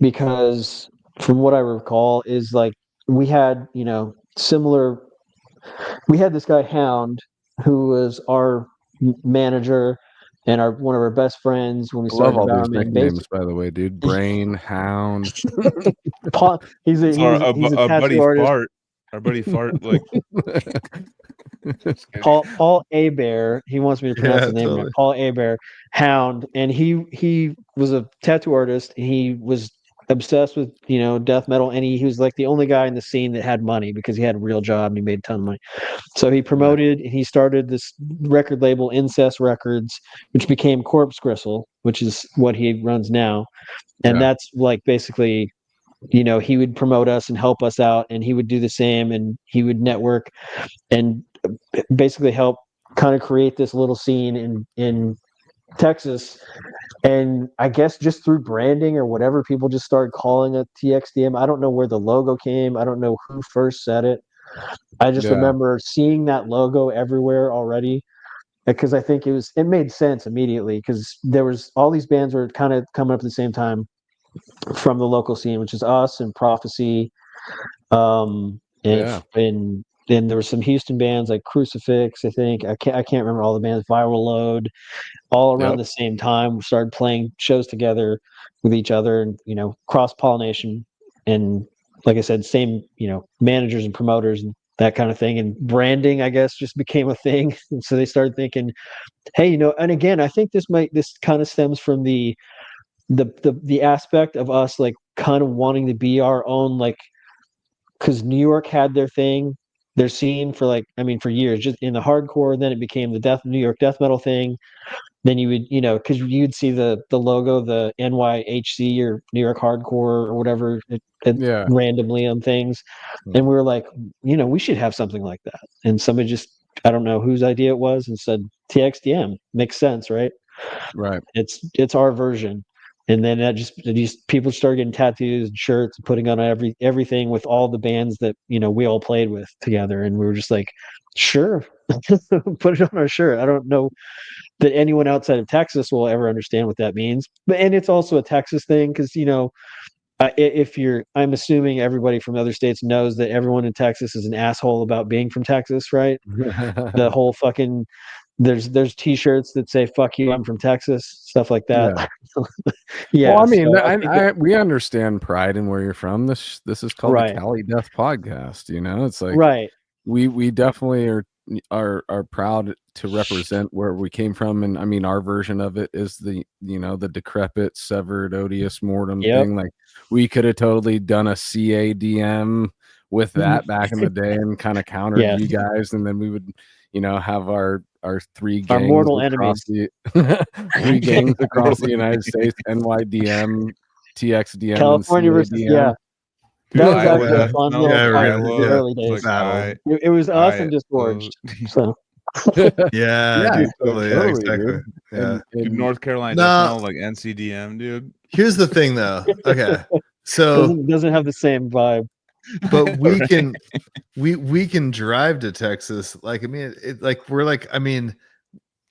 because from what I recall is like, we had, you know, we had this guy Hound who was our manager and one of our best friends when we I love started all these Devourment. nicknames, by the way, dude. Brain, Hound. Paul, he's a tattoo buddy artist. Fart. Our buddy Fart, like Paul Abear. He wants me to pronounce his name right. Paul Abear, Hound, and he was a tattoo artist. He was obsessed with, you know, death metal, and he was like the only guy in the scene that had money because he had a real job and he made a ton of money. So he promoted and he started this record label, Incest Records, which became Corpse Gristle, which is what he runs now. And that's like, basically, you know, he would promote us and help us out, and he would do the same, and he would network and basically help kind of create this little scene in Texas. And I guess just through branding or whatever, people just started calling it TXDM. I don't know where the logo came. I don't know who first said it. I just remember seeing that logo everywhere already, because I think it made sense immediately, because there was all these bands were kind of coming up at the same time from the local scene, which is us and Prophecy. And there were some Houston bands like Crucifix, I think. I can't remember all the bands. Viral Load, all around the same time. We started playing shows together with each other, and, you know, cross pollination, and like I said, same, you know, managers and promoters and that kind of thing. And branding, I guess, just became a thing. And so they started thinking, hey, you know, and again, I think this kind of stems from the aspect of us, like, kind of wanting to be our own, like, because New York had their scene for, like, I mean, for years, just in the hardcore. Then it became the New York death metal thing. Then you would, you know, because you'd see the logo, the NYHC or New York Hardcore or whatever, randomly on things. And we were like, you know, we should have something like that. And somebody just, I don't know whose idea it was, and said TXDM makes sense, right? Right. It's our version. And then that just people started getting tattoos and shirts and putting on everything with all the bands that, you know, we all played with together. And we were just like, sure, put it on our shirt. I don't know that anyone outside of Texas will ever understand what that means. And it's also a Texas thing, because, you know, I'm assuming everybody from other states knows that everyone in Texas is an asshole about being from Texas, right? The whole fucking, there's t-shirts that say "fuck you, I'm from Texas," stuff like that. Well, I mean, we understand pride in where you're from. This is called the Cali Death Podcast. You know, it's like, we definitely are proud to represent where we came from. And I mean, our version of it is the decrepit, severed, odious mortem thing. Like, we could have totally done a CADM with that back in the day and kind of countered you guys, and then we would, you know, have our three gangs, our mortal enemies, three gangs across the United States: NYDM, TXDM, California and versus CADM. That was actually a fun little fight in the early days. Like, it was us and Disgorged. So totally, exactly. Yeah. Dude, North Carolina doesn't like NCDM, dude. Here's the thing, though. Okay, so doesn't have the same vibe. but we can we can drive to Texas. Like, I mean, we're like, I mean,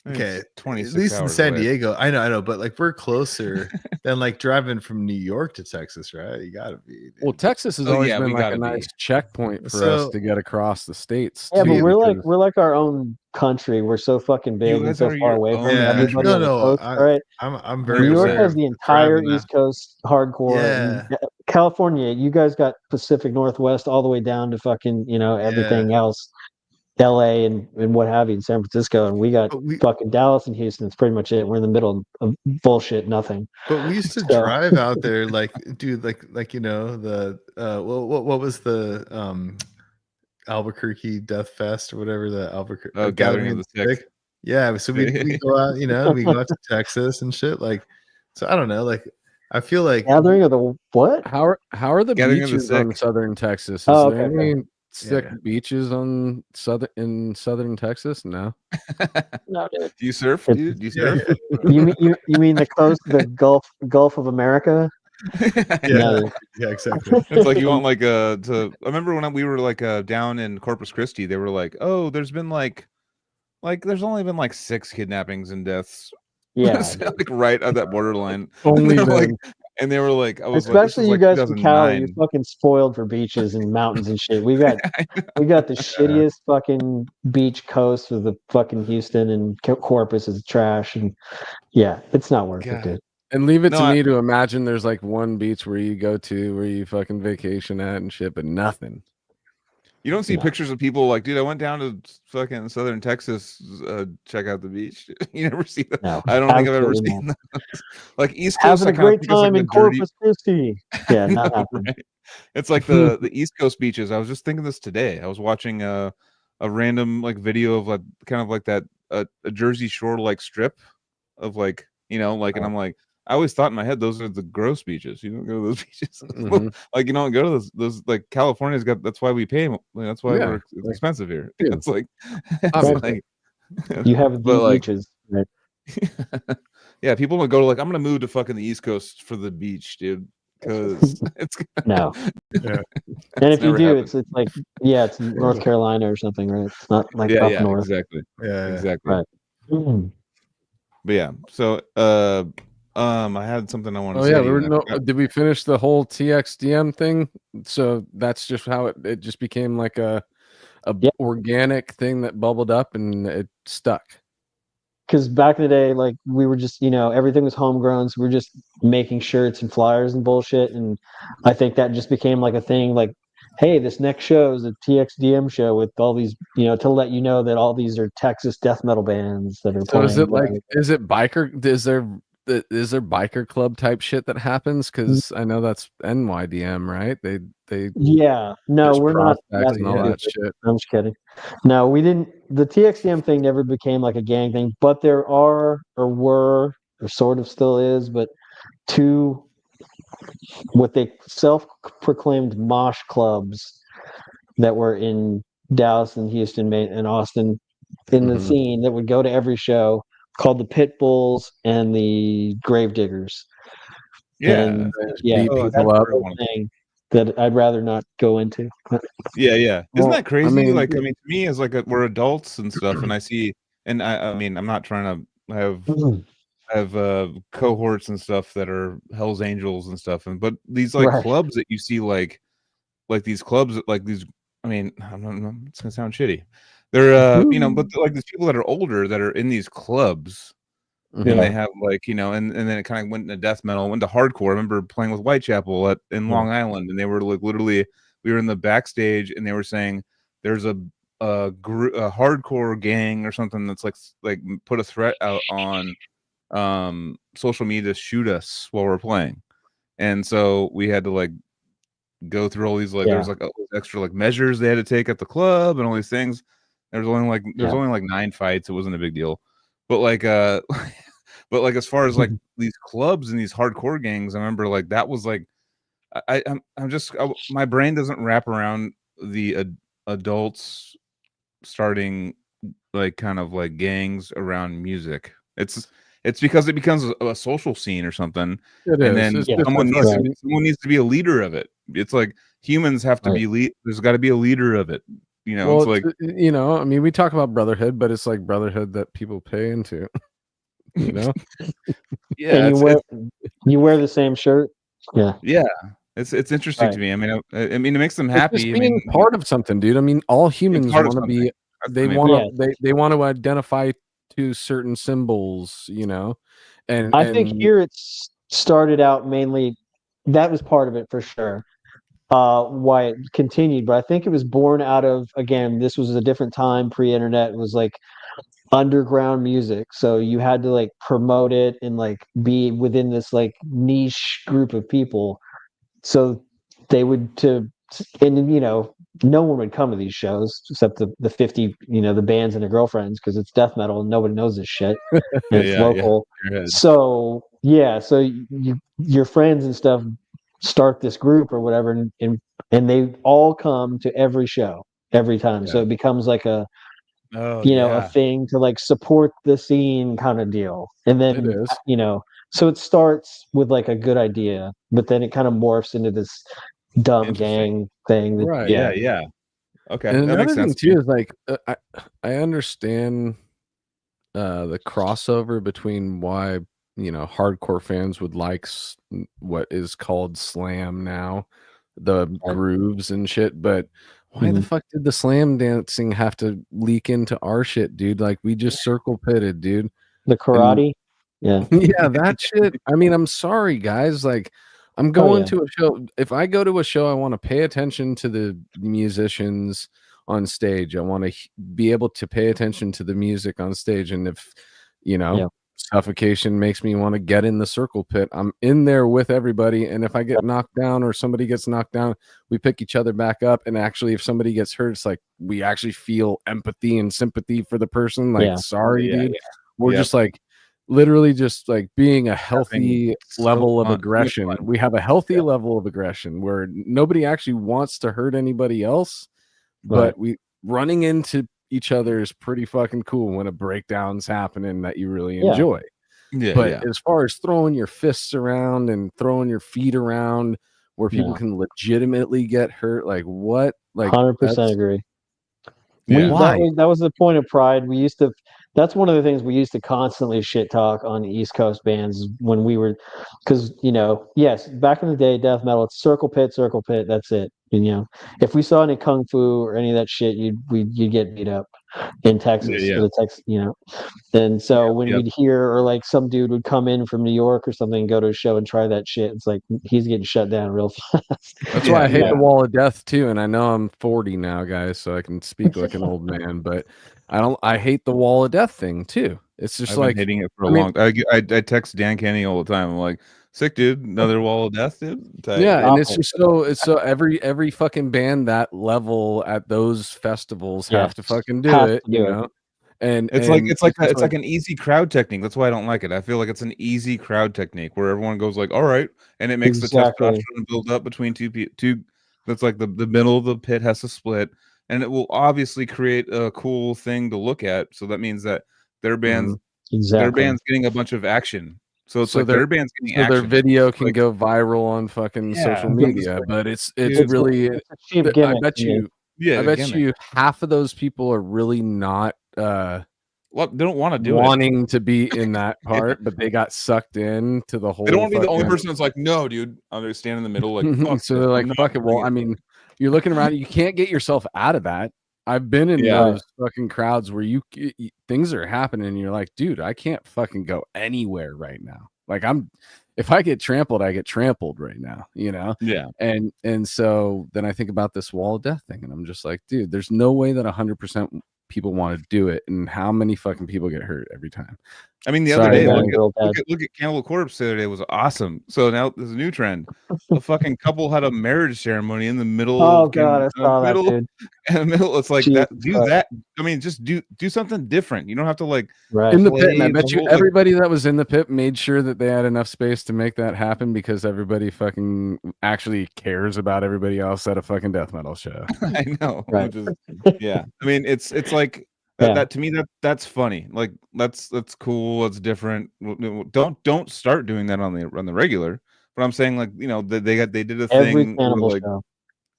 okay, it's 26 at least in hours San away. Diego, I know, but like we're closer than like driving from New York to Texas, right? You gotta be. Dude. Well, Texas has always been like a nice checkpoint for us to get across the states. Yeah, too, but we're like our own country. We're so fucking big and so far away from everybody on the coast, right? I'm very New York aware has the entire East Coast hardcore. Yeah. And California, you guys got Pacific Northwest all the way down to fucking, everything else. LA and what have you in San Francisco, and we got fucking Dallas and Houston. It's pretty much it. We're in the middle of bullshit, nothing. But we used to drive out there, like, dude, the what was the Albuquerque Death Fest or whatever, the Albuquerque Gathering of the Sick. Yeah, so we go out, we go out to Texas and shit. Like, so I don't know, like I feel like Gathering of the what? How are the beaches on southern Texas? Is there any sick beaches in southern Texas? No. No, dude. Do you surf, dude? Do you surf? You mean the coast, the Gulf of America? Yeah, exactly. It's like you want like I remember when we were like down in Corpus Christi, they were like, oh, there's been like there's only been like 6 kidnappings and deaths. Yeah, like right at that borderline. Only and they were like, especially you guys from Cali, you're fucking spoiled for beaches and mountains and shit. We got the shittiest fucking beach coast with the fucking Houston, and Corpus is trash, and it's not worth it, dude. And leave it to me to imagine there's like one beach where you go to where you fucking vacation at and shit, but nothing. You don't see pictures of people like, dude, I went down to fucking southern Texas, check out the beach. You never see that. No, I don't think I've ever seen that. Like East Coast, having a great time in Corpus Christi. Yeah, not happening. Right? It's like the East Coast beaches. I was just thinking this today. I was watching a random like video of like kind of like that a Jersey Shore like strip of like, and I'm like, I always thought in my head those are the gross beaches. You don't go to those beaches. Like, you don't go to those like California's got. It's why we pay. That's why it's expensive here. Yeah. It's like, you have the beaches. Right? Yeah, people would go to like, I'm gonna move to fucking the East Coast for the beach, dude. Because it's no. Yeah. And if you do, it's like it's North Carolina or something, right? It's not like up north. Exactly. Yeah, exactly. Right. But yeah, so I had something I wanted to say. Did we finish the whole TXDM thing? So that's just how it just became like a organic thing that bubbled up and it stuck. Because back in the day, like we were just, everything was homegrown, so we were just making shirts and flyers and bullshit. And I think that just became like a thing. Like, hey, this next show is a TXDM show with all these, to let you know that all these are Texas death metal bands that are playing. Is it like, is it biker? Is there biker club type shit that happens? Because I know that's NYDM, right? They no, we're not and all that shit. I'm just kidding. No, we didn't. The TXDM thing never became like a gang thing, but there are or were or sort of still is, but 2 what they self-proclaimed mosh clubs that were in Dallas and Houston and Austin in the scene that would go to every show, called the Pit Bulls and the Gravediggers. Yeah, beat people up. Thing that I'd rather not go into. Yeah. Isn't that crazy? To me, as like we're adults and stuff, and I see, and I mean, I'm not trying to have cohorts and stuff that are Hell's Angels and stuff, but these like clubs that you see, like these clubs that like these. I mean, it's gonna sound shitty. They're but like these people that are older that are in these clubs, and they have like and then it kind of went into death metal, went to hardcore. I remember playing with Whitechapel in Long Island, and they were like literally, we were in the backstage, and they were saying there's a hardcore gang or something that's like put a threat out on social media to shoot us while we're playing, and so we had to like go through all these there's like extra like measures they had to take at the club and all these things. There's only like 9 fights. It wasn't a big deal, but like as far as like these clubs and these hardcore gangs, I remember like that was like my brain doesn't wrap around the adults starting like kind of like gangs around music. It's because it becomes a social scene or something, then someone needs to be a leader of it. It's like humans have to be there's got to be a leader of it. You know, well, it's like, you know, I mean, we talk about brotherhood, but it's like brotherhood that people pay into. You know, yeah. And you wear the same shirt. Yeah, yeah. It's interesting to me. I mean, it makes them happy. It's just being part of something, dude. I mean, all humans want to be. They want to. They want to identify to certain symbols. You know, and I think here it started out mainly. That was part of it for sure. Why it continued, but I think it was born out of, again, this was a different time, pre-internet. It was like underground music, so you had to like promote it and like be within this like niche group of people, so they would and you know, no one would come to these shows except the 50, you know, the bands and their girlfriends, because it's death metal and nobody knows this shit and it's local. So yeah, so your friends and stuff start this group or whatever, and they all come to every show every time, so it becomes like a a thing to like support the scene kind of deal. And then it is, you know, so it starts with like a good idea, but then it kind of morphs into this dumb gang thing that, right? Yeah. Okay, and that makes another sense thing too is like I understand the crossover between why, you know, hardcore fans would like what is called slam now, the grooves and shit, but why the fuck did the slam dancing have to leak into our shit, dude? Like, we just circle pitted, dude. The karate. Yeah, that shit. I mean, I'm sorry, guys. Like, I'm going to a show. If I go to a show, I want to pay attention to the musicians on stage. I want to be able to pay attention to the music on stage. And if, you know, suffocation makes me want to get in the circle pit, I'm in there with everybody. And if I get knocked down or somebody gets knocked down, we pick each other back up. And actually, if somebody gets hurt, it's like we actually feel empathy and sympathy for the person. Like, sorry, dude. We're just like, literally just like being a healthy level of aggression. We have a healthy level of aggression where nobody actually wants to hurt anybody else, but we running into each other is pretty fucking cool when a breakdown's happening that you really enjoy. But as far as throwing your fists around and throwing your feet around where people can legitimately get hurt, like what? Like 100% agree. Why? That was the point of Pride. That's one of the things we used to constantly shit talk on the East Coast bands when we were, because, you know, yes, back in the day, death metal, it's circle pit, that's it. And, you know, if we saw any kung fu or any of that shit, you'd get beat up in Texas, you know. And so when we'd hear, or like some dude would come in from New York or something and go to a show and try that shit, it's like he's getting shut down real fast. That's why I hate the wall of death too. And I know I'm 40 now, guys, so I can speak like an old man, but I hate the wall of death thing too. It's just I've been hitting it for a long time. I text Dan Kenny all the time. I'm like, sick, dude, another wall of death, dude. Yeah, and it's just so every fucking band that level at those festivals have to fucking do it, you know. And it's like an easy crowd technique. That's why I don't like it. I feel like it's an easy crowd technique where everyone goes like, all right, and it makes the testosterone build up between two. That's like the middle of the pit has to split, and it will obviously create a cool thing to look at. So that means that their band's getting a bunch of action. So it's like their band's getting action. Their video can go viral on fucking social media, but it's really it's a cheap gimmick. I bet you half of those people are really not well, they don't want to do wanting to be in that part, but they got sucked in to the whole. They don't want to be the only person that's like, no, dude. I'm gonna stand in the middle, like, fuck. So they're like, fuck it. Well, I mean, you're looking around, you can't get yourself out of that. I've been in those fucking crowds where things are happening and you're like, dude, I can't fucking go anywhere right now. Like, if I get trampled, I get trampled right now, you know? Yeah. And so then I think about this wall of death thing and I'm just like, dude, there's no way that 100% people want to do it. And how many fucking people get hurt every time? I mean, the other day, look at Cannibal Corpse the other day was awesome. So now there's a new trend. A fucking couple had a marriage ceremony in the middle. Oh god, I saw that, dude. In the middle, it's like that. Do that. I mean, just do something different. You don't have to like in the pit. And I bet you everybody that was in the pit made sure that they had enough space to make that happen because everybody fucking actually cares about everybody else at a fucking death metal show. I know. Right. Yeah. I mean, it's like. That to me that's funny. Like that's cool. That's different. Don't start doing that on the regular. But I'm saying, like, you know, they did a every thing cannibal like, show.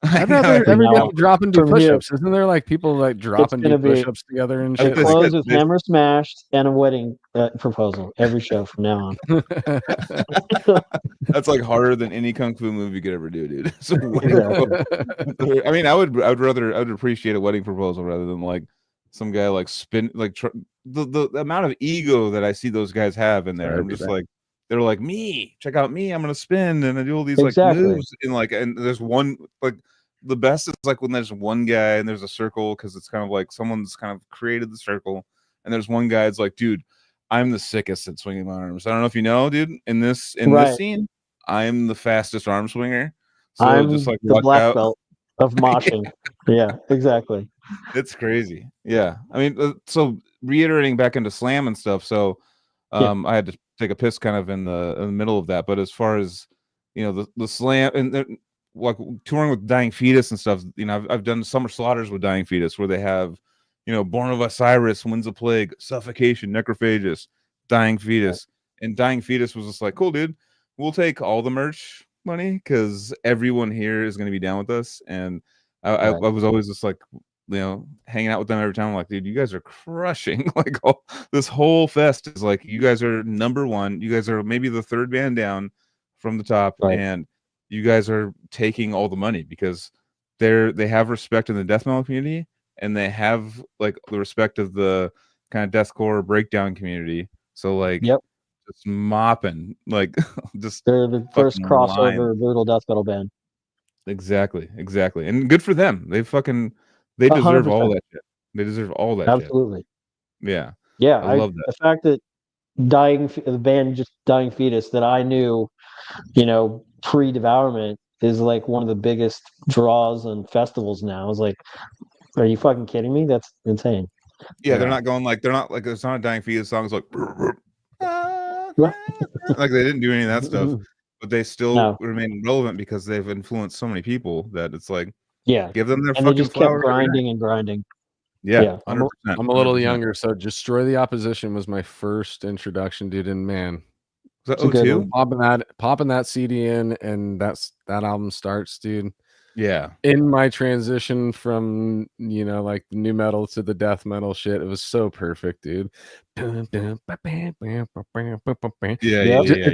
I'd rather everybody drop and do From here. push-ups. Isn't there like people like drop and do push-ups together and shit? Close with hammer smashed and a wedding proposal every show from now on. That's like harder than any kung fu movie could ever do, dude. So, I mean, I would appreciate a wedding proposal rather than like some guy like spin like the amount of ego that I see those guys have in there. I'm just like, they're like, me, check out me, I'm gonna spin and I do all these like moves and there's one like the best is like when there's one guy and there's a circle because it's kind of like someone's kind of created the circle and there's one guy that's like, dude, I'm the sickest at swinging my arms. I don't know if you know, dude. In this scene, I'm the fastest arm swinger. So I'm just like the black belt of moshing. Yeah, exactly. It's crazy. Yeah, I mean, so reiterating back into slam and stuff. So, I had to take a piss kind of in the middle of that. But as far as the slam and like touring with Dying Fetus and stuff, I've done Summer Slaughters with Dying Fetus where they have, Born of Osiris, Winds of Plague, Suffocation, Necrophagus, Dying Fetus, and Dying Fetus was just like, cool, dude. We'll take all the merch money because everyone here is going to be down with us. And I was always just like, hanging out with them every time. I'm like, dude, you guys are crushing. Like this whole fest is like, you guys are number one. You guys are maybe the third band down from the top, and you guys are taking all the money because they have respect in the death metal community, and they have like the respect of the kind of deathcore breakdown community. So like, just mopping, like just they're the first crossover brutal death metal band. Exactly, and good for them. They deserve 100%. All that shit. They deserve all that. Absolutely. Shit. Yeah, I love that. The fact that the band just Dying Fetus that I knew, pre-Devourment is like one of the biggest draws on festivals now. I was like, are you fucking kidding me? That's insane. Yeah, they're not it's not a Dying Fetus song. It's like like they didn't do any of that stuff, but they still remain relevant because they've influenced so many people that it's like, give them their and fucking they just kept flower grinding and grinding. Yeah, 100%. I'm a little younger, so Destroy the Opposition was my first introduction, dude. And man, was that O2? Popping that CD in, and that album starts, dude. Yeah. In my transition from like the new metal to the death metal shit, it was so perfect, dude. Yeah. It's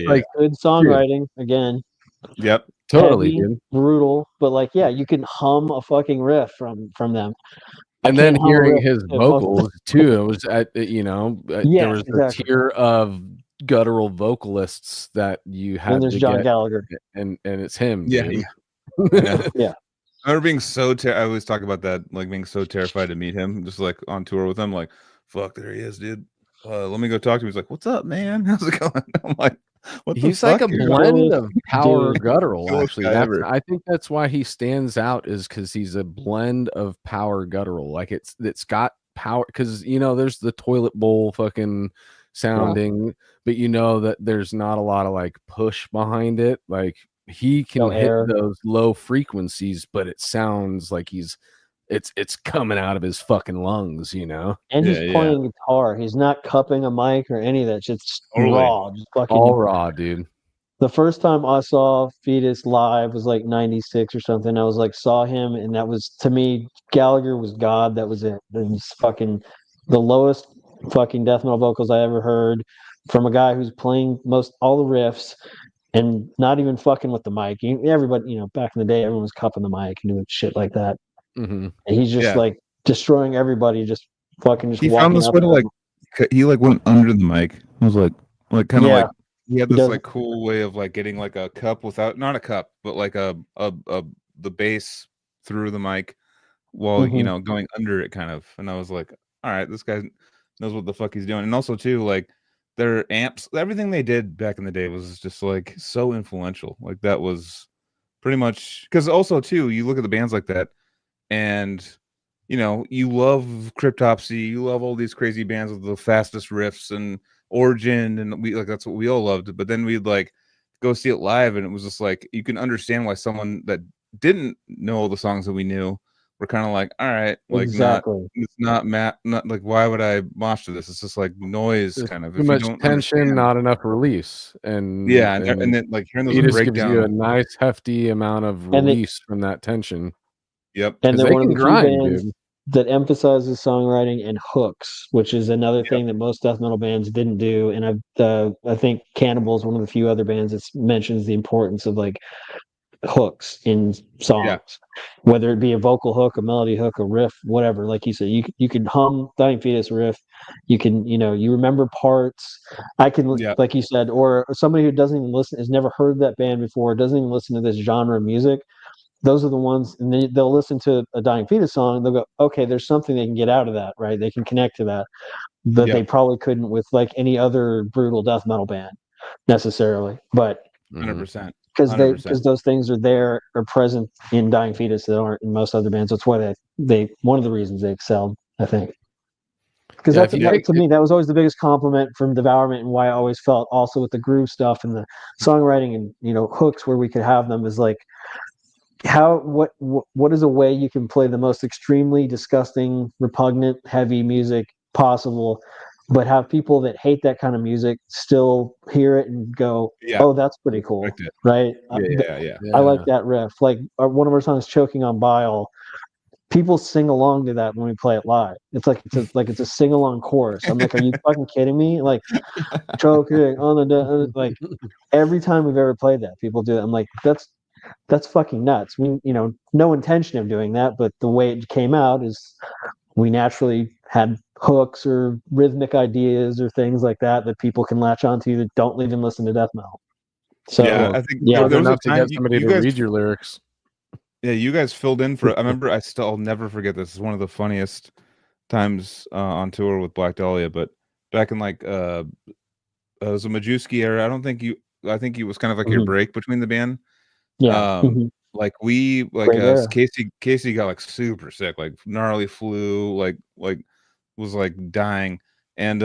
like good songwriting again. Yep. Totally, heavy, brutal, but like you can hum a fucking riff from them. And then hearing his vocals too, it was there was a tier of guttural vocalists that you had. And there's John Gallagher, and it's him. Yeah, yeah. I remember being I always talk about that, like being so terrified to meet him, just like on tour with him, like, fuck, there he is, dude. Let me go talk to him. He's like, what's up, man? How's it going? I'm like, he's like a blend of power guttural, actually. I think that's why he stands out, is because he's a blend of power guttural. Like it's got power, because there's the toilet bowl fucking sounding, but that there's not a lot of like push behind it. Like he can hit those low frequencies, but it sounds like it's coming out of his fucking lungs, And he's playing guitar. He's not cupping a mic or any of that. It's raw, just fucking all raw, dude. The first time I saw Fetus live was like 96 or something. I was like, saw him, and that was, to me, Gallagher was God. That was it. It was fucking the lowest fucking death metal vocals I ever heard from a guy who's playing all the riffs and not even fucking with the mic. Everybody, back in the day, everyone was cupping the mic and doing shit like that. Mm-hmm. And he's just like destroying everybody, just fucking just he walking found this way to like he like went under the mic. It was like kind of like he had this like cool way of like getting like a cup without, not a cup, but like the bass through the mic while going under it kind of. And I was like, all right, this guy knows what the fuck he's doing. And also too, like their amps, everything they did back in the day was just like so influential. Like that was pretty much, because also too, you look at the bands like that, and you love Cryptopsy, you love all these crazy bands with the fastest riffs and Origin, and we like that's what we all loved. But then we'd like go see it live, and it was just like you can understand why someone that didn't know all the songs that we knew were kind of like, all right, like it's not like why would I mosh to this? It's just like noise, there's kind of too much tension, not enough release, and and then like hearing those breakdowns, gives breakdown, you a nice hefty amount of release from that tension. Yep. And they're they one of can the grind, few bands dude. that emphasizes songwriting and hooks, which is another thing that most death metal bands didn't do. And I think Cannibal is one of the few other bands that mentions the importance of like hooks in songs, whether it be a vocal hook, a melody hook, a riff, whatever. Like you said, you can hum Dying Fetus riff. You can, you remember parts. I can, like you said, or somebody who doesn't even listen, has never heard that band before, doesn't even listen to this genre of music. Those are the ones, and they'll listen to a Dying Fetus song, and they'll go, okay, there's something they can get out of that, right? They can connect to that they probably couldn't with like any other brutal death metal band necessarily, but 100%. Because those things are present in Dying Fetus that aren't in most other bands. That's why they one of the reasons they excelled, I think. Because to me, that was always the biggest compliment from Devourment, and why I always felt also with the groove stuff and the songwriting and hooks where we could have them is like what is a way you can play the most extremely disgusting, repugnant, heavy music possible, but have people that hate that kind of music still hear it and go, oh, that's pretty cool, right? I like that riff. Like one of our songs, Choking on Bile, people sing along to that when we play it live. It's like a sing along chorus. I'm like, are you fucking kidding me? Like choking on the like every time we've ever played that, people do that. I'm like, that's fucking nuts. We, no intention of doing that, but the way it came out is we naturally had hooks or rhythmic ideas or things like that people can latch onto that don't even listen to death metal. So I think there was enough to get somebody to read your lyrics. Yeah, you guys filled in for. I remember. I'll never forget this. It's one of the funniest times on tour with Black Dahlia. But back in like it was a Majewski era. I think it was kind of like your break between the band. Yeah. Like Casey got like super sick, like gnarly flu, like was like dying, and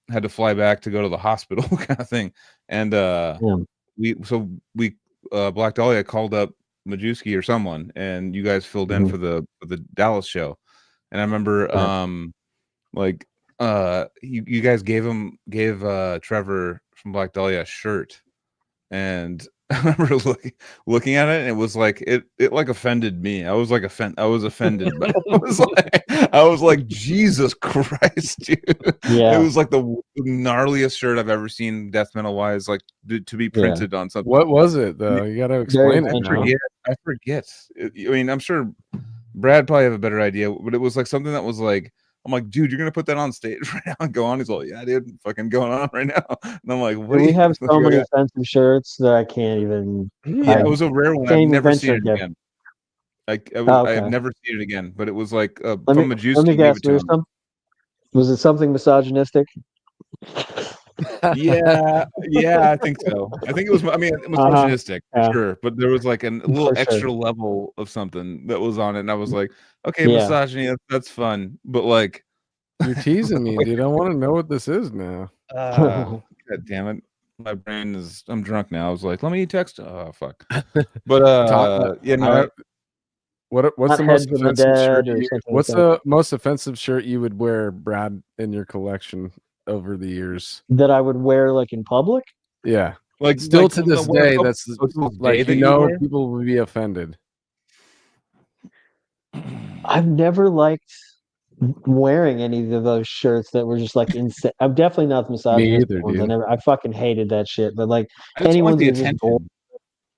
had to fly back to go to the hospital kind of thing. And Black Dahlia called up Majewski or someone, and you guys filled in for the Dallas show. And I remember you guys gave Trevor from Black Dahlia a shirt, and I remember looking at it, and it was like it like offended me. I was offended, but I was like, Jesus Christ, dude. It was like the gnarliest shirt I've ever seen, death metal wise, like to be printed on something. What was it though? You got to explain it. I forget. I mean, I'm sure Brad probably have a better idea, but it was like something that was like, I'm like, dude, you're gonna put that on stage right now and go on? He's like, yeah, dude, fucking going on right now. And I'm like, what? We have so many offensive shirts that I can't even. Yeah, it was a rare one. I've never seen it again. I've never seen it again. But it was like from Majewski. Let me guess. Was it something misogynistic? Yeah, I think so. I think it was. I mean, it was misogynistic, sure, but there was like a little extra level of something that was on it, and I was like, okay, misogyny, that's fun, but like, you're teasing me, dude. I want to know what this is now. God damn it, my brain is. I'm drunk now. I was like, let me text. Oh fuck. But what's the most offensive shirt? What's the most offensive shirt you would wear, Brad, in your collection over the years that I would wear like in public? Yeah, like still to this day, that's like people would be offended. I've never liked wearing any of those shirts that were just like insane. I'm definitely not the misogynistic ones. I fucking hated that shit. But like anyone the attention.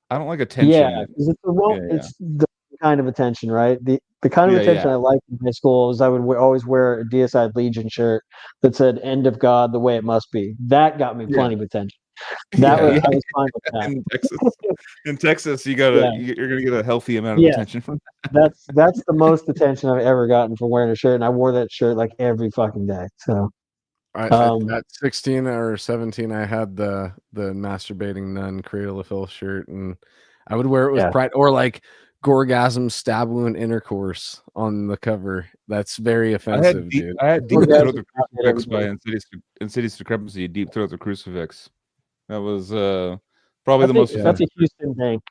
I don't like attention. Yeah, because it's the kind of attention, right? The kind of attention I liked in high school was I would always wear a Deicide Legion shirt that said "End of God, the way it must be." That got me plenty of attention. I was fine with that. In Texas, you're gonna get a healthy amount of attention from that. That's the most attention I've ever gotten for wearing a shirt, and I wore that shirt like every fucking day. So at 16 or 17, I had the masturbating nun Cradle of Filth shirt, and I would wear it with pride, or like Gorgasm Stab Wound Intercourse on the cover. That's very offensive, dude. I had Deep Throat the Crucifix by Insidious Decrepitcy, Deep Throat the Crucifix. That was probably the most. That's a Houston thing.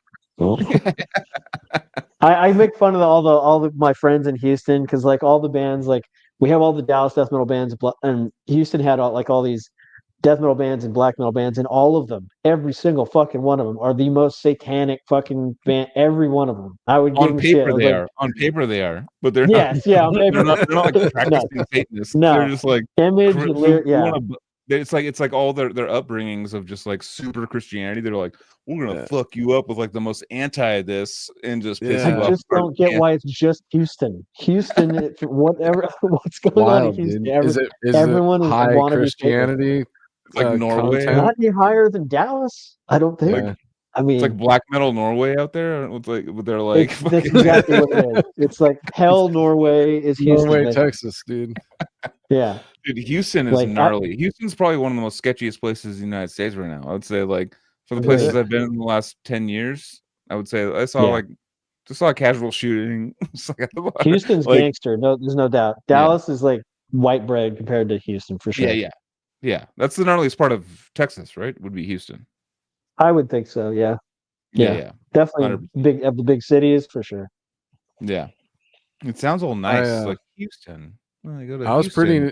I make fun of all my friends in Houston because like all the bands, like we have all the Dallas death metal bands, and Houston had all these death metal bands and black metal bands, and all of them, every single fucking one of them, are the most satanic fucking band. Every one of them, I would give them shit. On paper they are, but they're yes, not. yeah, on paper. They're not like practicing no, Satanists. no. They're just like image, yeah. It's like all their upbringings of just like super Christianity. They're like, we're gonna fuck you up with like the most anti this and just piss you off. I just don't get why it's just Houston. Houston, whatever, what's going on in Houston? Everyone is high Christianity? It's like Norway, not any higher than Dallas. I don't think. Yeah. I mean, it's like black metal Norway out there. It's like they're like that's exactly what it is. It's like hell. Norway is Houston, Norway, Texas, dude. Yeah, dude, Houston is like, gnarly. Houston's probably one of the most sketchiest places in the United States right now. I would say, like, for the places I've been in the last 10 years, I would say I saw just saw a casual shooting. Houston's gangster. No, there's no doubt. Dallas is like white bread compared to Houston for sure. Yeah. That's the gnarliest part of Texas, right? Would be Houston. I would think so. Yeah. Definitely 100%. Big of the big cities for sure. Yeah, it sounds all nice, like Houston. I was pretty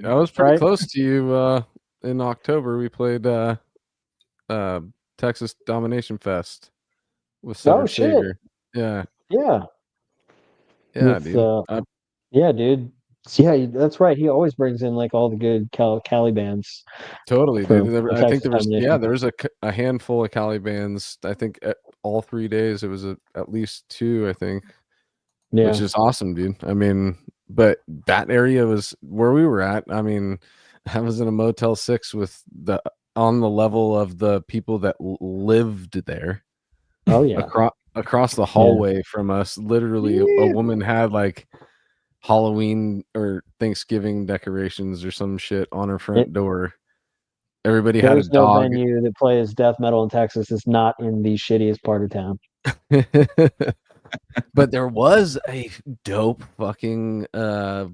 close to you in October. We played Texas Domination Fest with Severed Savior. Yeah, with, dude. Dude. Yeah, that's right. He always brings in like all the good Cali bands. Totally, dude. I think there was a handful of Cali bands. I think all 3 days it was at least 2. I think, which is awesome, dude. I mean, but that area was where we were at. I mean, I was in a Motel 6 with on the level of the people that lived there. Oh yeah, across the hallway from us, literally a woman had like Halloween or Thanksgiving decorations or some shit on her front door. Everybody had a dog. No venue that plays death metal in Texas is not in the shittiest part of town. But there was a dope fucking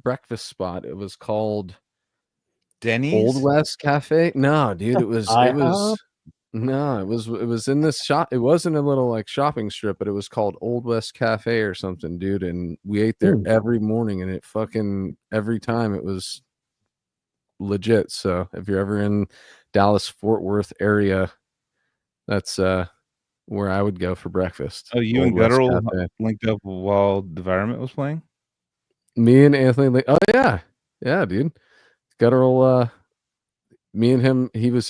breakfast spot. It was called Denny's Old West Cafe. No, dude, it was in this shop. It wasn't a little like shopping strip, but it was called Old West Cafe or something, dude. And we ate there every morning, and it fucking every time it was legit. So if you're ever in Dallas Fort Worth area, that's where I would go for breakfast. Oh, you and Guttural linked up while Devourment was playing? Me and Anthony. Oh yeah, dude. Guttural. Me and him. He was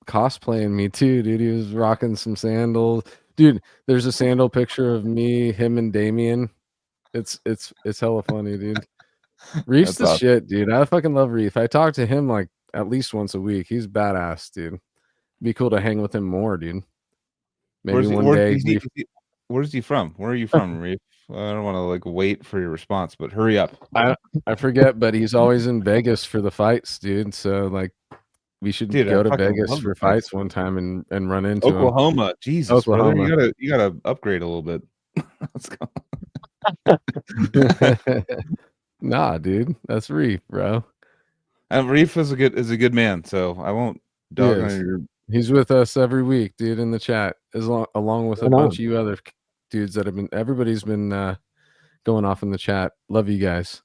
cosplaying me too, dude. He was rocking some sandals, dude. There's a sandal picture of me, him, and Damien. It's hella funny, dude. Reef's the shit, dude. I fucking love Reef. I talk to him like at least once a week. He's badass, dude. Be cool to hang with him more, dude. Maybe one day. Where's he from? Where are you from, Reef? I don't want to like wait for your response, but hurry up. I forget, but he's always in Vegas for the fights, dude. So like, we should go to Vegas for fights one time and run into Oklahoma. him. Jesus, Oklahoma. Brother, you gotta upgrade a little bit. Let's go. Nah, dude, that's Reef, bro. Reef is a good man, so I won't dog on your. He's with us every week, dude, in the chat, along with a bunch of you other dudes that have been. Everybody's been going off in the chat. Love you guys.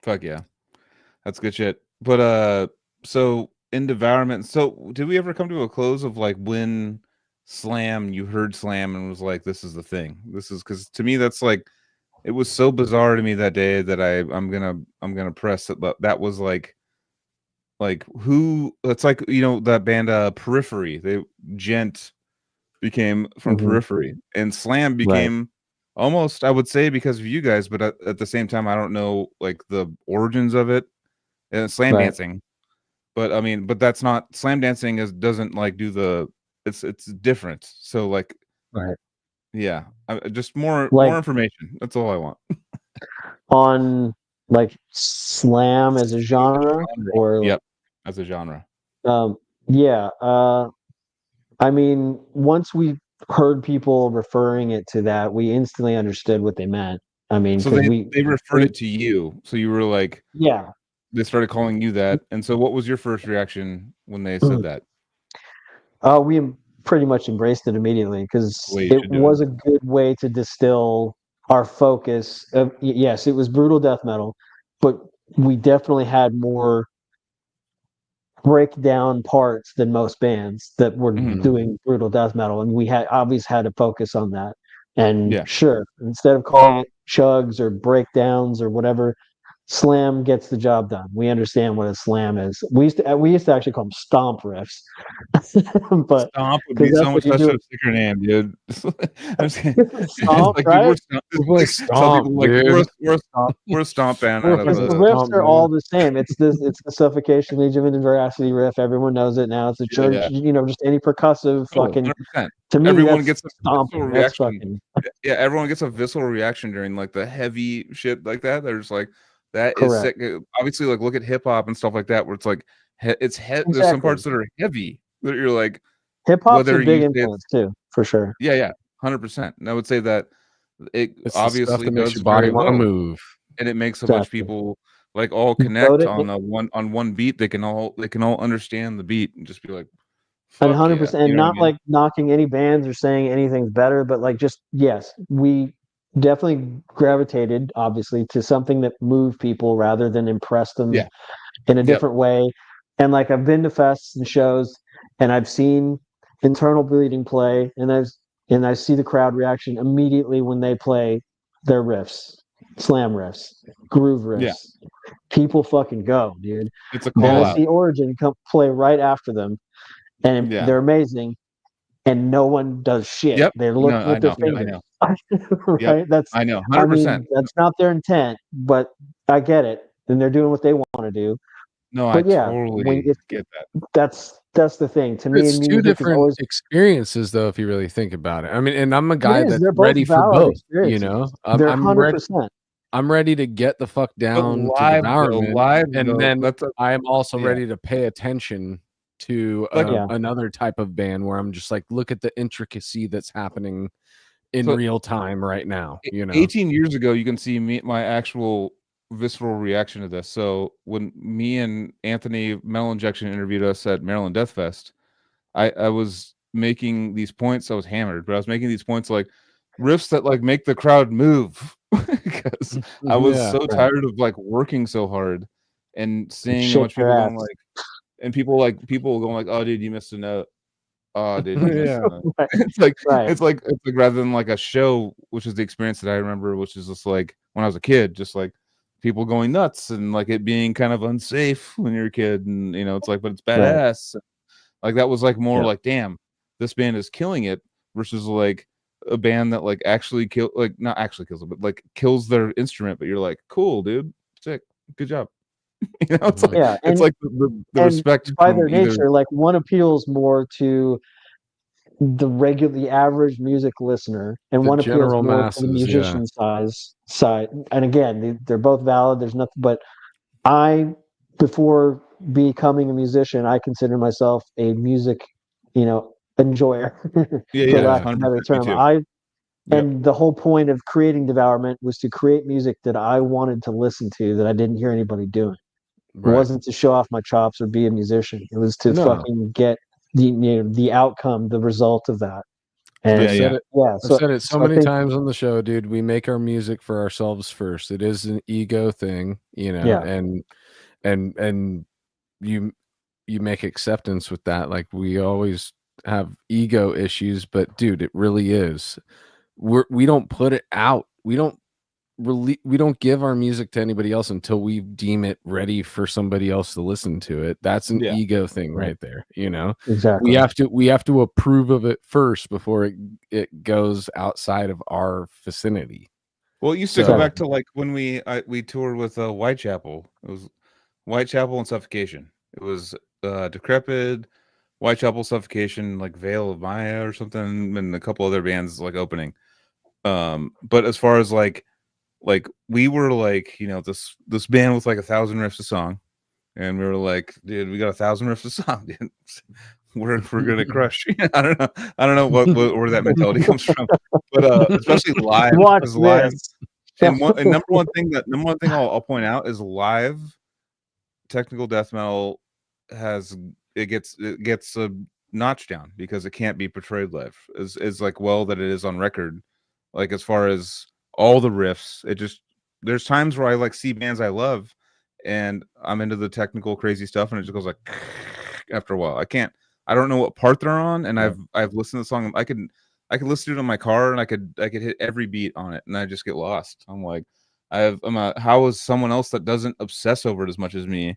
Fuck yeah, that's good shit. But so in Devourment, so did we ever come to a close of like when you heard Slam and was like, this is the thing? This is because to me that's like. It was so bizarre to me that day that I'm gonna press it. But that was like who? It's like that band Periphery. Gent became from Periphery, and Slam became almost, I would say, because of you guys. But at the same time, I don't know like the origins of it and slam dancing. But I mean, that's not slam dancing doesn't like do the it's different. So like yeah, just more information. That's all I want. On like slam as a genre, or as a genre. I mean, once we heard people referring it to that, we instantly understood what they meant. I mean, so they referred it to you, so you were like, they started calling you that. And so, what was your first reaction when they said that? We pretty much embraced it immediately because it was a good way to distill our focus. Yes, it was brutal death metal, but we definitely had more break down parts than most bands that were doing brutal death metal, and we had obviously had to focus on that. And sure, instead of calling it chugs or breakdowns or whatever, slam gets the job done. We understand what a slam is. We used to actually call them stomp riffs, but stomp would be so much such a sicker name, dude. I'm just kidding. Stomp, like, right? Stomp, dude. We're a stomp band. Because the riffs are all the same. It's the Suffocation, Legion of Veracity riff. Everyone knows it now. It's a church, just any percussive fucking. 100%. To me, everyone gets a stomp. visceral reaction. Yeah, everyone gets a visceral reaction during like the heavy shit like that. There's like that is sick. Obviously, like look at hip hop and stuff like that, where it's like it's heavy. There's some parts that are heavy that you're like. Hip hop's a big influence too, for sure. Yeah, 100%. And I would say that it's obviously makes your body want to move, and it makes a bunch of people like all connect on one beat. They can all understand the beat and just be like, 100%, and not like knocking any bands or saying anything's better, but like just we definitely gravitated obviously to something that moved people rather than impressed them in a different way. And like I've been to fests and shows, and I've seen Internal Bleeding play, and I see the crowd reaction immediately when they play their riffs, slam riffs, groove riffs. People fucking go, dude. It's a call out. Then I see Origin come play right after them, and they're amazing, and no one does shit. They look with their fingers. Right? I know. 100%. I mean, that's not their intent, but I get it, and they're doing what they want to do. No, but I totally get that. That's the thing. To me, it's two different experiences, though, if you really think about it. I mean, and I'm a guy that's ready for both. You know, I'm ready to get the fuck down to Devourment, and then I am also ready to pay attention to another type of band where I'm just like, look at the intricacy that's happening in real time right now. 18 years ago, you can see my actual visceral reaction to this. So when me and Anthony Metal Injection interviewed us at Maryland Death Fest, I was making these points. I was hammered, but I was making these points like riffs that like make the crowd move because I was so tired of like working so hard and seeing how much people going like, and people going like, oh dude, you missed a note. Oh dude, you missed a note. It's like rather than like a show, which is the experience that I remember, which is just like when I was a kid, just like people going nuts and like it being kind of unsafe when you're a kid, and it's like, but it's badass. Like that was like more like, damn, this band is killing it, versus like a band that like actually not actually kills it, but like kills their instrument. But you're like, cool, dude, sick, good job. It's like it's like the respect by their nature. Like one appeals more to the average music listener, and one appeals more to the musician side. And again, they're both valid. There's nothing, but before becoming a musician, I consider myself a music, enjoyer. For lack of a better term. And the whole point of creating Devourment was to create music that I wanted to listen to that I didn't hear anybody doing. It wasn't to show off my chops or be a musician. It was to fucking get the outcome, the result of that. And I've said it so many times on the show, dude. We make our music for ourselves first. It is an ego thing, and you make acceptance with that. Like we always have ego issues, but dude, it really is. We don't put it out. We don't give our music to anybody else until we deem it ready for somebody else to listen to it. That's an ego thing right there. Exactly. We have to approve of it first before it goes outside of our vicinity. Well, it used to go back to like when we toured with Whitechapel. It was Whitechapel and Suffocation. It was Decrepit, Whitechapel, Suffocation, like Veil of Maya or something, and a couple other bands like opening. But as far as like we were like, this band with like 1,000 riffs a song, and we were like, dude, we got 1,000 riffs a song, dude. We're gonna crush. I don't know where that mentality comes from, but especially live. And number one thing I'll point out is live technical death metal gets a notch down because it can't be portrayed live as like that it is on record. Like as far as all the riffs, there's times where I like see bands I love and I'm into the technical crazy stuff, and it just goes like after a while. I don't know what part they're on, and I've listened to the song. I could listen to it in my car, and I could hit every beat on it, and I just get lost. I'm like, how is someone else that doesn't obsess over it as much as me?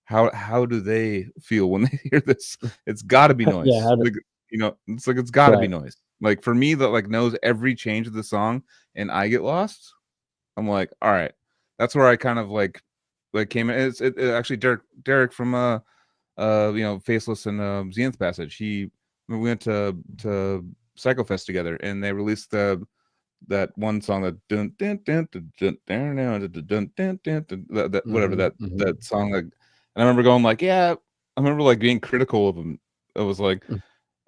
How do they feel when they hear this? It's got to be noise. It's got to be noise. Like for me, that like knows every change of the song, and I get lost. I'm like, all right, that's where I kind of like came in. It actually Derek from Faceless and Zenith Passage. We went to Psychofest together, and they released that one song that whatever that song. Like, and I remember going like, I remember like being critical of them. I was like,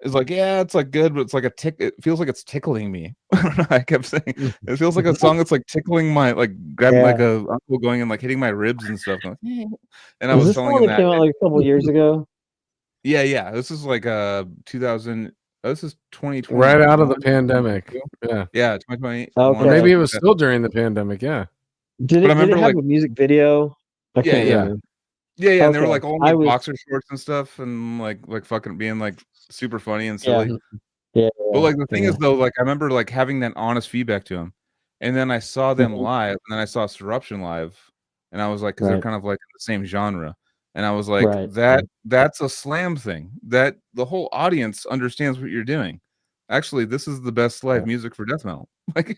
it's like, it's like good, but it's like it feels like it's tickling me. I kept saying it feels like a song that's like tickling my, like grabbing like a uncle going and like hitting my ribs and stuff. And I was telling him that came out like a couple years ago. Yeah. This is like 2000. This is 2020. Right out of the pandemic. Yeah, 2020. Okay. Or maybe it was still during the pandemic. Yeah. Did it have a music video? I can't remember. Yeah, and they were like all in boxer shorts and stuff, and like fucking being like super funny and silly. Yeah. But like the thing is though, like I remember like having that honest feedback to him, and then I saw them live, and then I saw Surruption live, and I was like, because they're kind of like in the same genre, and I was like, that's a slam thing. That the whole audience understands what you're doing. Actually, this is the best live music for death metal. Like,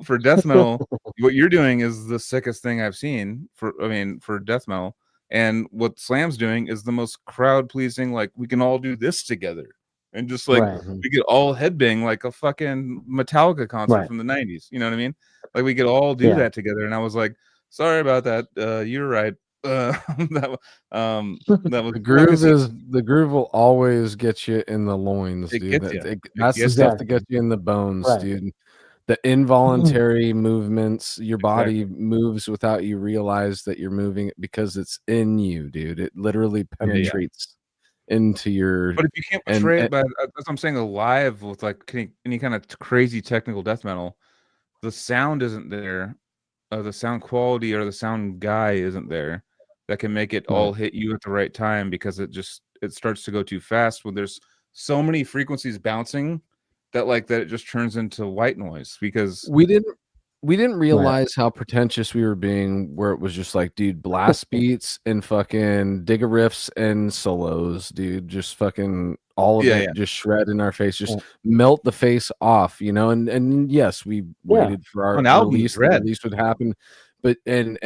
for death metal, what you're doing is the sickest thing I've seen for death metal. And what Slam's doing is the most crowd pleasing. Like, we can all do this together, and just like we could all headbang like a fucking Metallica concert from the 90s. You know what I mean? Like we could all do that together. And I was like, sorry about that. You're right. That was the groove will always get you in the loins, dude. That's the stuff that gets you in the bones, dude. The involuntary movements, your body moves without you realize that you're moving it because it's in you, dude. It literally penetrates into your. But if you can't portray it, but that's what I'm saying, alive with like any kind of crazy technical death metal, the sound isn't there. The sound quality or the sound guy isn't there that can make it all hit you at the right time, because it starts to go too fast when there's so many frequencies bouncing that it just turns into white noise. Because we didn't realize how pretentious we were being, where it was just like, dude, blast beats and fucking digga riffs and solos, dude, just fucking all of it just shred in our face, just melt the face off, and yes, we waited for our release. The release would happen, but and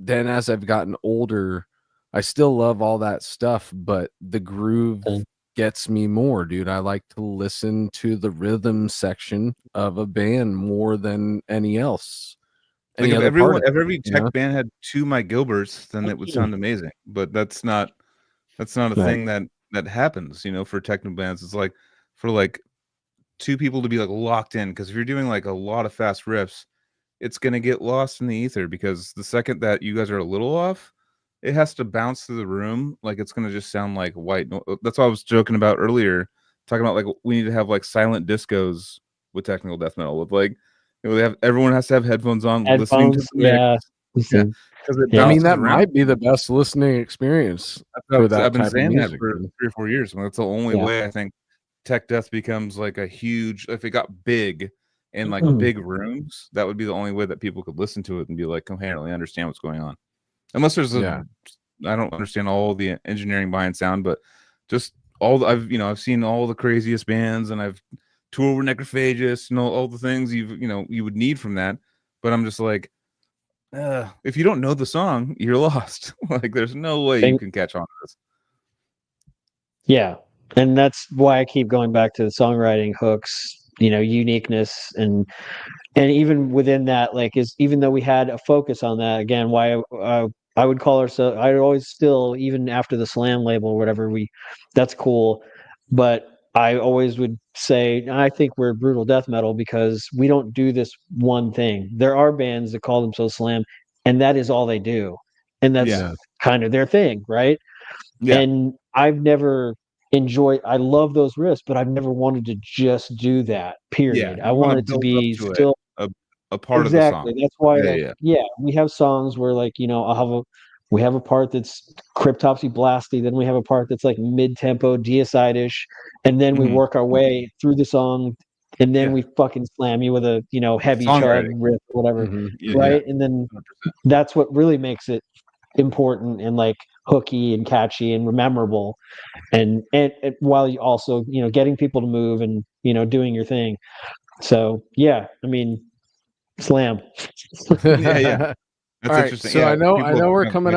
then as I've gotten older, I still love all that stuff, but the groove gets me more, dude. I like to listen to the rhythm section of a band more than any else. Like if every tech band had two Mike Gilberts, then it would sound amazing. But that's not a thing that happens, for techno bands. It's like for like two people to be like locked in, because if you're doing like a lot of fast riffs, it's gonna get lost in the ether, because the second that you guys are a little off, it has to bounce through the room. Like it's gonna just sound like white. That's what I was joking about earlier, talking about like we need to have like silent discos with technical death metal. With like, everyone has to have headphones on, listening to the mix. I mean, that might be the best listening experience for that. I've been saying that for 3 or 4 years. That's the only way I think tech death becomes like a huge. If it got big in like big rooms, that would be the only way that people could listen to it and be like coherently understand what's going on. Unless there's I don't understand all the engineering behind sound, but just I've seen all the craziest bands, and I've toured with Necrophagus and all the things you would need from that. But I'm just like, if you don't know the song, you're lost. Like there's no way you can catch on to this. Yeah, and that's why I keep going back to the songwriting hooks, uniqueness, and even within that, like, even though we had a focus on that, again, why I would call ourselves, I always still, even after the Slam label or whatever, that's cool, but I always would say I think we're brutal death metal because we don't do this one thing. There are bands that call themselves Slam, and that is all they do, and that's kind of their thing, right? Yeah. And I've never enjoyed. I love those riffs, but I've never wanted to just do that. Period. I wanted to be still a a part of the song. That's why we have songs where like, you know, we have a part that's Cryptopsy blasty, then we have a part that's like mid-tempo deicide-ish, and then we work our way through the song, and then we fucking slam you with a, you know, heavy chug riff or whatever, right? And then 100%. That's what really makes it important and like hooky and catchy and memorable, and while you also, you know, getting people to move and, you know, doing your thing. So yeah, I mean, slam. That's all right, interesting. So yeah, I know we're coming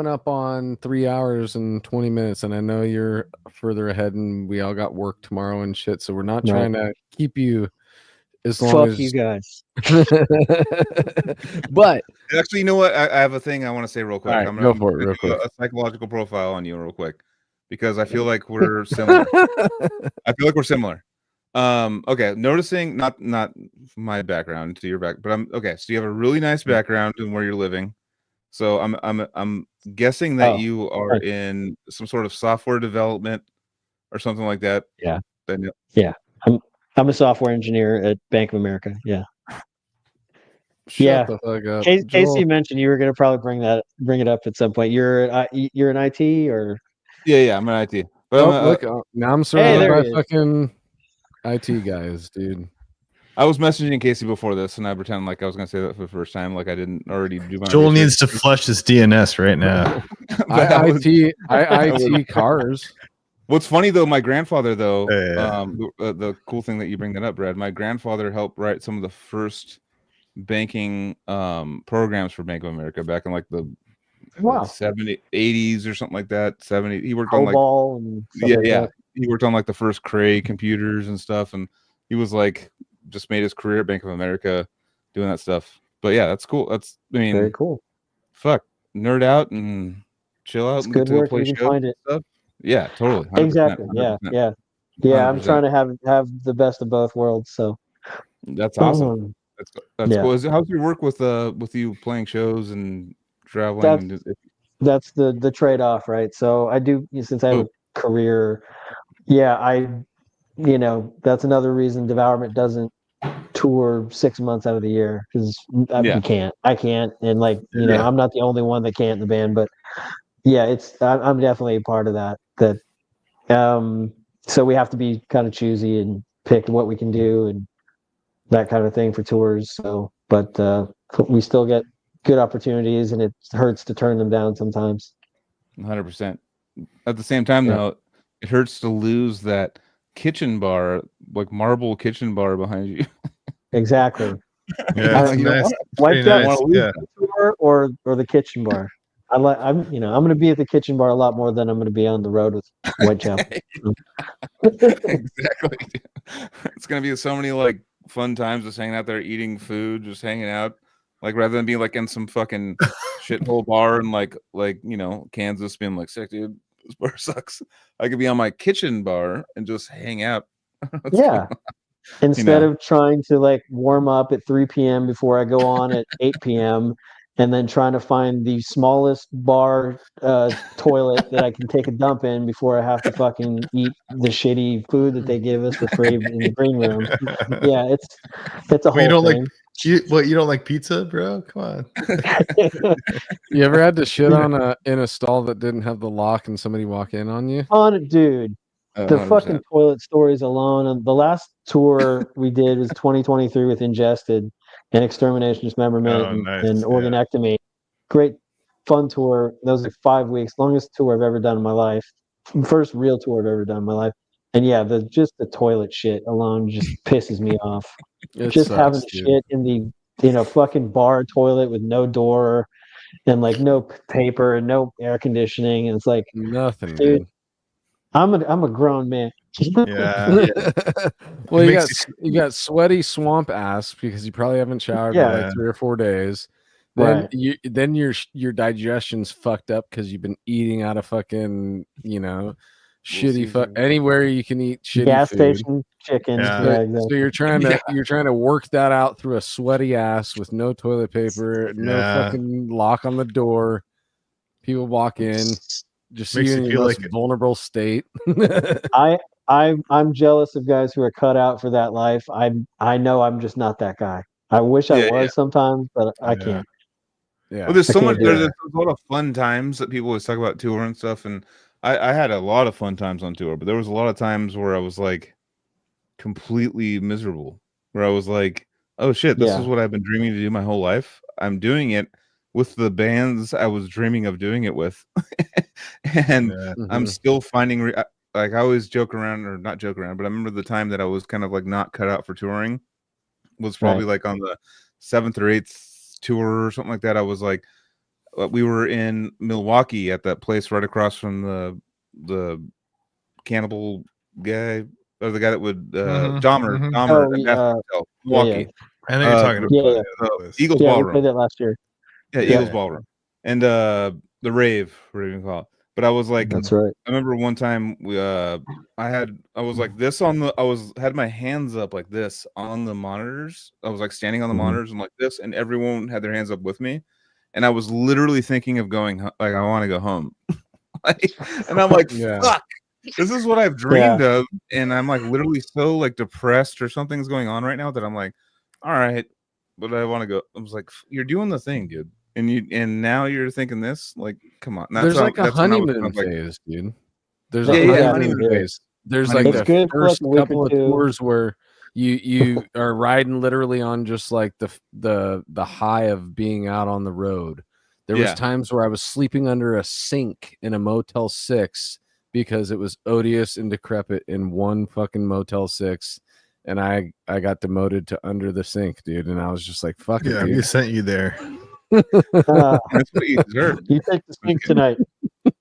up on 3 hours and 20 minutes, and I know you're further ahead, and we all got work tomorrow and shit. So we're not trying to keep you as long as you guys. But actually, you know what? I have a thing I want to say real quick. Right, I'm go gonna for it real quick. A psychological profile on you real quick, because I feel like we're similar. I feel like we're similar. Okay, noticing not my background to your back, but I'm okay. So you have a really nice background in where you're living. So I'm guessing that you are in some sort of software development or something like that. Yeah. Yeah. I'm a software engineer at Bank of America. Yeah. Shut the fuck up. Casey mentioned you were going to probably bring it up at some point. You're an IT or? Yeah, I'm an IT. But now I'm surrounded by fucking IT guys, dude. I was messaging Casey before this, and I pretended like I was going to say that for the first time, like I didn't already do my. Joel needs to flush his DNS right now. I IT cars. What's funny though, my grandfather though, the cool thing that you bring that up, Brad. My grandfather helped write some of the first banking programs for Bank of America back in like the 70s, 80s or something like that. 70s. He worked on like and he worked on like the first Cray computers and stuff, and he was like just made his career at Bank of America doing that stuff. But yeah, that's cool. That's very cool. Fuck, nerd out and chill out. It's and good work. You can find it. Stuff. Yeah, totally. 100%, exactly. 100%. Yeah. I'm trying to have the best of both worlds. So that's awesome. That's cool. How's your work with you playing shows and traveling? That's the trade-off, right? So I do, since I have a career. Yeah, you know, that's another reason Devourment doesn't tour 6 months out of the year, because I can't, and like, you know, I'm not the only one that can't in the band, but yeah, I'm definitely a part of that. So we have to be kind of choosy and pick what we can do and that kind of thing for tours. So, but we still get good opportunities, and it hurts to turn them down sometimes. 100%. At the same time, though, it hurts to lose that kitchen bar, like marble kitchen bar behind you. Exactly. Yeah, nice. Like that, nice. The tour or the kitchen bar. I'm going to be at the kitchen bar a lot more than I'm going to be on the road with Whitechapel. Exactly. It's going to be so many like fun times just hanging out there, eating food, just hanging out. Like rather than being like in some fucking shithole bar and like you know, Kansas being like, sick dude, this bar sucks. I could be on my kitchen bar and just hang out. Yeah. Instead of trying to like warm up at 3 p.m. before I go on at 8 p.m. and then trying to find the smallest bar toilet that I can take a dump in before I have to fucking eat the shitty food that they give us for free in the green room. Yeah, it's a whole thing. You don't like pizza, bro? Come on. You ever had to shit on in a stall that didn't have the lock and somebody walk in on you? Dude. The 100%. Fucking toilet stories alone. And the last tour we did was 2023 with Ingested and Extermination, Dismemberment, and Organectomy. Great, fun tour. That was like 5 weeks, longest tour I've ever done in my life. First real tour I've ever done in my life. And yeah, the toilet shit alone just pisses me off. Having shit in the fucking bar toilet with no door and like no paper and no air conditioning, and it's like nothing, dude. I'm a grown man. Yeah. Well, you got sweaty swamp ass because you probably haven't showered in like 3 or 4 days. Then then your digestion's fucked up because you've been eating out of fucking, you know, shitty anywhere you can eat shitty gas food. Station chicken. Exactly. So you're trying to work that out through a sweaty ass with no toilet paper, no fucking lock on the door. People walk in. Just see you in your most vulnerable state. I'm jealous of guys who are cut out for that life. I know I'm just not that guy. I wish I was sometimes, but I can't. Yeah. Well, there's so much. There's a lot of fun times that people always talk about tour and stuff, and I had a lot of fun times on tour, but there was a lot of times where I was like completely miserable, where I was like, oh shit, this is what I've been dreaming to do my whole life. I'm doing it with the bands I was dreaming of doing it with. And I'm still finding like I always joke around, or not joke around, but I remember the time that I was kind of like not cut out for touring was probably like on the 7th or 8th tour or something like that. I was like, we were in Milwaukee at that place right across from the cannibal guy, or the guy that would Dahmer Milwaukee. I know you're talking about Eagles Ballroom. Ballroom. We played that last year. Yeah, Eagles Ballroom. And the rave, whatever you call it. But I was like, that's right. I remember one time I was like this had my hands up like this on the monitors. I was like standing on the monitors and like this, and everyone had their hands up with me. And I was literally thinking of going, like, I want to go home. And I'm like, fuck, this is what I've dreamed of. And I'm like literally so like depressed, or something's going on right now that I'm like, all right, but I want to go. I was like, you're doing the thing, dude. And now you're thinking this, like, come on. There's like a honeymoon phase, dude. There's a honeymoon phase. There's like the first couple of tours where you are riding literally on just like the high of being out on the road. There was times where I was sleeping under a sink in a Motel 6 because it was odious and decrepit in one fucking Motel 6. And I got demoted to under the sink, dude. And I was just like, fuck it, dude. We sent you there. That's what you deserve. You take the sink tonight.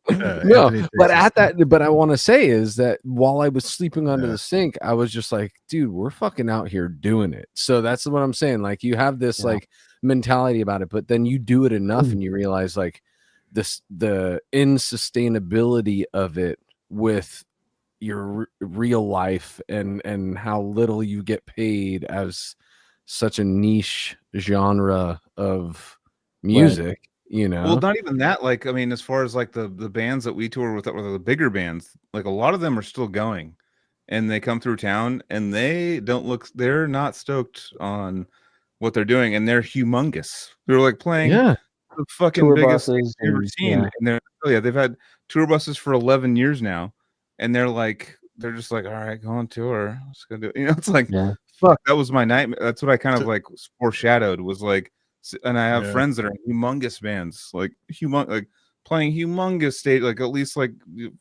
No, but I want to say is that while I was sleeping under the sink, I was just like, dude, we're fucking out here doing it. So that's what I'm saying. Like, you have this like mentality about it, but then you do it enough and you realize like the insustainability of it with your real life and how little you get paid as such a niche genre of music, you know. Well, not even that. Like, I mean, as far as like the bands that we tour with, or the bigger bands, like a lot of them are still going, and they come through town, and they're not stoked on what they're doing, and they're humongous. They're like playing the fucking tour biggest buses they've ever seen, and they've had tour buses for 11 years now, and they're just like, all right, go on tour, let's go do it. You know, it's like, fuck, that was my nightmare. That's what I kind of like foreshadowed, was like. And I have friends that are humongous bands, like playing humongous stage, like at least like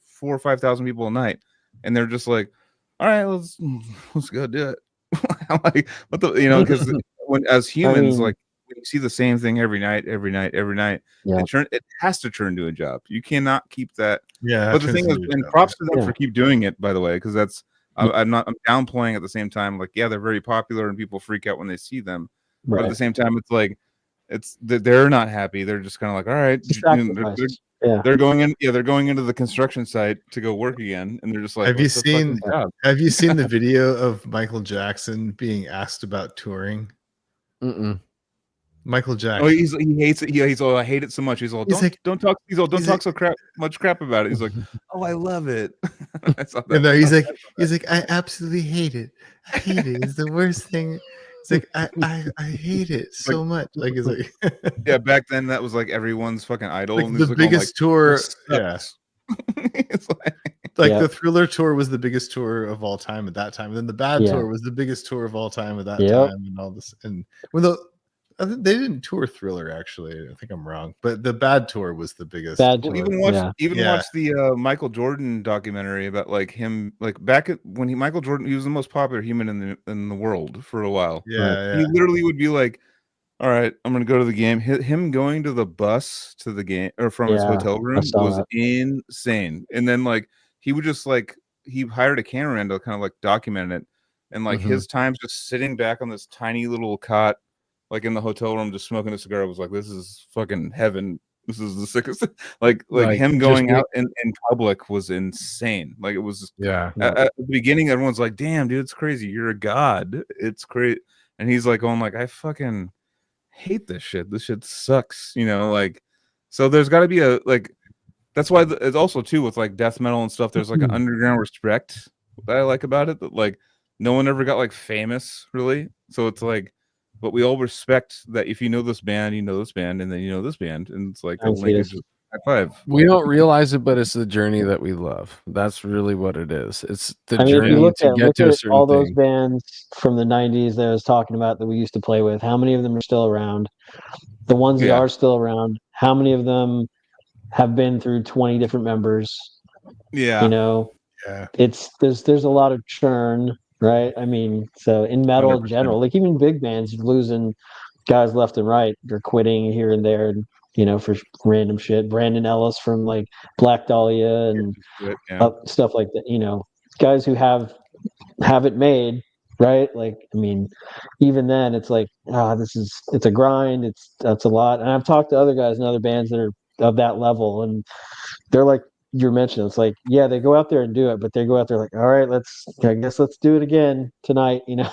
4,000 or 5,000 people a night, and they're just like, "All right, let's go do it." I'm like, what the, because when as humans, like when you see the same thing every night, it has to turn into a job. You cannot keep that. Yeah. But the thing is, and props to them for keep doing it, by the way, because that's I'm downplaying at the same time. Like, yeah, they're very popular and people freak out when they see them, but at the same time, it's like. They're not happy. They're just kind of like, all right, they're going in. Yeah, they're going into the construction site to go work again, and they're just like, have you seen the video of Michael Jackson being asked about touring? Michael Jackson. Oh, he hates it. He's all, I hate it so much. He's all, don't talk. He's all, don't talk so much crap about it. He's like, oh, I love it. No, he's like, I absolutely hate it. I hate it. It's the worst thing. It's like I hate it so much. Like, it's like yeah, back then that was like everyone's fucking idol. Like and the biggest tour. Yeah. It's like the Thriller tour was the biggest tour of all time at that time. And then the Bad tour was the biggest tour of all time at that time, and all this. And when they didn't tour Thriller, actually, I think I'm wrong, but the Bad tour was the biggest. Even watch the Michael Jordan documentary about like him, like back when Michael Jordan, he was the most popular human in the world for a while. He literally would be like, all right, I'm gonna go to the game. Him going to the bus to the game or from his hotel room was insane. And then like he would just like he hired a cameraman to kind of like document it, and like his times just sitting back on this tiny little cot. Like in the hotel room, just smoking a cigar, I was like, "This is fucking heaven. This is the sickest." like him going out in public was insane. Like it was, at the beginning, everyone's like, "Damn, dude, it's crazy. You're a god. It's great." And he's like, "going like, I fucking hate this shit. This shit sucks." You know, like. So there's got to be a like. That's why it's also too with like death metal and stuff. There's like an underground respect that I like about it. That like no one ever got like famous really. So it's like. but we all respect that if you know this band, you know this band, and then you know this band, and it's like a Thanks, linkage. Fetus. High five. We don't realize it, but it's the journey that we love. That's really what it is. It's the I mean, if you journey look to get to a at certain all those thing. bands from the '90s that I was talking about that we used to play with, how many of them are still around? The ones that Yeah. are still around, how many of them have been through 20 different members? Yeah. You know, Yeah. there's a lot of churn, right? I mean, so in metal in 100%. general, like even big bands losing guys left and right, they're quitting here and there, you know, for random shit. Brandon Ellis from like Black Dahlia and Yeah. stuff like that, you know, guys who have it made, right? Like, I mean, even then it's like, it's a grind, that's a lot. And I've talked to other guys in other bands that are of that level, and they're like you're mentioning, it's like, yeah, they go out there and do it, but they go out there like, all right, I guess let's do it again tonight, you know.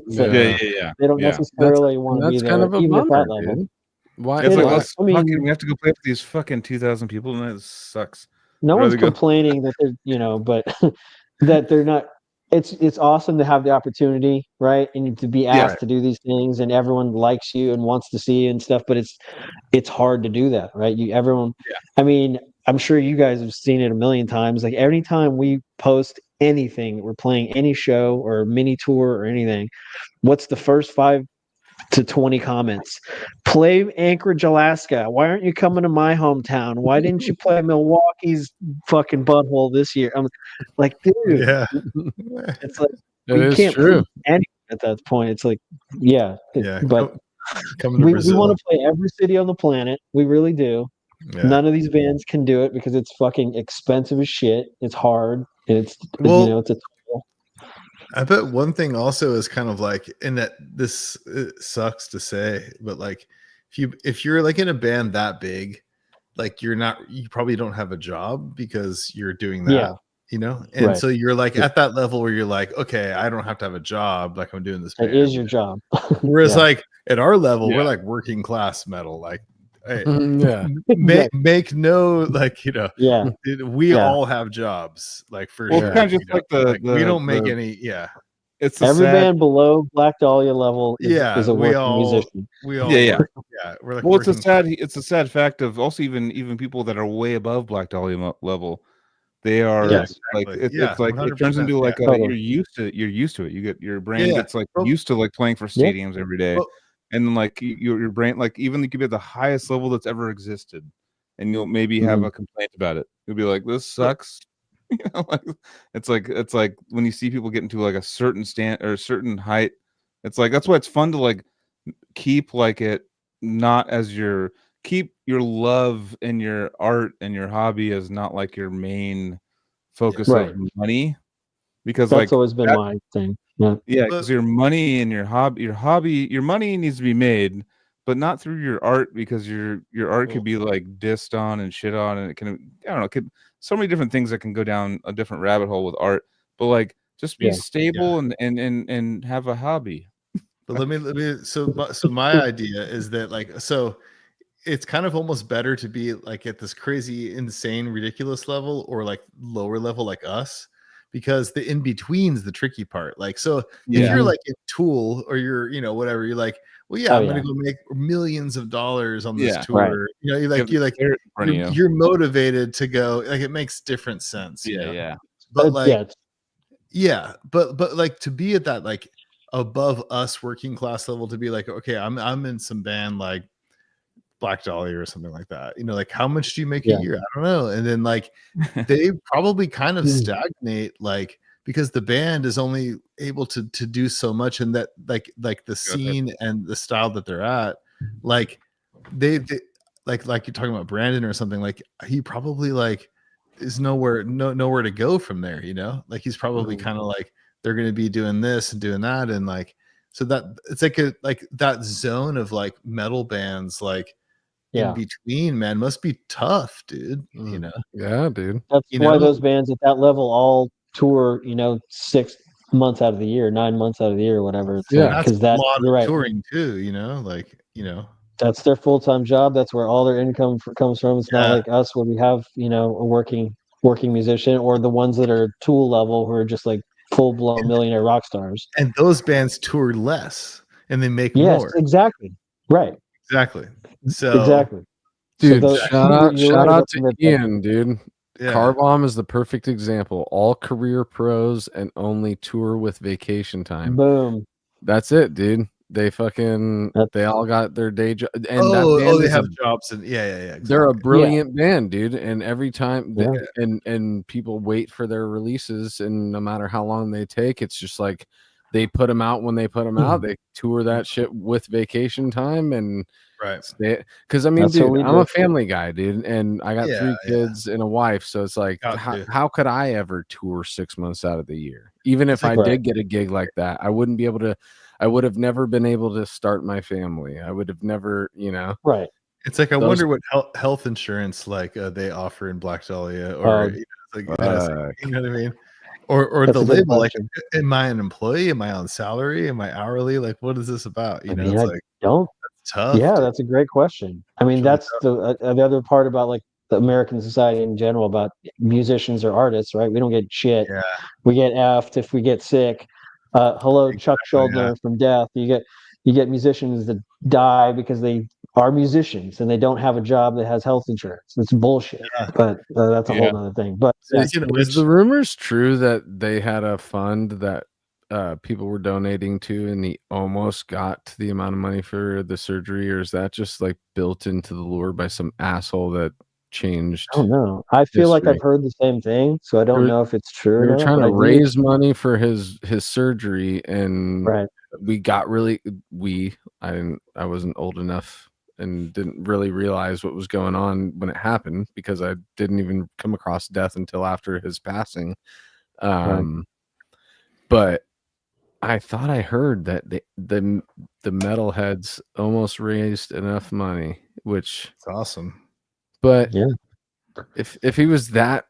Yeah. They don't necessarily want to be That's kind there of a even bummer, at that level. dude. Why? It's like, is. we have to go play for these fucking 2,000 people, and it sucks. No one's rather go- complaining that they're, you know, but that they're not. It's awesome to have the opportunity, right, and to be asked to do these things, and everyone likes you and wants to see you and stuff. But it's hard to do that, right? I mean, I'm sure you guys have seen it a million times. Like anytime we post anything, we're playing any show or mini tour or anything, what's the first 5 to 20 comments? Play Anchorage, Alaska. Why aren't you coming to my hometown? Why didn't you play Milwaukee's fucking butthole this year? I'm like, dude, Yeah. it's like It we is can't true. prove anything at that point. It's like, yeah, but coming to we Brazil. want to play every city on the planet. We really do. Yeah. None of these bands can do it because it's fucking expensive as shit. It's hard, and it's it's a tool. I bet one thing also is kind of like, in that this sucks to say, but like if you're like in a band that big, like you probably don't have a job because you're doing that, you know? And so you're like at that level where you're like, okay, I don't have to have a job, like I'm doing this band. It is your job. Whereas like at our level, we're like working class metal, like hey, make no, like, you know, we all have jobs, like for sure. Kind of just like we don't make any. It's every band below Black Dahlia level is a working musician. We all we're like, well, it's a sad fact of also even people that are way above Black Dahlia level, they are like it's like it turns into like you're used to it. You get your brain gets like used to like playing for stadiums every day. And then like your brain, like even you could be at the highest level that's ever existed, and you'll maybe have a complaint about it. You'll be like, "This sucks." You know, like, it's like when you see people get into like a certain stand or a certain height, it's like that's why it's fun to like keep like it not as keep your love and your art and your hobby as not like your main focus of money, because that's like always been my thing. Yeah, because your money and your money needs to be made, but not through your art, because your art could be like dissed on and shit on, and it can, I don't know, so many different things that can go down a different rabbit hole with art. But like, just be stable and have a hobby. But let me so my idea is that like, so it's kind of almost better to be like at this crazy, insane, ridiculous level, or like lower level like us, because the in between's the tricky part. Like, so if you're like a Tool or you're, you know, whatever, you're like, well, I'm gonna go make millions of dollars on this tour. You know, you're motivated to go. Like, it makes different sense. But like, but like to be at that like above us working class level, to be like, okay, I'm in some band like Black Dahlia or something like that, you know, like how much do you make a year? I don't know. And then like they probably kind of stagnate, like, because the band is only able to do so much, and that like the scene and the style that they're at, like they like you're talking about Brandon or something, like he probably like is nowhere to go from there, you know, like he's probably kind of like, they're going to be doing this and doing that, and like, so that it's like that zone of like metal bands like in between, man, must be tough, dude. You know? Yeah, dude. That's why those bands at that level all tour, you know, 6 months out of the year, 9 months out of the year, whatever. It's because that's a lot of touring too, you know, like, you know, that's their full-time job. That's where all their income comes from. It's not like us where we have, you know, a working musician, or the ones that are Tool level who are just like full-blown millionaire rock stars. And those bands tour less. and they make yes, more. exactly. Right. Exactly. So exactly. Dude, So shout out to that. Ian, dude. yeah. Car Bomb is the perfect example. All career pros and only tour with vacation time. Boom. That's it, dude. They they all got their day job, and Oh, that band they is have jobs, and yeah, exactly. They're a brilliant band, dude. And every time, Yeah. and people wait for their releases, and no matter how long they take, it's just like they put them out when they put them out. They tour that shit with vacation time, and right. Because I mean, That's what dude, we I'm do. a family guy, dude, and I got 3 kids and a wife, so it's like, how could I ever tour 6 months out of the year? Even if I did get a gig like that, I wouldn't be able to. I would have never been able to start my family. I would have never, Right. It's like I wonder what health insurance like they offer in Black Dahlia, or you know what I mean, or the label. Like, am I an employee? Am I on salary? Am I hourly? Like, what is this about? You know, it's like that's tough. Yeah, that's a great question. I mean, that's the other part about like the American society in general about musicians or artists, right? We don't get shit. Yeah. We get effed if we get sick. Hello, Chuck Schuldiner from Death. You get musicians that die because they are musicians and they don't have a job that has health insurance. It's bullshit. But that's a whole other thing. But is the rumors true that they had a fund that people were donating to, and he almost got to the amount of money for the surgery, or is that just like built into the lure by some asshole that changed? I don't know. I feel like I've heard the same thing, so I don't know if it's true. We were trying to raise money for his surgery, and we got I wasn't old enough and didn't really realize what was going on when it happened, because I didn't even come across death until after his passing. But I thought I heard that the metalheads almost raised enough money, which is awesome. But if he was that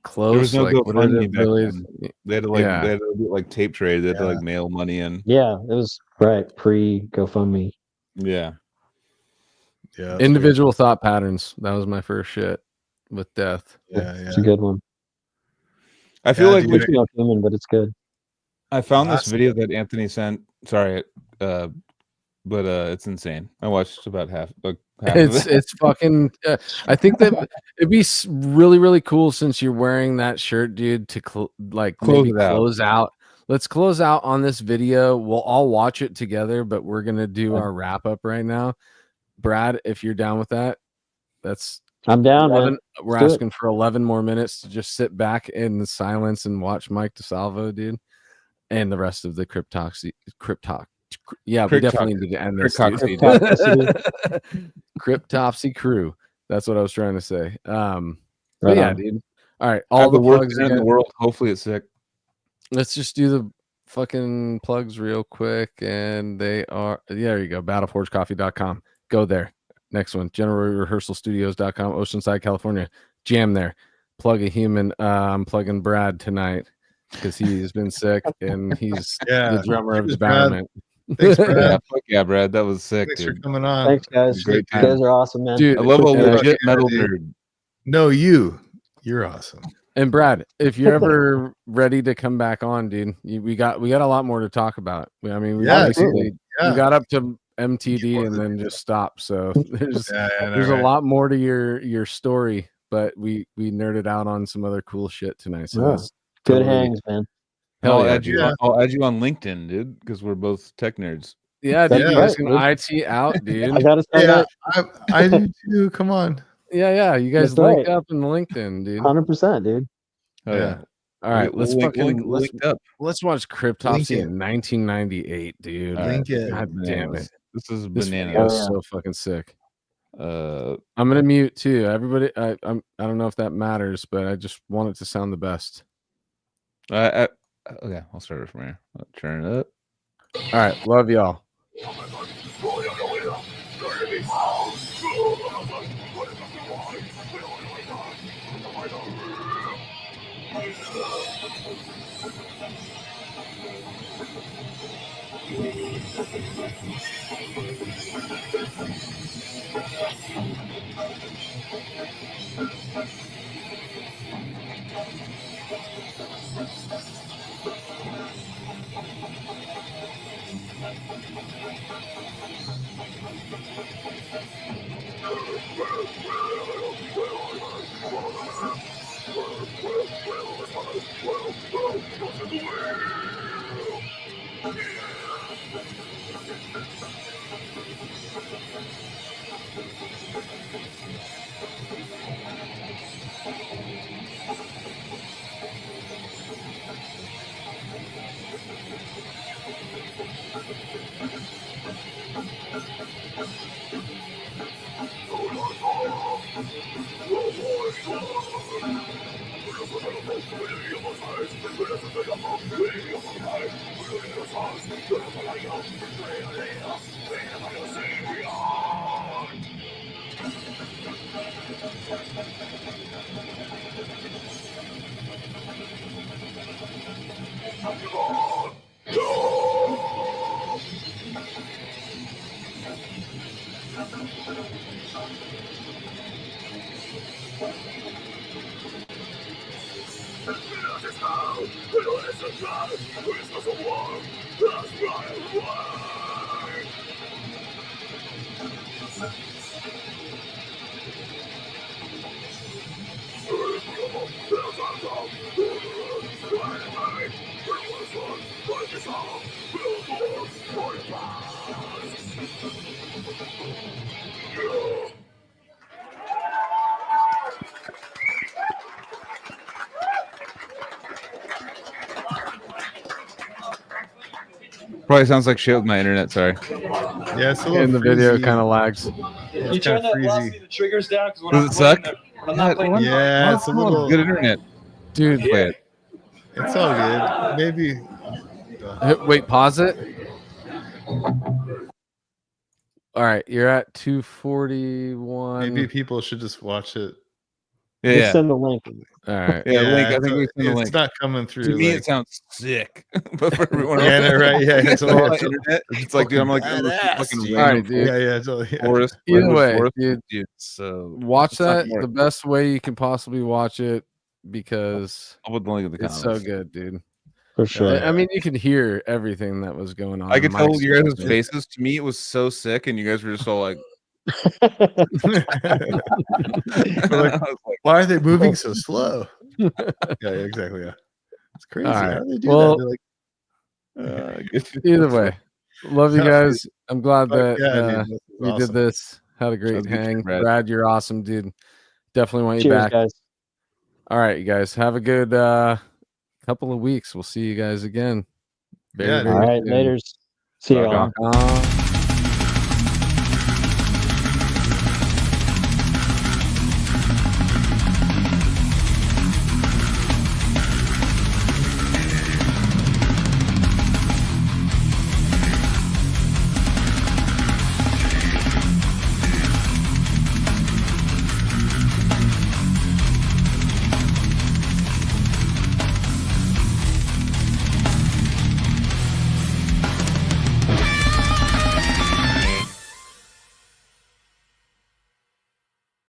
close, there was no like, GoFundMe back really, then. They had to they had to do like tape trade. They had to like mail money in. Yeah, it was pre GoFundMe. Yeah. Yeah. Individual thought patterns. That was my first shit with death. It's a good one. I feel like it's not human, but it's good. I found this video that Anthony sent. Sorry, but it's insane. I watched about half. It's fucking. I think that it'd be really, really cool, since you're wearing that shirt, dude, to close out. Let's close out on this video. We'll all watch it together, but we're gonna do our wrap up right now. Brad, if you're down with that, I'm down, man. We're asking for 11 more minutes to just sit back in the silence and watch Mike DeSalvo, dude, and the rest of the Cryptopsy. Yeah, we definitely need to end this. Cryptopsy crew. That's what I was trying to say. Yeah, dude. All right, all the plugs in the world. Hopefully, it's sick. Let's just do the fucking plugs real quick, and they are there. You go. Battleforgecoffee.com. Go there. Next one, generalrehearsalstudios.com, Oceanside, California. Jam there. Plug a human. I'm plugging Brad tonight because he's been sick and he's the drummer of Devourment. Thanks, Brad. Yeah, Brad, that was sick. Thanks for coming on. Thanks, guys. You guys are awesome, man. Dude, I love a legit metal nerd. No, you're awesome. And Brad, if you're ever ready to come back on, dude, we got a lot more to talk about. I mean, we got up to MTD and then just stopped. So there's a lot more to your story, but we nerded out on some other cool shit tonight. So that's good hangs, man. I'll add you on LinkedIn, dude, because we're both tech nerds. Yeah, dude, you guys can IT out, dude. I gotta say that. I do too. Come on. Yeah. You guys link up in LinkedIn, dude. 100%, dude. Oh yeah. All right, let's link up. Let's watch Cryptopsy in 1998, dude. Link it. God damn it. This is bananas. That was so fucking sick. I'm gonna mute too. Everybody, I don't know if that matters, but I just want it to sound the best. Okay, I'll start it from here. I'll turn it up. All right, love y'all. Probably sounds like shit with my internet. Sorry. Yeah, it's a little And the video kind of lags. Yeah, it's kind of freezy. The triggers down because Does it suck? Yeah, it's a little good internet, Dude. Play it. It's all good. Maybe. Wait, pause it. All right, you're at 241. Maybe people should just watch it. Just send the link. All right. Yeah, link. I think we send the link. It's not coming through. To me, like, it sounds sick, but for everyone else, yeah, right. Yeah, it's all all internet. It's like, dude, I'm like, fucking All right, dude. Yeah, totally. forest. Either way, forest, dude, so watch it's not that the best way you can possibly watch it because I'll put the link in the it's comments. so good, dude. For sure. I mean, you can hear everything that was going on. I could tell Mike's your guys' face. faces. To me, it was so sick, and you guys were just all like, Like, why are they moving so slow? Yeah, exactly. Yeah, it's crazy. All How right. do they do Well, that? They're like, either way, love you guys. I'm glad that yeah, dude, we did this. Had a great Sounds good, hang. Brad. You're awesome, dude. Definitely want you Cheers, back. guys. All right, you guys. Have a good couple of weeks. We'll see you guys again. Yeah, All right, soon. laters. See you all. Rock on.